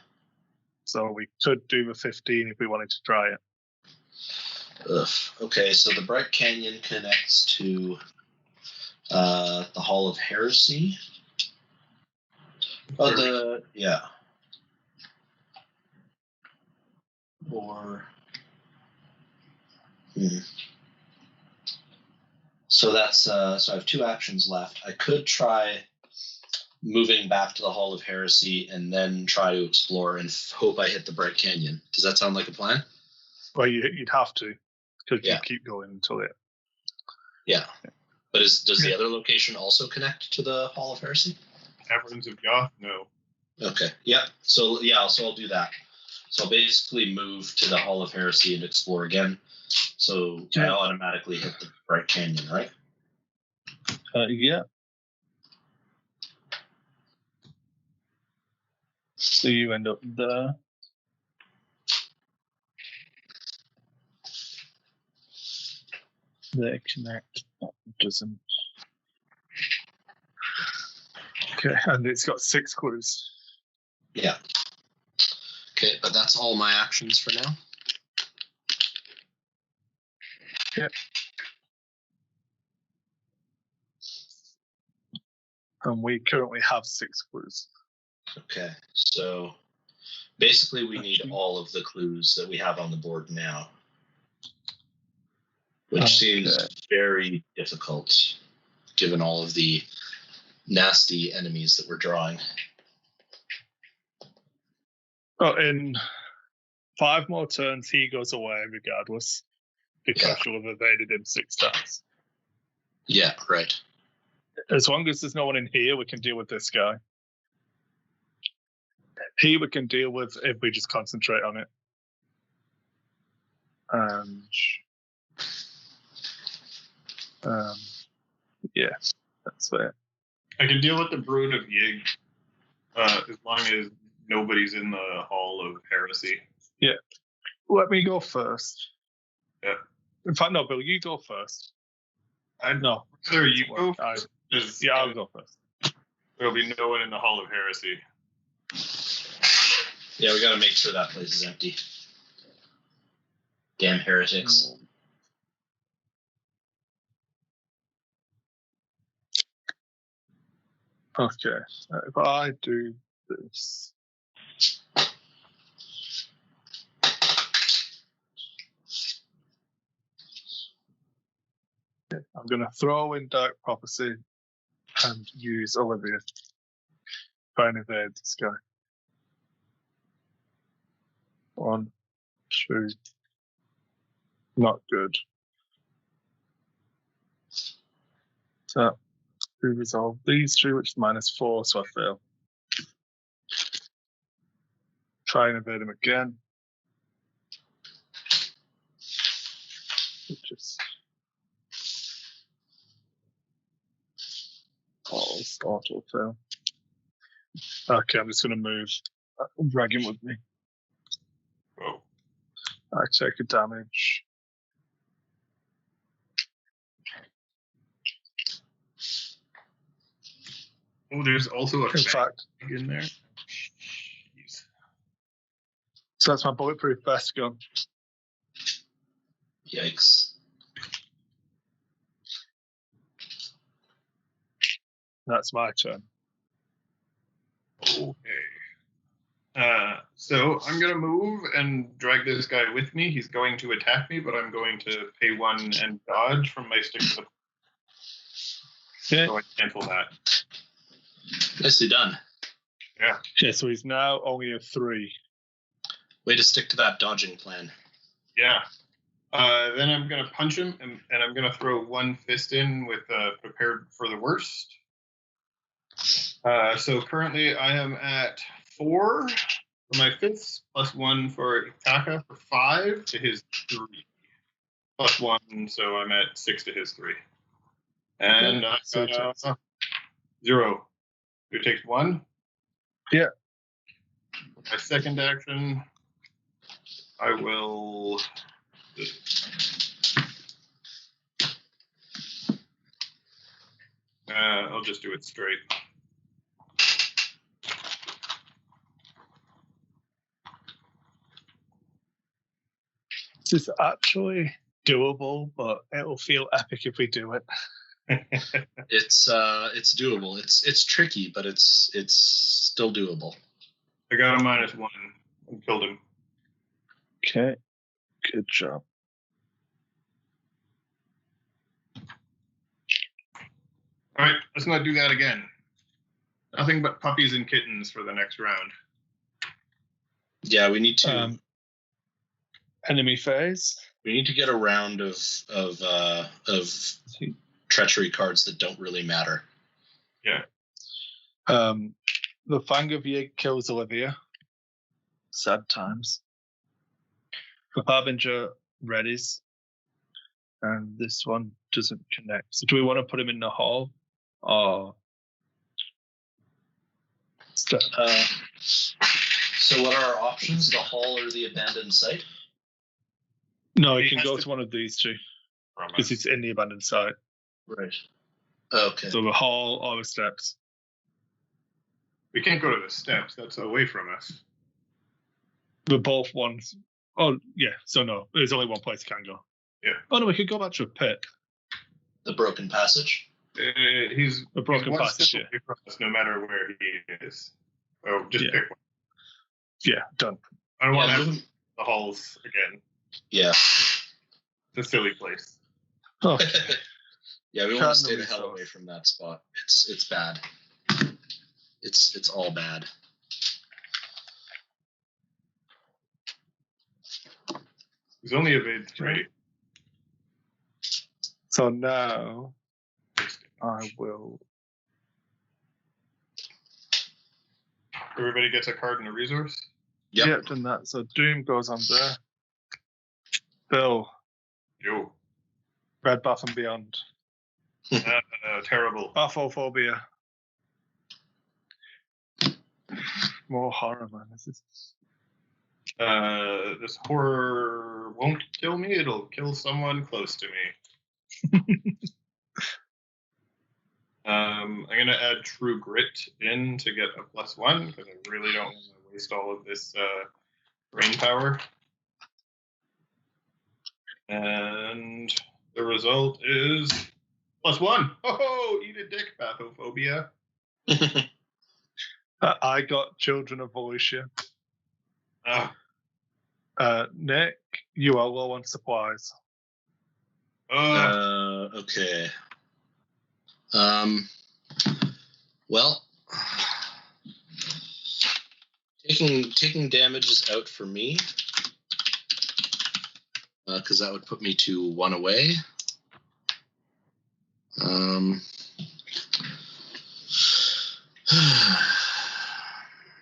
So we could do the 15 if we wanted to try it. Ugh. Okay, so the Bright Canyon connects to the Hall of Heresy. Oh, yeah. Or... So that's so I have 2 actions left. I could try moving back to the Hall of Heresy and then try to explore and hope I hit the Bright Canyon. Does that sound like a plan? Well, you'd have to, because you keep going until it. Yeah. But does the other location also connect to the Hall of Heresy? Caverns of Yoth? No. Okay. Yeah. So I'll do that. So I'll basically move to the Hall of Heresy and explore again. So I automatically hit the Bright Canyon, right? Yeah. So you end up there. They connect. That doesn't. Okay, and it's got 6 clues. Yeah. Okay, but that's all my actions for now. Yep. And we currently have 6 clues. Okay, so basically we need all of the clues that we have on the board now, which seems very difficult given all of the nasty enemies that we're drawing. Oh, in 5 more turns, he goes away regardless, because you'll have evaded him 6 times. Yeah, right. As long as there's no one in here, we can deal with this guy. He we can deal with if we just concentrate on it. And yeah, that's it. I can deal with the Brood of Yig as long as nobody's in the Hall of Heresy. Yeah. Let me go first. Yeah. In fact, no, Bill, you go first. No. Either you go first. Yeah, I'll go first. There'll be no one in the Hall of Heresy. Yeah, we got to make sure that place is empty. Damn heretics. Okay, if I do this. Okay, I'm going to throw in Dark Prophecy and use Olivia. Try and evade this guy. 1, 2. Not good. So, we resolve these 2, which is -4, so I fail. Try and evade him again. Just auto fail. Okay, I'm just going to move. Drag him with me. Oh. I take a damage. Oh, there's also a In fact, in there. Jeez. so that's my bulletproof vest gun. Yikes. That's my turn. Okay. So I'm going to move and drag this guy with me. He's going to attack me, but I'm going to pay 1 and dodge from my stick to the... Okay. So I cancel that. Nicely done. Yeah. Okay, so he's now only a 3. Way to stick to that dodging plan. Yeah. Then I'm going to punch him, and I'm going to throw 1 fist in with prepared for the worst. So currently I am at 4 for my fists, plus 1 for Itaka for 5 to his 3. Plus 1, so I'm at 6 to his 3. And I So got 0. Who takes 1? Yeah. My second action, I will... I'll just do it straight. This is actually doable, but it'll feel epic if we do it. It's doable. It's tricky, but it's still doable. I got a -1 and killed him. Okay, good job. All right, let's not do that again. Nothing but puppies and kittens for the next round. Yeah, we need to Enemy phase. we need to get a round of treachery cards that don't really matter. Yeah. The Fang of Yig kills Olivia. Sad times. The Harbinger readies. And this one doesn't connect. So do we want to put him in the hall? Or So what are our options? The hall or the abandoned site? no, he He can has go to- to one of these two From because us. it's in the abandoned site. Right. Okay. So the hall or the steps. We can't go to the steps. That's away from us. They're both ones. Oh, yeah. So no, there's only one place he can go. Yeah. Oh, no, we could go back to a pit. The broken passage. He's The broken he's one passage, step away from us, no matter where he is. Oh, just Yeah. pick one. Yeah, done. I don't want to Yeah, have the halls again. Yeah. It's a silly place. Okay. Yeah, we want Cardinal to stay the hell resource. away from that spot. It's bad. It's all bad. He's only evade 3. So now I will. Everybody gets a card and a resource. Yep. Yeah, done that. So Doom goes on there. Bill, Yo. Red Bath and Beyond. Terrible. Bathophobia. More horror, man. This is. This horror won't kill me. It'll kill someone close to me. I'm going to add True Grit in to get a +1 because I really don't want to waste all of this brain power. And the result is +1. Oh, eat a dick, Bathophobia. I got Children of Volusia. Ah, Nick, you are low on supplies. Okay. Well, taking damage is out for me because that would put me to 1 away.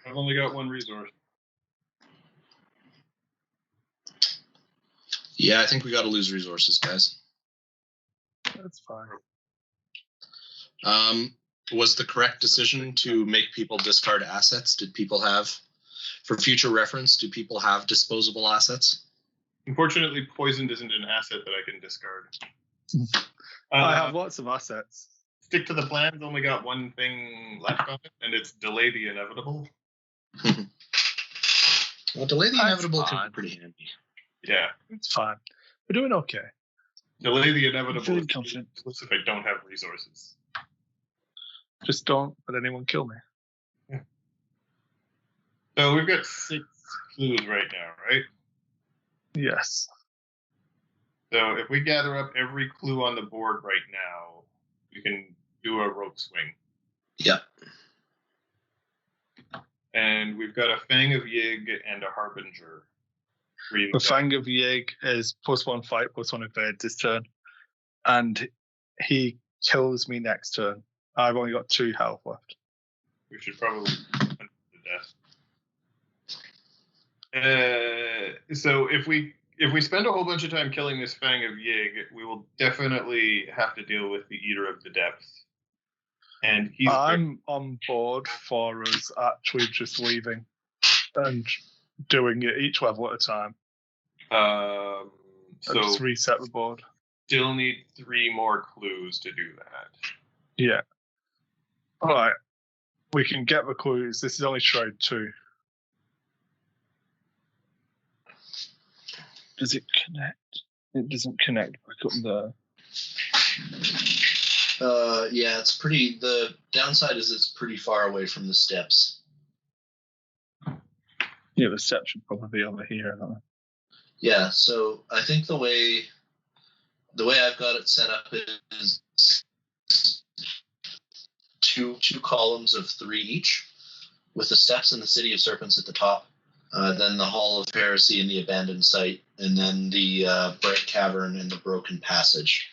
I've only got 1 resource. Yeah, I think we got to lose resources, guys. That's fine. Was the correct decision to make people discard assets? Did people have, for future reference, do people have disposable assets? Unfortunately, poisoned isn't an asset that I can discard. I have lots of assets. stick to the plan's only got one thing left on it, and it's delay the inevitable. Well, delay the That's inevitable can fine. be pretty handy. Yeah. It's fine. We're doing okay. Delay the I'm inevitable feeling is confident. useless if I don't have resources. Just don't let anyone kill me. So we've got 6 clues right now, right? Yes. So if we gather up every clue on the board right now, we can do a rope swing. Yep. And we've got a Fang of Yig and a Harbinger. The Fang of Yig is +1 fight, +1 evade this turn. And he kills me next turn. I've only got 2 health left. We should probably hunt to death. So if we spend a whole bunch of time killing this Fang of Yig, we will definitely have to deal with the Eater of the Depths. And I'm on board for us actually just leaving and doing it each level at a time. So just reset the board. Still need 3 more clues to do that. Yeah. All right. We can get the clues. This is only shroud 2. Does it connect? It doesn't connect back up there. Yeah, it's pretty. The downside is it's pretty far away from the steps. Yeah, the steps should probably be over here. Don't they? Yeah, so I think the way I've got it set up is two columns of 3 each, with the steps and the City of Serpents at the top, then the Hall of Heresy and the Abandoned Site, and then the Bright Cavern and the Broken Passage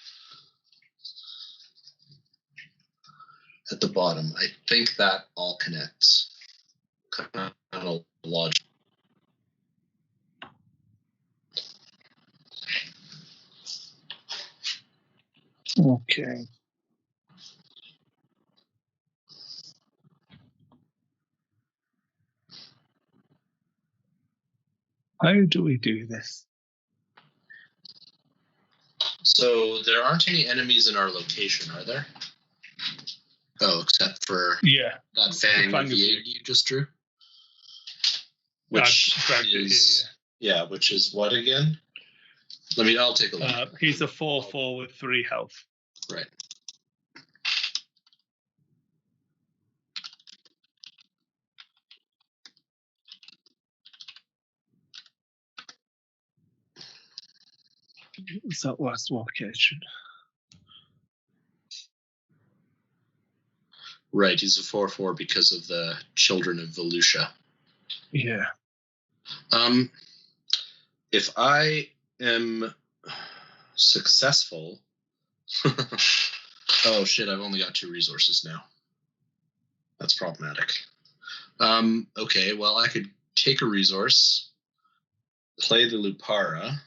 at the bottom. I think that all connects. Kind of logic. Okay. How do we do this? So there aren't any enemies in our location, are there? Oh, except for that Fang of Yig you just drew? Which is which is what again? I'll take a look. He's a 4/4 with 3 health. Right. Is that last location? Right, he's a 4/4 because of the Children of Volusia. Yeah. If I am successful, oh shit! I've only got 2 resources now. That's problematic. Okay, well I could take a resource, play the Lupara,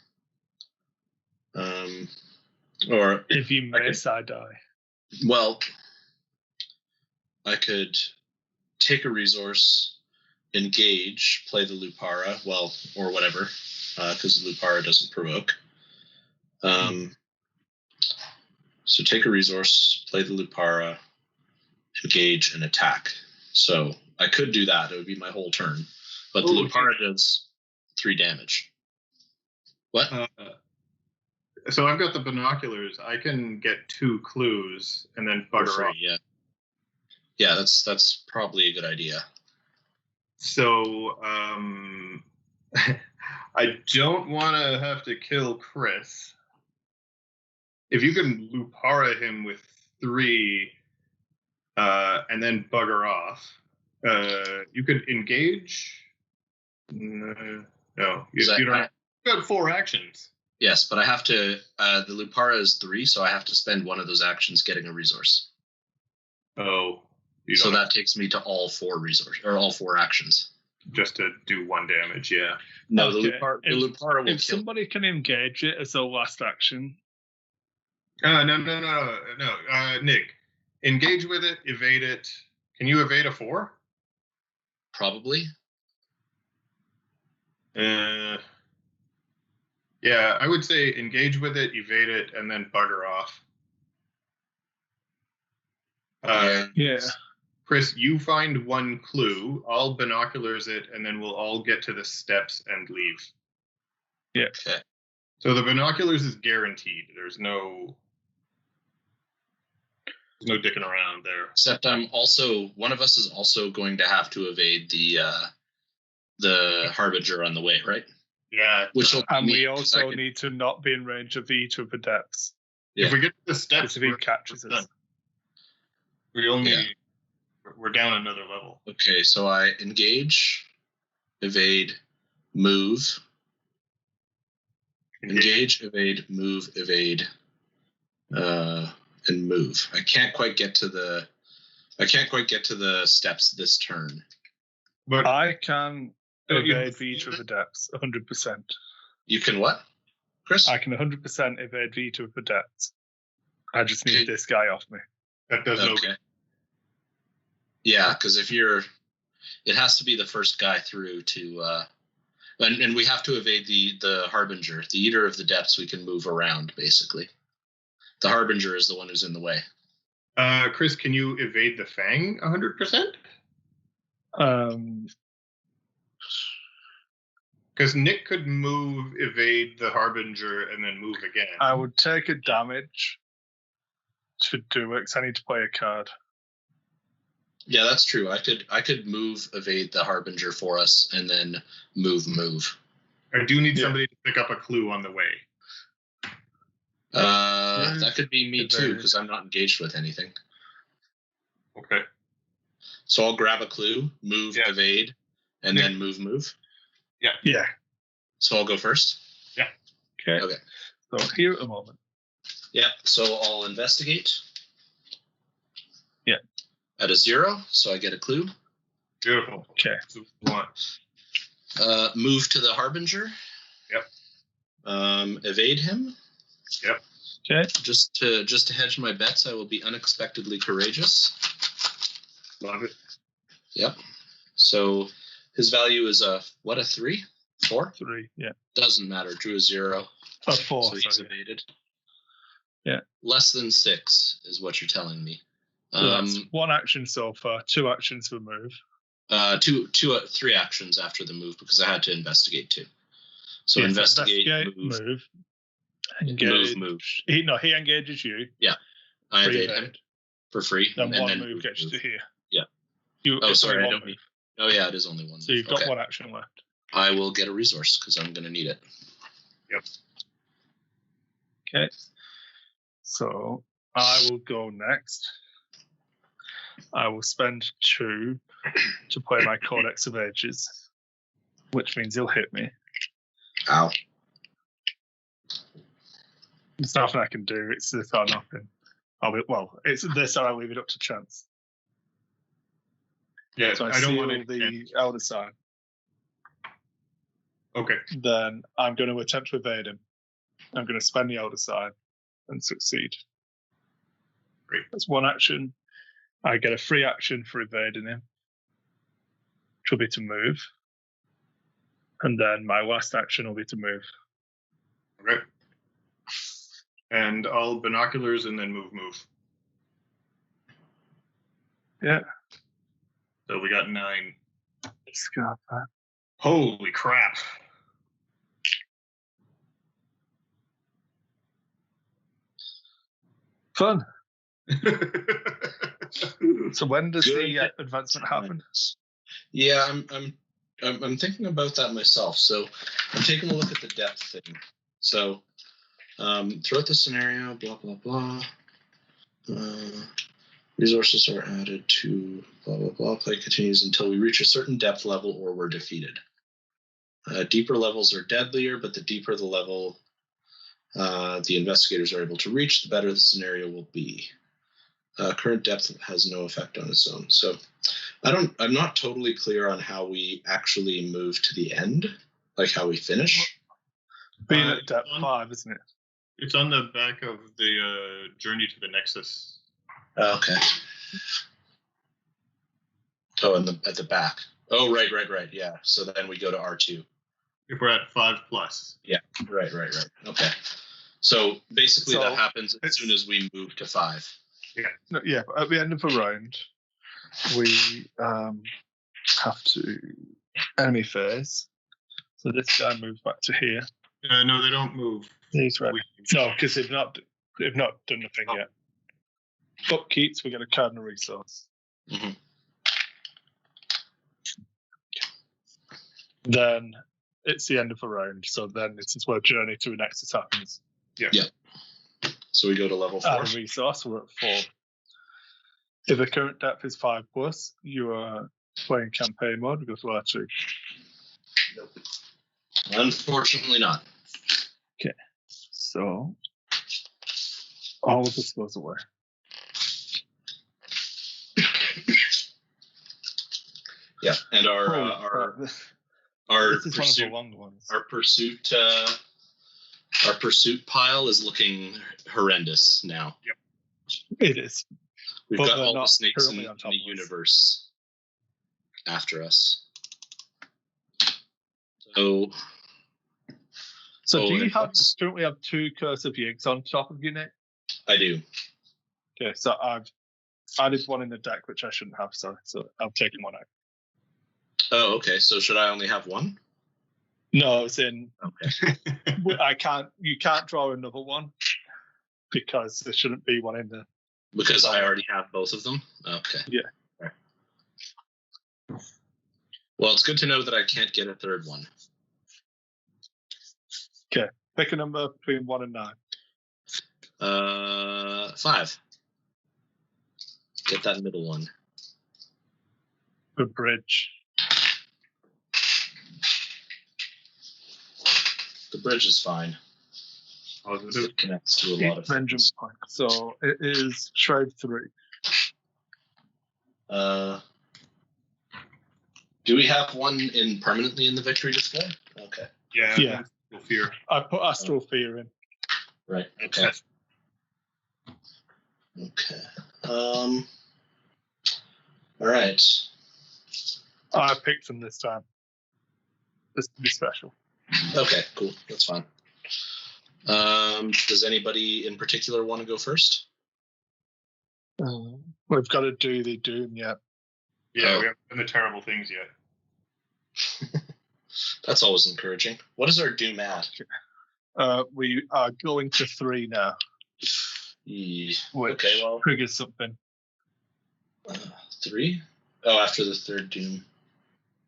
or if you miss, I die. Well, I could take a resource, engage, play the Lupara, or whatever, because the Lupara doesn't provoke. So take a resource, play the Lupara, engage, and attack. So I could do that. It would be my whole turn. But the Lupara does 3 damage. What? So I've got the binoculars. I can get 2 clues and then bugger off. Yeah. Yeah, that's probably a good idea. So I don't want to have to kill Chris. If you can Lupara him with 3 and then bugger off, you could engage. No, you don't have. You've got 4 actions. Yes, but I have to. The Lupara is 3, so I have to spend one of those actions getting a resource. Oh. So that takes me to all 4 all 4 actions. Just to do 1 damage, yeah. No, okay. the Lupara will if kill. Somebody can engage it as a last action. No. Nick, engage with it, evade it. Can you evade a 4? Probably. Yeah, I would say engage with it, evade it, and then bugger off. Yeah. Chris, you find one clue. I'll binoculars it, and then we'll all get to the steps and leave. Yeah. Okay. So the binoculars is guaranteed. There's no dicking around there. Except one of us is also going to have to evade the Harbinger on the way, right? Yeah. And we also need to not be in range of each of the depths. Yeah. If we get to the steps, if he catches us. We're down another level. Okay, so I engage, evade, move. Engage, evade, move, evade, and move. I can't quite get to the steps this turn. But I can evade each of the depths 100%. You can what, Chris? I can 100% evade each of the depths. I just need this guy off me. That does okay. Yeah, because it has to be the first guy through to, and we have to evade the Harbinger. The Eater of the Depths we can move around, basically. The Harbinger is the one who's in the way. Chris, can you evade the Fang 100%? Because Nick could evade the Harbinger, and then move again. I would take a damage to do it, because I need to play a card. Yeah, that's true. I could evade the Harbinger for us, and then move. I do need somebody to pick up a clue on the way. That could be me too, because I'm not engaged with anything. Okay. So I'll grab a clue, move, evade, and then move. Yeah. Yeah. So I'll go first? Yeah. Okay. So here at the moment. Yeah, so I'll investigate. Yeah. At a 0, so I get a clue. Beautiful. Okay. Move to the Harbinger. Yep. Evade him. Yep. Okay. Just to hedge my bets, I will be unexpectedly courageous. Love it. Yep. So his value is a 3? 4? 3, yeah. Doesn't matter. Drew a 0. A 4. So he's evaded. Yeah. Less than 6 is what you're telling me. That's 1 action so far, 2 actions for move. 3 actions after the move, because I had to investigate too. So investigate, move. Engage. Move. He engages you. Yeah. I evade him for free. Then one move gets you to here. Yeah. Sorry, I don't need. Oh yeah, it is only 1. So you've got 1 action left. I will get a resource because I'm going to need it. Yep. Okay. So I will go next. I will spend 2 to play my Codex of Ages, which means he'll hit me. Ow. There's nothing I can do. It's this or nothing. It's this or I leave it up to chance. Yeah, so I don't want the Elder Sign. Okay. Then I'm going to attempt to evade him. I'm going to spend the Elder Sign and succeed. Great. That's 1 action. I get a free action for evading him, which will be to move. And then my last action will be to move. Okay. And I'll binoculars and then move. Yeah. So we got 9. Just got that. Holy crap. Fun. So when does the advancement happen? Yeah, I'm thinking about that myself. So I'm taking a look at the depth thing. So throughout the scenario, blah blah blah. Resources are added to blah blah blah. Play continues until we reach a certain depth level or we're defeated. Deeper levels are deadlier, but the deeper the level the investigators are able to reach, the better the scenario will be. Current depth has no effect on its own. So I'm not totally clear on how we actually move to the end, like how we finish. Being at depth 5, isn't it? It's on the back of the Journey to the Nexus. Okay. Oh, at the back. Oh, right. Yeah. So then we go to R2. If we're at 5+. Yeah. Right. Okay. So basically that happens as soon as we move to 5. No, yeah, but at the end of the round, we have to enemy phase. So this guy moves back to here. No, they don't move. He's ready. No, because they've not done the thing yet. Upkeeps, we get a card and a resource. Mm-hmm. Then it's the end of the round. So then this is where Journey to the Nexus happens. Yeah. So we go to level 4. Add a resource, we're at 4. If the current depth is 5+, you are playing campaign mode, we go to R2. Nope. Unfortunately not. Okay. So all of this goes away. Yeah, and our this is pursuit, one of the long ones. Our pursuit pile is looking horrendous now. Yep. It is. We've But got they're all the not snakes in currently on top the of us. universe after us. So So do you have what's- currently have 2 Curse of Yigs on top of your Nick? I do. Okay, so I've added one in the deck which I shouldn't have, so I've taken one out. Oh, okay. So should I only have one? No, it's in Okay. you can't draw another one because there shouldn't be one in there. Because I already have both of them? Okay. Yeah. Okay. Well, it's good to know that I can't get a third one. Okay. Pick a number between 1 and 9. 5. Get that middle one. The bridge. The bridge is fine. It connects to a lot of Vengeance things. point. So it is Shroud 3. Do we have one in permanently in the victory display? Okay. Yeah. No fear. I put Astral Fear in. Right. Okay. Okay. All right. I picked them this time. Just to be special. Okay. Cool. That's fine. Does anybody in particular want to go first? We've got to do the Doom yet. Yeah, Oh. we haven't done the terrible things yet. That's always encouraging. What is our doom at? We are going to 3 now, which Okay, well, triggers something. 3? Oh, after the third doom.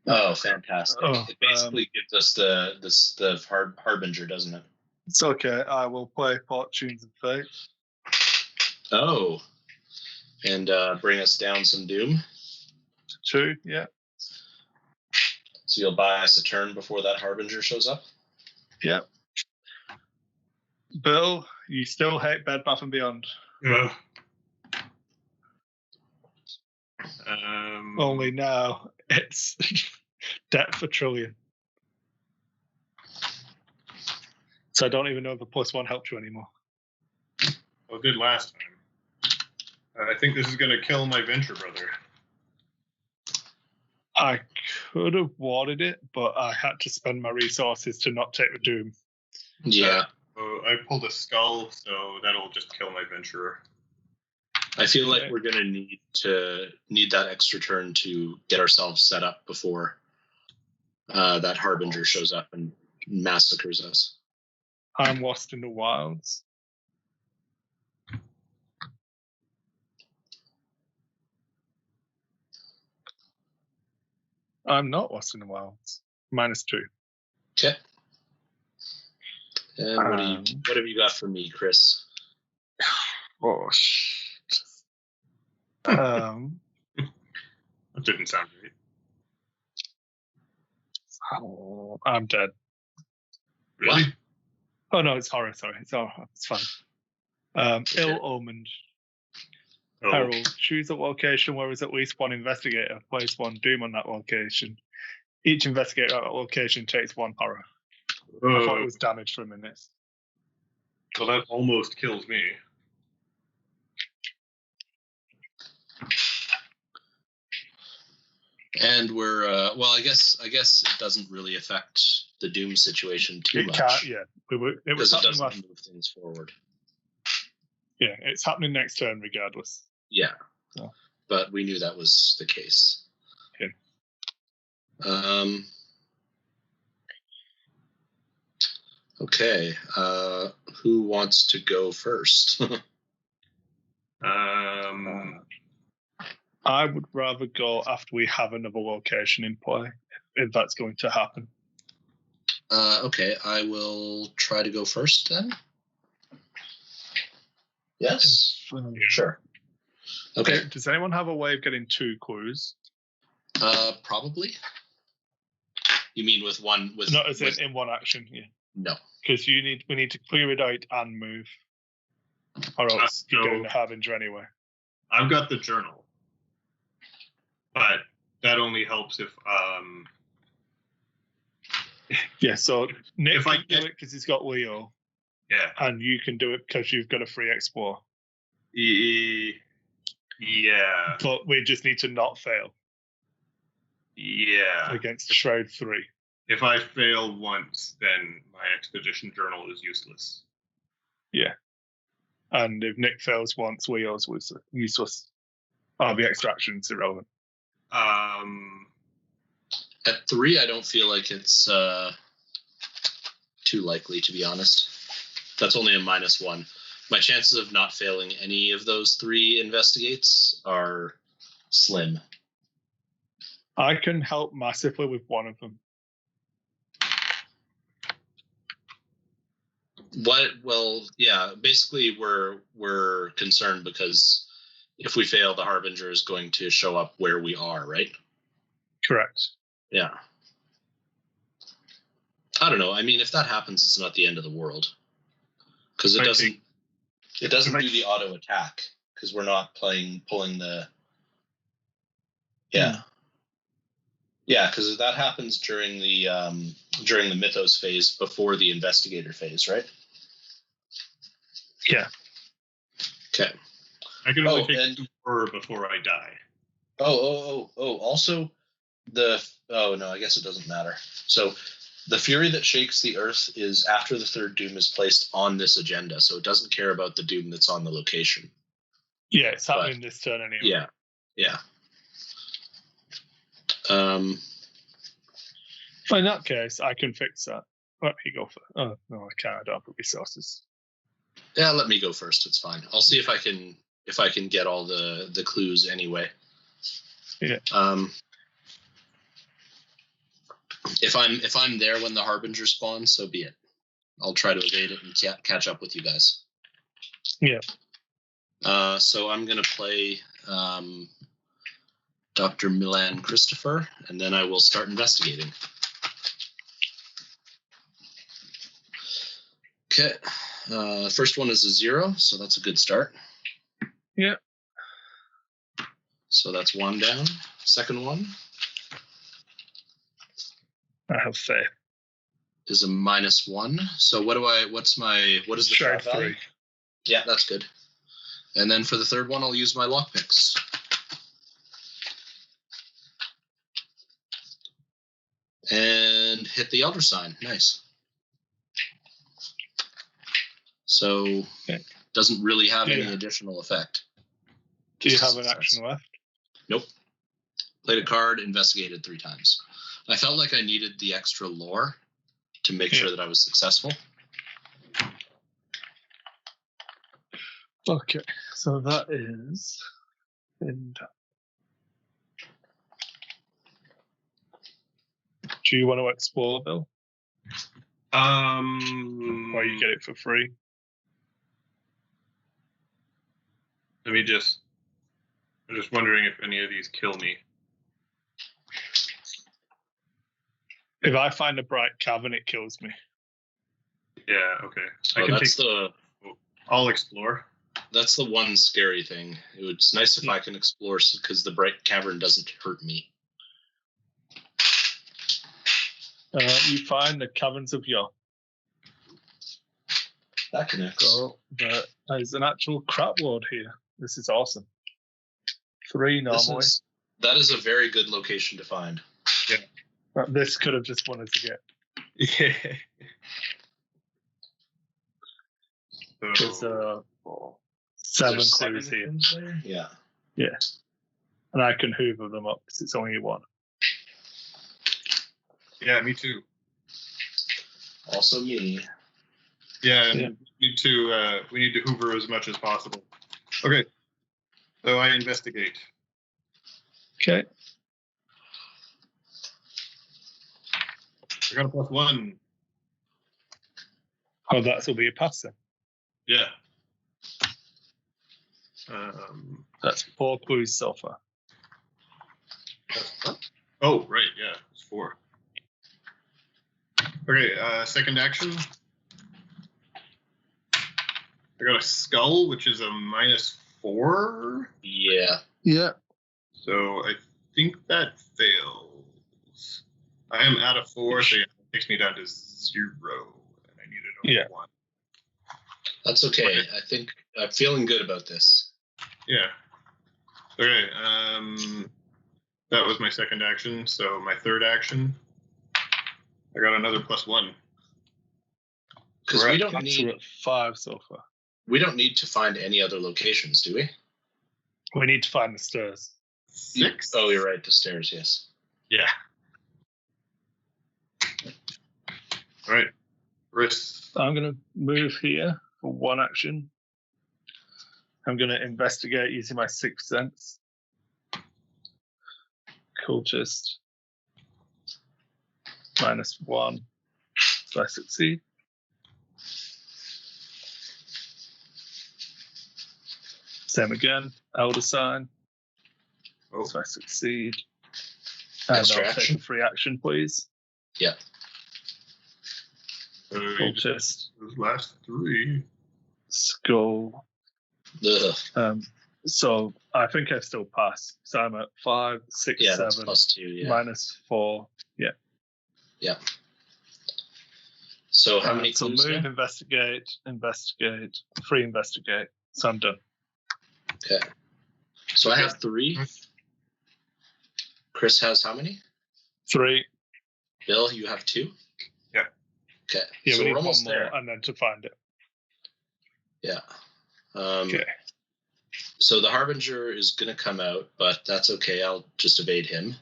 Oh, fantastic! Oh, it basically gives us the harbinger, doesn't it? It's okay. I will play Fortunes of Fate. Oh, and bring us down some doom. 2, yeah. So you'll buy us a turn before that harbinger shows up. Yep. Bill, you still hate Bed Bath & Beyond. Yeah. Only now it's Debt for Trillion. So I don't even know if the +1 helped you anymore. Well, it did last time. I think this is going to kill my venture brother. I could have warded it, but I had to spend my resources to not take the Doom. Yeah, I pulled a skull, so that'll just kill my venturer. I feel like Okay. we're gonna need that extra turn to get ourselves set up before that harbinger shows up and massacres us. I'm lost in the wilds. I'm not lost in the wilds. -2. Okay. And what have you got for me, Chris? Oh, shit. That didn't sound great. I'm dead. Really? Oh, no, it's horror. Sorry. It's horror. It's fine. Ill-omened. Oh, Herald. Choose a location where there's at least one investigator. Place 1 Doom on that location. Each investigator at that location takes 1 horror. I thought it was damage for a minute. well, that almost kills me. And we're well, I guess it doesn't really affect the doom situation too It much can't, yeah. It was because it happening doesn't last. move things forward. Yeah, it's happening next turn regardless. Yeah. Oh. But we knew that was the case. Okay. Okay. Who wants to go first? I would rather go after we have another location in play, if that's going to happen. Okay, I will try to go first then. Yes? Sure. Okay. Does anyone have a way of getting 2 clues? Probably. You mean with one? Not as in one action, yeah. No. Because we need to clear it out and move, or else you're getting the Harbinger anyway. I've got the journal, but that only helps if Yeah. So Nick if I can do it because he's got Leo. Yeah. And you can do it because you've got a free explore. Yeah. But we just need to not fail. Yeah. Against Shroud 3. If I fail once, then my expedition journal is useless. Yeah. And if Nick fails once, Leo's useless. The extraction's irrelevant. At 3, I don't feel like it's too likely, to be honest. That's only a -1. My chances of not failing any of those 3 investigates are slim. I can help massively with one of them. What? Well, yeah. Basically, we're concerned because if we fail, the Harbinger is going to show up where we are, right? Correct. Yeah. I don't know. I mean, if that happens, it's not the end of the world, because it doesn't do the auto attack because we're not pulling the. Yeah. Yeah, because that happens during the Mythos phase before the Investigator phase, right? Yeah. Okay. I can only take 4 before I die. Also, I guess it doesn't matter. So, the Fury that shakes the Earth is after the 3rd Doom is placed on this agenda, so it doesn't care about the Doom that's on the location. Yeah, it's happening this turn anyway. Yeah. In that case, I can fix that. Let me go for. Oh no, I can't. I don't have resources. Yeah, let me go first. It's fine. I'll see if I can get all the clues anyway. Yeah. If I'm there when the Harbinger spawns, so be it. I'll try to evade it and catch up with you guys. Yeah. So I'm gonna play Dr. Milan Christopher, and then I will start investigating. Okay. First one is a 0, so that's a good start. Yeah. So that's 1 down. Second one. I have faith. Is a -1. So what is the Shroud value? 3? Yeah, that's good. And then for the third one, I'll use my lockpicks. And hit the Elder Sign. Nice. So doesn't really have any additional effect. Do you have an action left? Nope. Played a card, investigated 3 times. I felt like I needed the extra lore to make sure that I was successful. Okay, so that is. Do you want to explore, Bill? Or you get it for free? I'm just wondering if any of these kill me. If I find a bright cavern, it kills me. Yeah, okay. I'll explore. That's the one scary thing. It's nice if I can explore because the bright cavern doesn't hurt me. You find the caverns of Yo. That connects. So there's an actual crap lord here. This is awesome. 3 normally. That is a very good location to find. Yeah. This could have just wanted to get. Yeah. There's 4, 7 There's clues here. clues there? Yeah. Yeah. And I can hoover them up because it's only one. Yeah, me too. Also me. Yeah, Yeah. we need to hoover as much as possible. Okay. So I investigate. Okay. I got a +1. Oh, that'll be a pass then. Yeah. That's 4 clues so far. Oh, right, yeah, it's 4. Okay, second action. I got a skull, which is a -4. Yeah. Yeah. So I think that fails. I am out of 4, so yeah, it takes me down to 0, and I needed only 1. That's okay. I think I'm feeling good about this. Yeah. Okay. That was my second action. So my third action, I got another +1. Because we don't need. We're at 5 so far. We don't need to find any other locations, do we? We need to find the stairs. 6. Oh, you're right. The stairs. Yes. Yeah. All right. Risk. I'm going to move here for 1 action. I'm going to investigate using my 6th sense. Cultist. -1. So I succeed. Same again. Elder sign. Oh, So I succeed. And Extra I'll take action. a free action, please. Yeah. so you just Cultist. those last 3. Skull. Ugh. So I think I still pass. So I'm at 5, 6, Yeah, that's 7, +2. Yeah. -4. Yeah. Yeah. So how many So clues? move, now? investigate, free investigate. So I'm done. Okay. So I have 3. Chris has how many? 3. Bill, you have 2. Yeah. Okay. Yeah, so we need we're one almost more, there. and then to find it. Yeah. Okay. So the Harbinger is going to come out, but that's okay. I'll just evade him.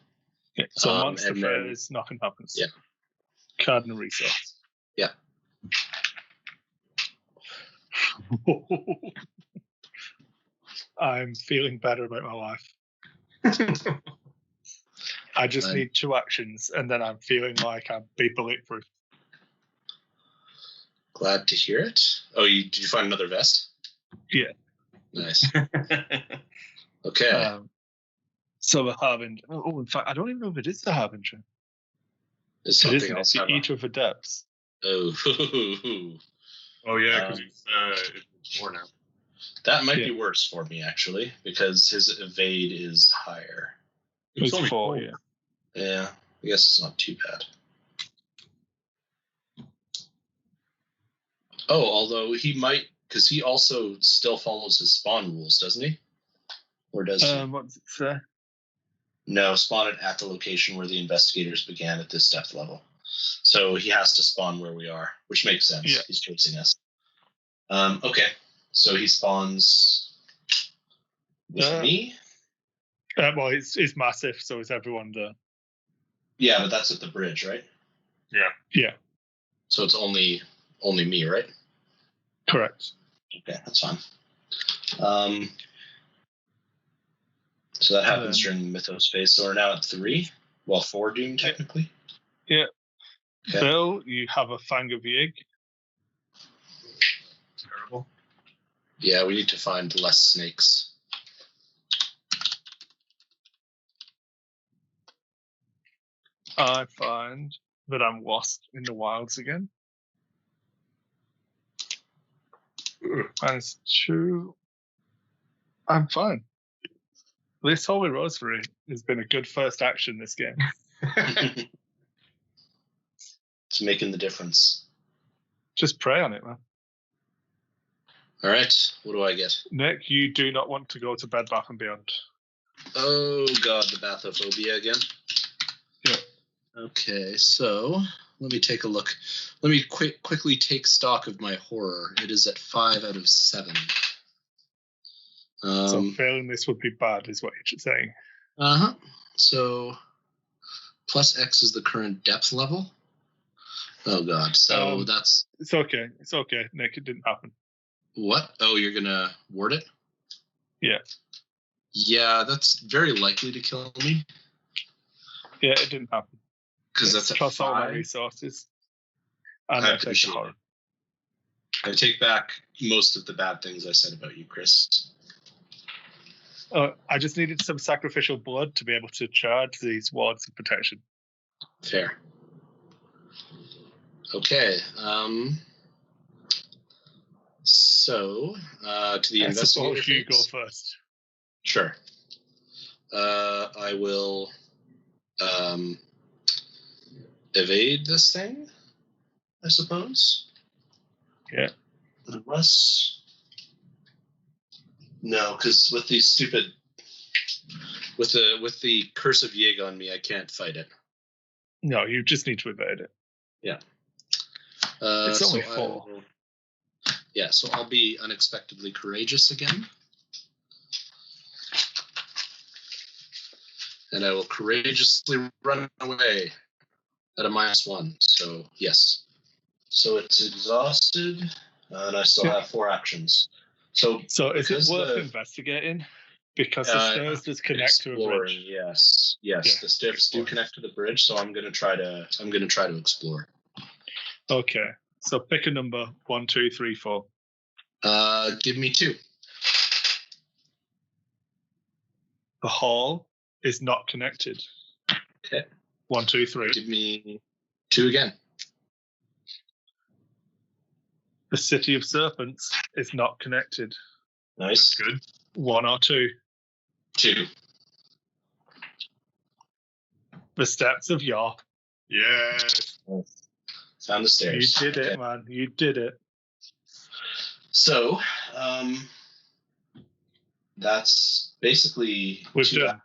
Okay. So monster and then- phase, nothing happens. Yeah. Cardinal resource. Yeah. I'm feeling better about my life. I just need 2 actions, and then I'm feeling like I'm be bulletproof. Glad to hear it. Oh, did you find another vest? Yeah. Nice. Okay. So the Harbinger. Oh, in fact, I don't even know if it is the Harbinger. Is It something isn't. else? It's the Eater of the Depths. Oh. Oh yeah, because it's 4 now. That might be worse for me, actually, because his evade is higher. It's only 4, 4. yeah. Yeah, I guess it's not too bad. Oh, although he might, because he also still follows his spawn rules, doesn't he? Or does he? What does it say? No, spawn it at the location where the investigators began at this depth level. So he has to spawn where we are, which makes sense. Yeah. He's chasing us. Okay, so he spawns with me. Well, it's massive, so is everyone there? Yeah, but that's at the bridge, right? Yeah, So it's only me, right? correct. Okay, that's fine. So that happens during the Mythos phase. So we're now at 3. Well, 4 Doom, technically. Yeah. Okay. Bill, you have a Fang of Yig. Terrible. Yeah, we need to find less snakes. I find that I'm lost in the wilds again. -2. I'm fine. This Holy Rosary has been a good first action this game. It's making the difference. Just pray on it, man. All right, what do I get? Nick, you do not want to go to Bed Bath & Beyond. Oh god, the bathophobia again. Yeah. Okay, so let me take a look. Let me quickly take stock of my horror. It is at 5 out of 7. So failing this would be bad, is what you're saying. So plus X is the current depth level. Oh God. So that's. It's okay. It's okay, Nick. It didn't happen. What? Oh, you're gonna ward it? Yeah. Yeah, that's very likely to kill me. Yeah, it didn't happen. Because that's plus all my resources. And I appreciate it. I take back most of the bad things I said about you, Chris. I just needed some sacrificial blood to be able to charge these wards of protection. Fair. Okay. So, to the investigator. You go first. Sure. I will evade this thing, I suppose. Yeah. Unless. No, because with these stupid. With the curse of Yig on me, I can't fight it. No, you just need to evade it. Yeah. It's only 4. So I'll be unexpectedly courageous again. And I will courageously run away at a -1. So, yes. So it's exhausted, and I still have 4 actions. So is it worth investigating? Because the stairs just connect to a bridge. Yes. Yeah, the stairs do connect to the bridge, so I'm gonna try to explore. Okay. So pick a number 1, 2, 3, 4. Give me 2. The hall is not connected. Okay. 1, 2, 3. Give me 2 again. The City of Serpents is not connected. Nice. That's good. 1 or 2. 2. The Steps of Yah. Yes. Found the stairs. You did it, man. You did it. So, that's basically We're done.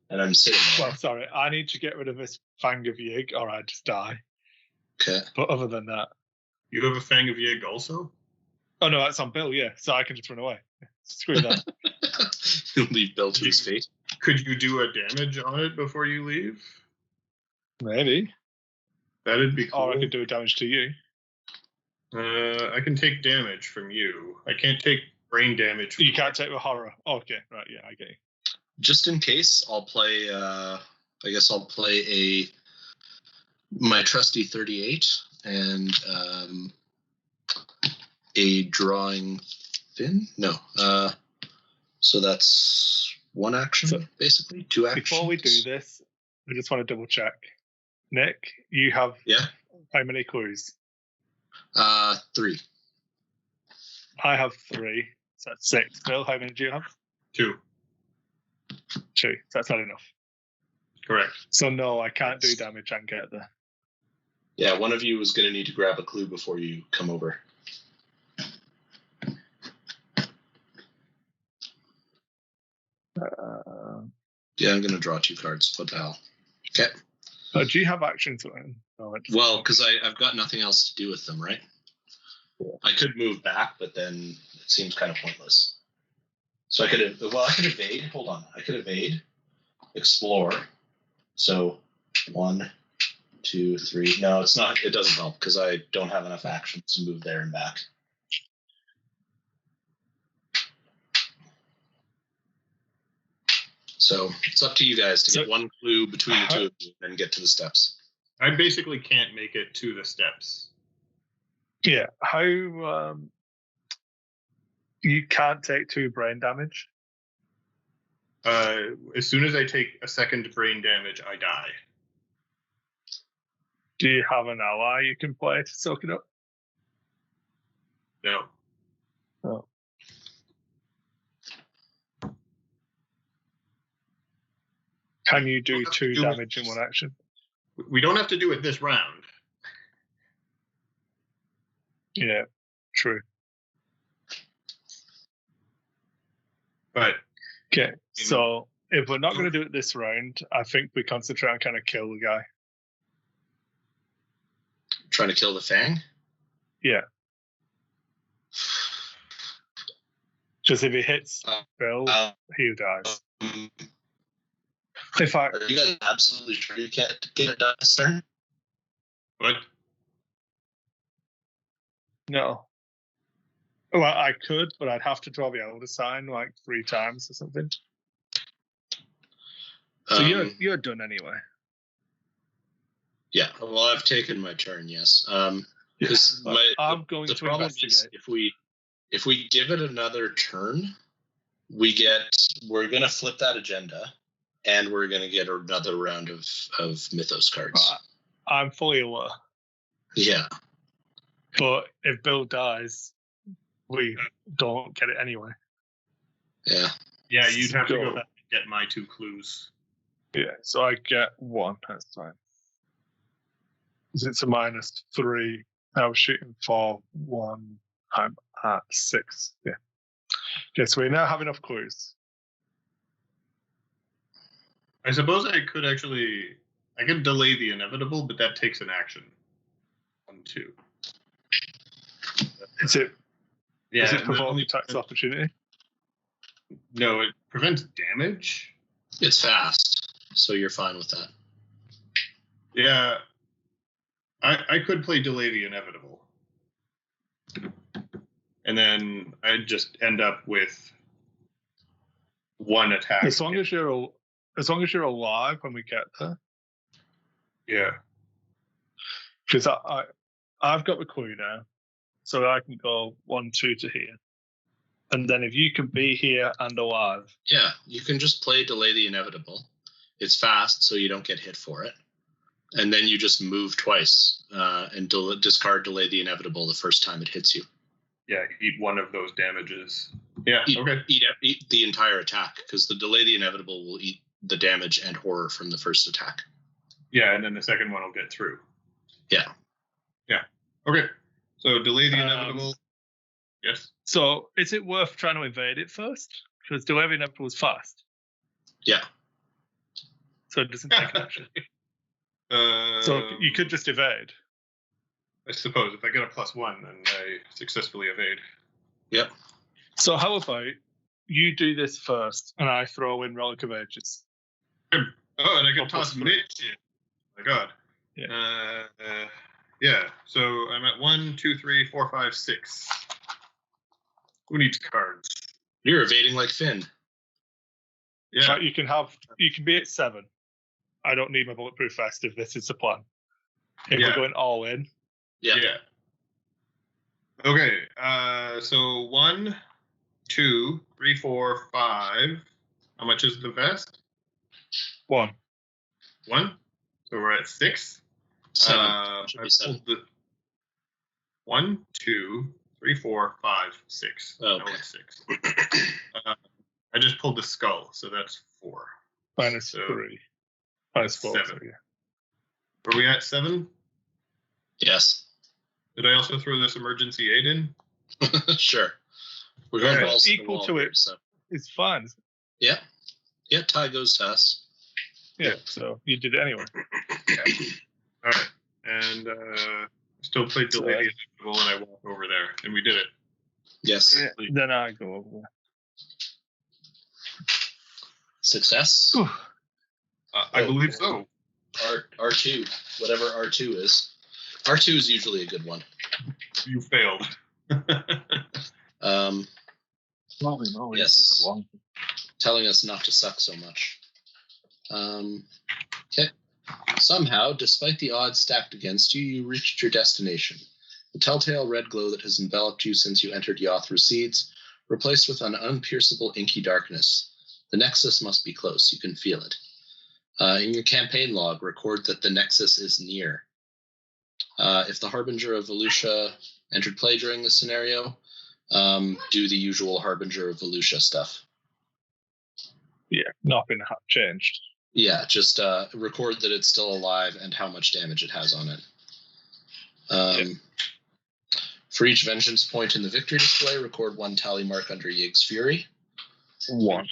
And I'm sitting there. Well, sorry. I need to get rid of this Fang of Yig, or I just die. Okay. But other than that. You have a Fang of Yig also? Oh, no, that's on Bill, yeah. So I can just run away. Screw that. Leave Bill to his fate. Could you do a damage on it before you leave? Maybe. That'd be cool. Or I could do a damage to you. I can take damage from you. I can't take brain damage. You can't take the horror. Okay, right, yeah, I get you. Just in case, I'll play, I guess I'll play my trusty 38 and a drawing fin? No. So that's 1 action, basically. 2 actions. Before we do this, I just want to double check. Nick, you have how many clues? 3. I have 3. So that's 6. Bill, how many do you have? 2. 2. So that's not enough. Correct. So no, I can't do damage and get there. Yeah, one of you is going to need to grab a clue before you come over. Yeah, I'm going to draw 2 cards. What the hell? Okay. Do you have actions? No, well, because I've got nothing else to do with them, right? Yeah. I could move back, but then it seems kind of pointless. So I could evade. Hold on. I could evade, explore. So 1, 2, 3. No, it's not. It doesn't help because I don't have enough actions to move there and back. So it's up to you guys to get 1 clue between the 2 of you and get to the steps. I basically can't make it to the steps. Yeah. How you can't take 2 brain damage? As soon as I take a second brain damage, I die. Do you have an ally you can play to soak it up? No. Oh. Can you do 2 damage in 1 action? We don't have to do it this round. Yeah, true. But okay, so if we're not going to do it this round, I think we concentrate on kind of kill the guy. Trying to kill the Fang? Yeah. Just if he hits Bill, he dies. In fact, are you guys absolutely sure you can't get it done this turn? What? no. Well, I could, but I'd have to draw the Elder Sign like 3 times or something. So you're done anyway. Yeah, well, I've taken my turn, yes. Because I'm going the to problem investigate. is if we give it another turn, we're gonna flip that agenda, and we're gonna get another round of Mythos cards. I'm fully aware. Yeah. But if Bill dies, we don't get it anyway. Yeah. Yeah, you'd have to go back and get my 2 clues. Yeah, so I get 1. That's fine. Because it's a -3. I was shooting for 1. I'm at 6. Yeah. Okay, so we now have enough clues. I suppose I could delay the inevitable, but that takes an action. 1, 2. Is it? Yeah. Does it provoke tax opportunity? No, it prevents damage. It's fast, so you're fine with that. Yeah. I could play delay the inevitable. And then I'd just end up with 1 attack. As long as you're alive when we get there. Yeah. Because I've got the clue now, so I can go 1, 2 to here, and then if you can be here and alive. Yeah, you can just play delay the inevitable. It's fast, so you don't get hit for it, and then you just move twice and discard delay the inevitable the first time it hits you. Yeah, eat 1 of those damages. Yeah, okay. Eat the entire attack, because the delay the inevitable will eat the damage and horror from the first attack. Yeah, and then the second one will get through. Yeah. Yeah. Okay. So delay the inevitable. Yes. So is it worth trying to evade it first? Because delay the inevitable is fast. Yeah. So it doesn't take action. So you could just evade. I suppose if I get a +1, then I successfully evade. Yep. So how about you do this first, and I throw in Relic of Ages. Oh, and I can toss Mitch in. Oh my God. Yeah. Yeah. So I'm at 1, 2, 3, 4, 5, 6. Who needs cards? You're evading like Finn. Yeah. So you can be at 7. I don't need my bulletproof vest if this is the plan. If we're going all in. Yeah. Okay. So 1, 2, 3, 4, 5. How much is the vest? 1. 1. So we're at 6. 7. Should be 7. 1, 2, 3, 4, 5, 6. Oh, okay. No, it's 6. I just pulled the skull, so that's 4. -3. -4. 7. So, yeah. Were we at 7? Yes. Did I also throw this emergency aid in? Sure. We're going balls equal to it. So. It's fine. Yeah. Yeah, tie goes to us. Yeah, so you did it anyway. All right. And still played delay the inevitable, and I walk over there, and we did it. Yes. Yeah, then I go over there. Success? I believe so. R2, whatever R2 is. R2 is usually a good one. You failed. Yes. Telling us not to suck so much. Okay. Somehow, despite the odds stacked against you, you reached your destination. The telltale red glow that has enveloped you since you entered Yoth recedes, replaced with an unpierceable inky darkness. The Nexus must be close. You can feel it. In your campaign log, record that the Nexus is near. If the Harbinger of Volusia entered play during this scenario, do the usual Harbinger of Volusia stuff. Yeah, nothing changed. Yeah, just record that it's still alive and how much damage it has on it. For each vengeance point in the victory display, record 1 tally mark under Yig's Fury. 1.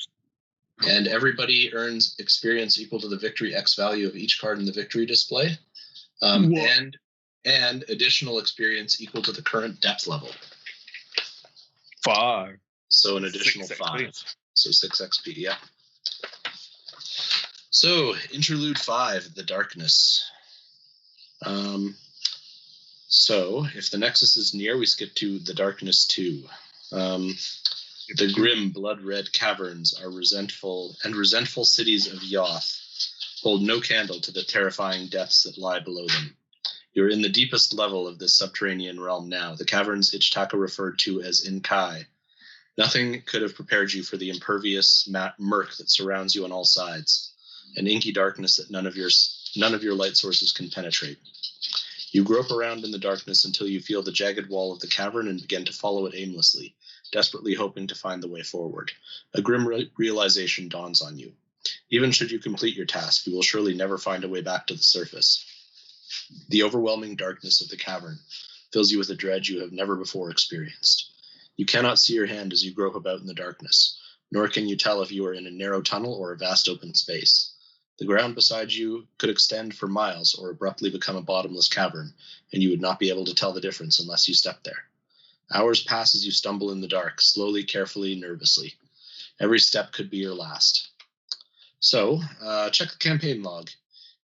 And everybody earns experience equal to the victory X value of each card in the victory display. And additional experience equal to the current depth level. 5. So an additional 6 5. XP. So 6 XP, yeah. So, Interlude 5, The Darkness. So, if the Nexus is near, we skip to The Darkness 2. The grim, blood-red caverns are resentful cities of Yoth hold no candle to the terrifying depths that lie below them. You're in the deepest level of this subterranean realm now, the caverns Ichtaka referred to as Inkai. Nothing could have prepared you for the impervious murk that surrounds you on all sides, an inky darkness that none of your light sources can penetrate. You grope around in the darkness until you feel the jagged wall of the cavern and begin to follow it aimlessly, desperately hoping to find the way forward. A grim realization dawns on you. Even should you complete your task, you will surely never find a way back to the surface. The overwhelming darkness of the cavern fills you with a dread you have never before experienced. You cannot see your hand as you grope about in the darkness, nor can you tell if you are in a narrow tunnel or a vast open space. The ground beside you could extend for miles or abruptly become a bottomless cavern, and you would not be able to tell the difference unless you stepped there. Hours pass as you stumble in the dark, slowly, carefully, nervously. Every step could be your last. So, check the campaign log.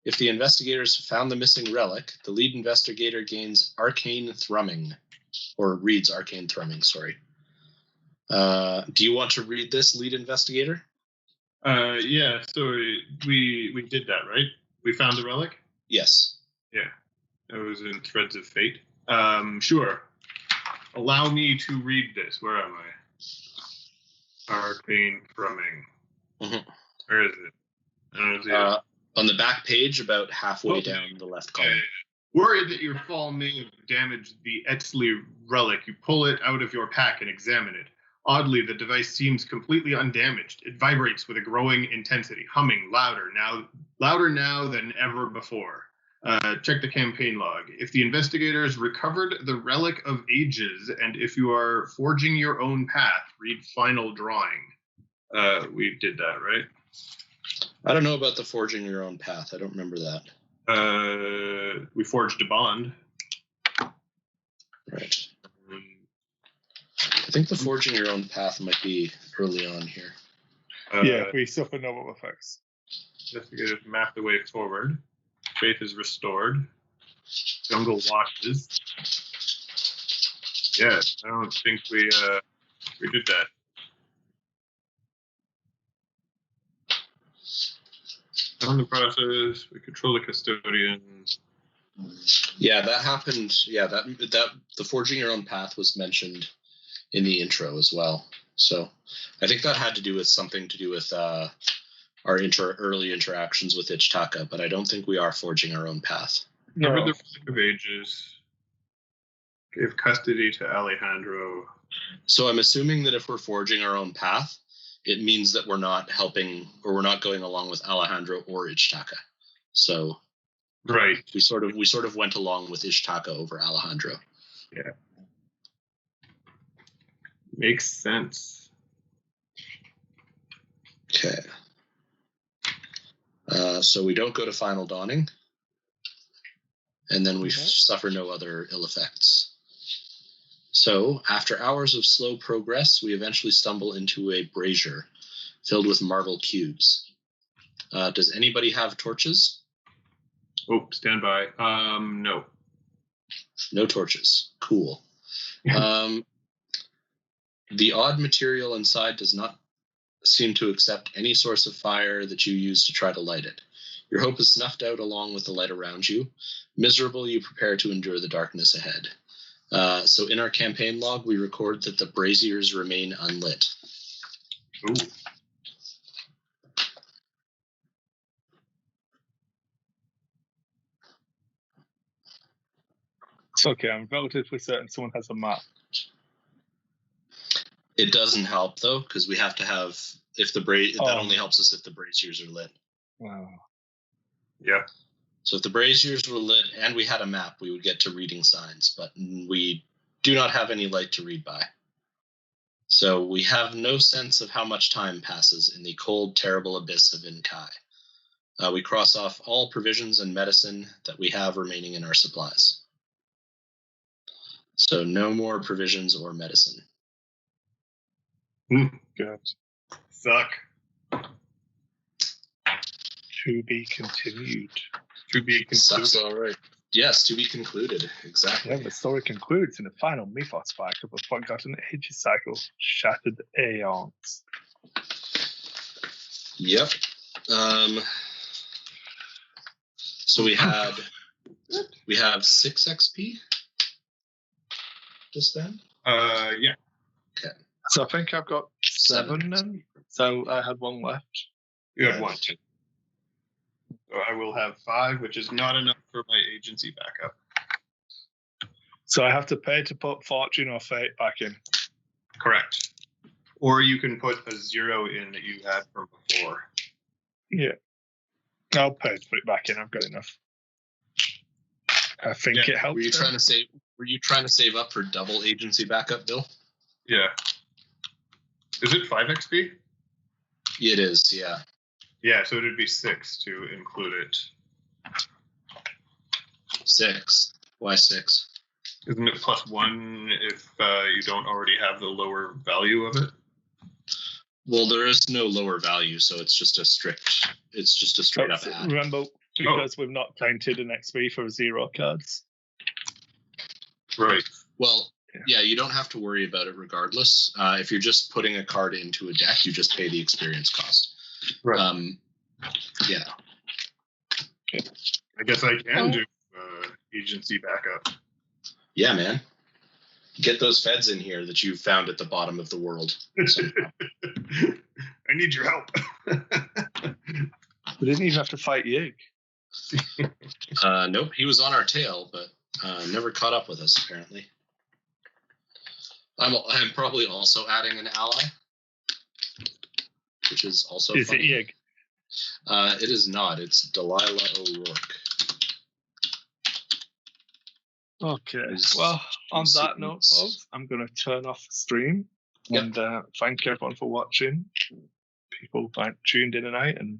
If the investigators found the missing relic, the lead investigator gains arcane thrumming, or reads arcane thrumming, sorry. Do you want to read this, lead investigator? Yeah, so we did that, right? We found the relic? Yes. Yeah, it was in Threads of Fate. Sure. Allow me to read this. Where am I? Arcane thrumming. Mm-hmm. Where is it? I don't see it. On the back page, about halfway down the left column. Worried that your fall may have damaged the Etzli relic, you pull it out of your pack and examine it. Oddly, the device seems completely undamaged. It vibrates with a growing intensity, humming louder now than ever before. Check the campaign log. If the investigators recovered the Relic of Ages, and if you are forging your own path, read final drawing. We did that, right? I don't know about the forging your own path. I don't remember that. We forged a bond. Right. I think the forging your own path might be early on here. Yeah, we suffer no effects. Investigators map the way forward. Faith is restored. Jungle washes. Yeah, I don't think we did that. On the process, we control the custodian. Yeah, that happened. Yeah, that the forging your own path was mentioned in the intro as well. So I think that had to do with something to do with our early interactions with Ichtaka, but I don't think we are forging our own path. No. Remember the Relic of Ages. Gave custody to Alejandro. So I'm assuming that if we're forging our own path, it means that we're not helping or we're not going along with Alejandro or Ichtaka. So right, we sort of went along with Ichtaka over Alejandro. Yeah. Makes sense. Okay. So we don't go to Final Dawning, and then we suffer no other ill effects. So, after hours of slow progress, we eventually stumble into a brazier filled with marble cubes. Does anybody have torches? Oh, stand by. No. No torches. Cool. The odd material inside does not seem to accept any source of fire that you use to try to light it. Your hope is snuffed out along with the light around you. Miserable, you prepare to endure the darkness ahead. So in our campaign log, we record that the braziers remain unlit. Ooh. It's okay, I'm relatively certain someone has a map. It doesn't help, though, because we have to have, that only helps us if the braziers are lit. Wow. Yeah. So if the braziers were lit and we had a map, we would get to reading signs, but we do not have any light to read by. So we have no sense of how much time passes in the cold, terrible abyss of Inkai. We cross off all provisions and medicine that we have remaining in our supplies. So no more provisions or medicine. Good. Suck. To be continued. To be Sucks concluded. all right. Yes, to be concluded. Exactly. Yeah, the story concludes in a final mythos spike of a forgotten ages cycle, shattered aeons. Yep. So we have 6 XP just then. Yeah. Okay. So I think I've got 7 then. So I had 1 left. You had 1. So I will have 5, which is not enough for my agency backup. So I have to pay to put Fortune or Fate back in. Correct. Or you can put a 0 in that you had from before. Yeah. I'll pay to put it back in. I've got enough. I think it helps. Were you trying to save up for double agency backup, Bill? Yeah. Is it 5 XP? It is, yeah. Yeah, so it would be 6 to include it. 6. Why 6? Isn't it +1 if you don't already have the lower value of it? Well, there is no lower value, so it's just a straight up add. Remember, because we've not counted an XP for 0 cards. Right. Well, yeah, you don't have to worry about it regardless. If you're just putting a card into a deck, you just pay the experience cost. Right. Yeah. I guess I can do agency backup. Yeah, man. Get those feds in here that you found at the bottom of the world. I need your help. We didn't even have to fight Yig. Nope, he was on our tail, but never caught up with us, apparently. I'm probably also adding an ally, which is also Is funny. it Yig? It is not. It's Delilah O'Rourke. Okay. Well, on that note, folks, I'm going to turn off the stream. Yep. And thank everyone for watching. People tuned in tonight and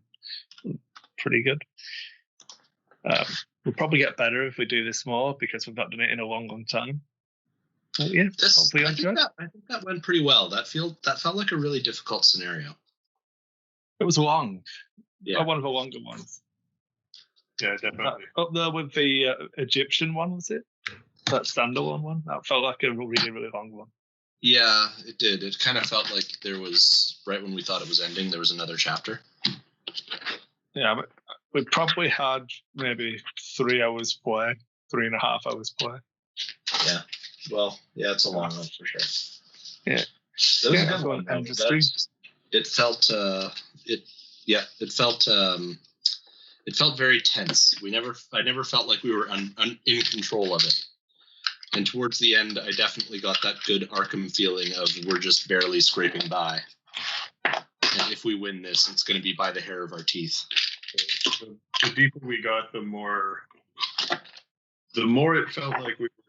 pretty good. We'll probably get better if we do this more because we've not done it in a long time. But yeah, hopefully you enjoyed. I think that went pretty well. That felt like a really difficult scenario. It was long. Yeah. One of the longer ones. Yeah, definitely. Up there with the Egyptian one, was it? That standalone one? That felt like a really, really long one. Yeah, it did. It kind of felt like there was, right when we thought it was ending, there was another chapter. Yeah, but we probably had maybe 3 hours play, 3.5 hours play. Yeah. Well, yeah, it's a long one for sure. Yeah. That was a good one. It felt it felt very tense. I never felt like we were in control of it. And towards the end, I definitely got that good Arkham feeling of we're just barely scraping by. And if we win this, it's going to be by the hair of our teeth. The deeper we got, the more it felt like we were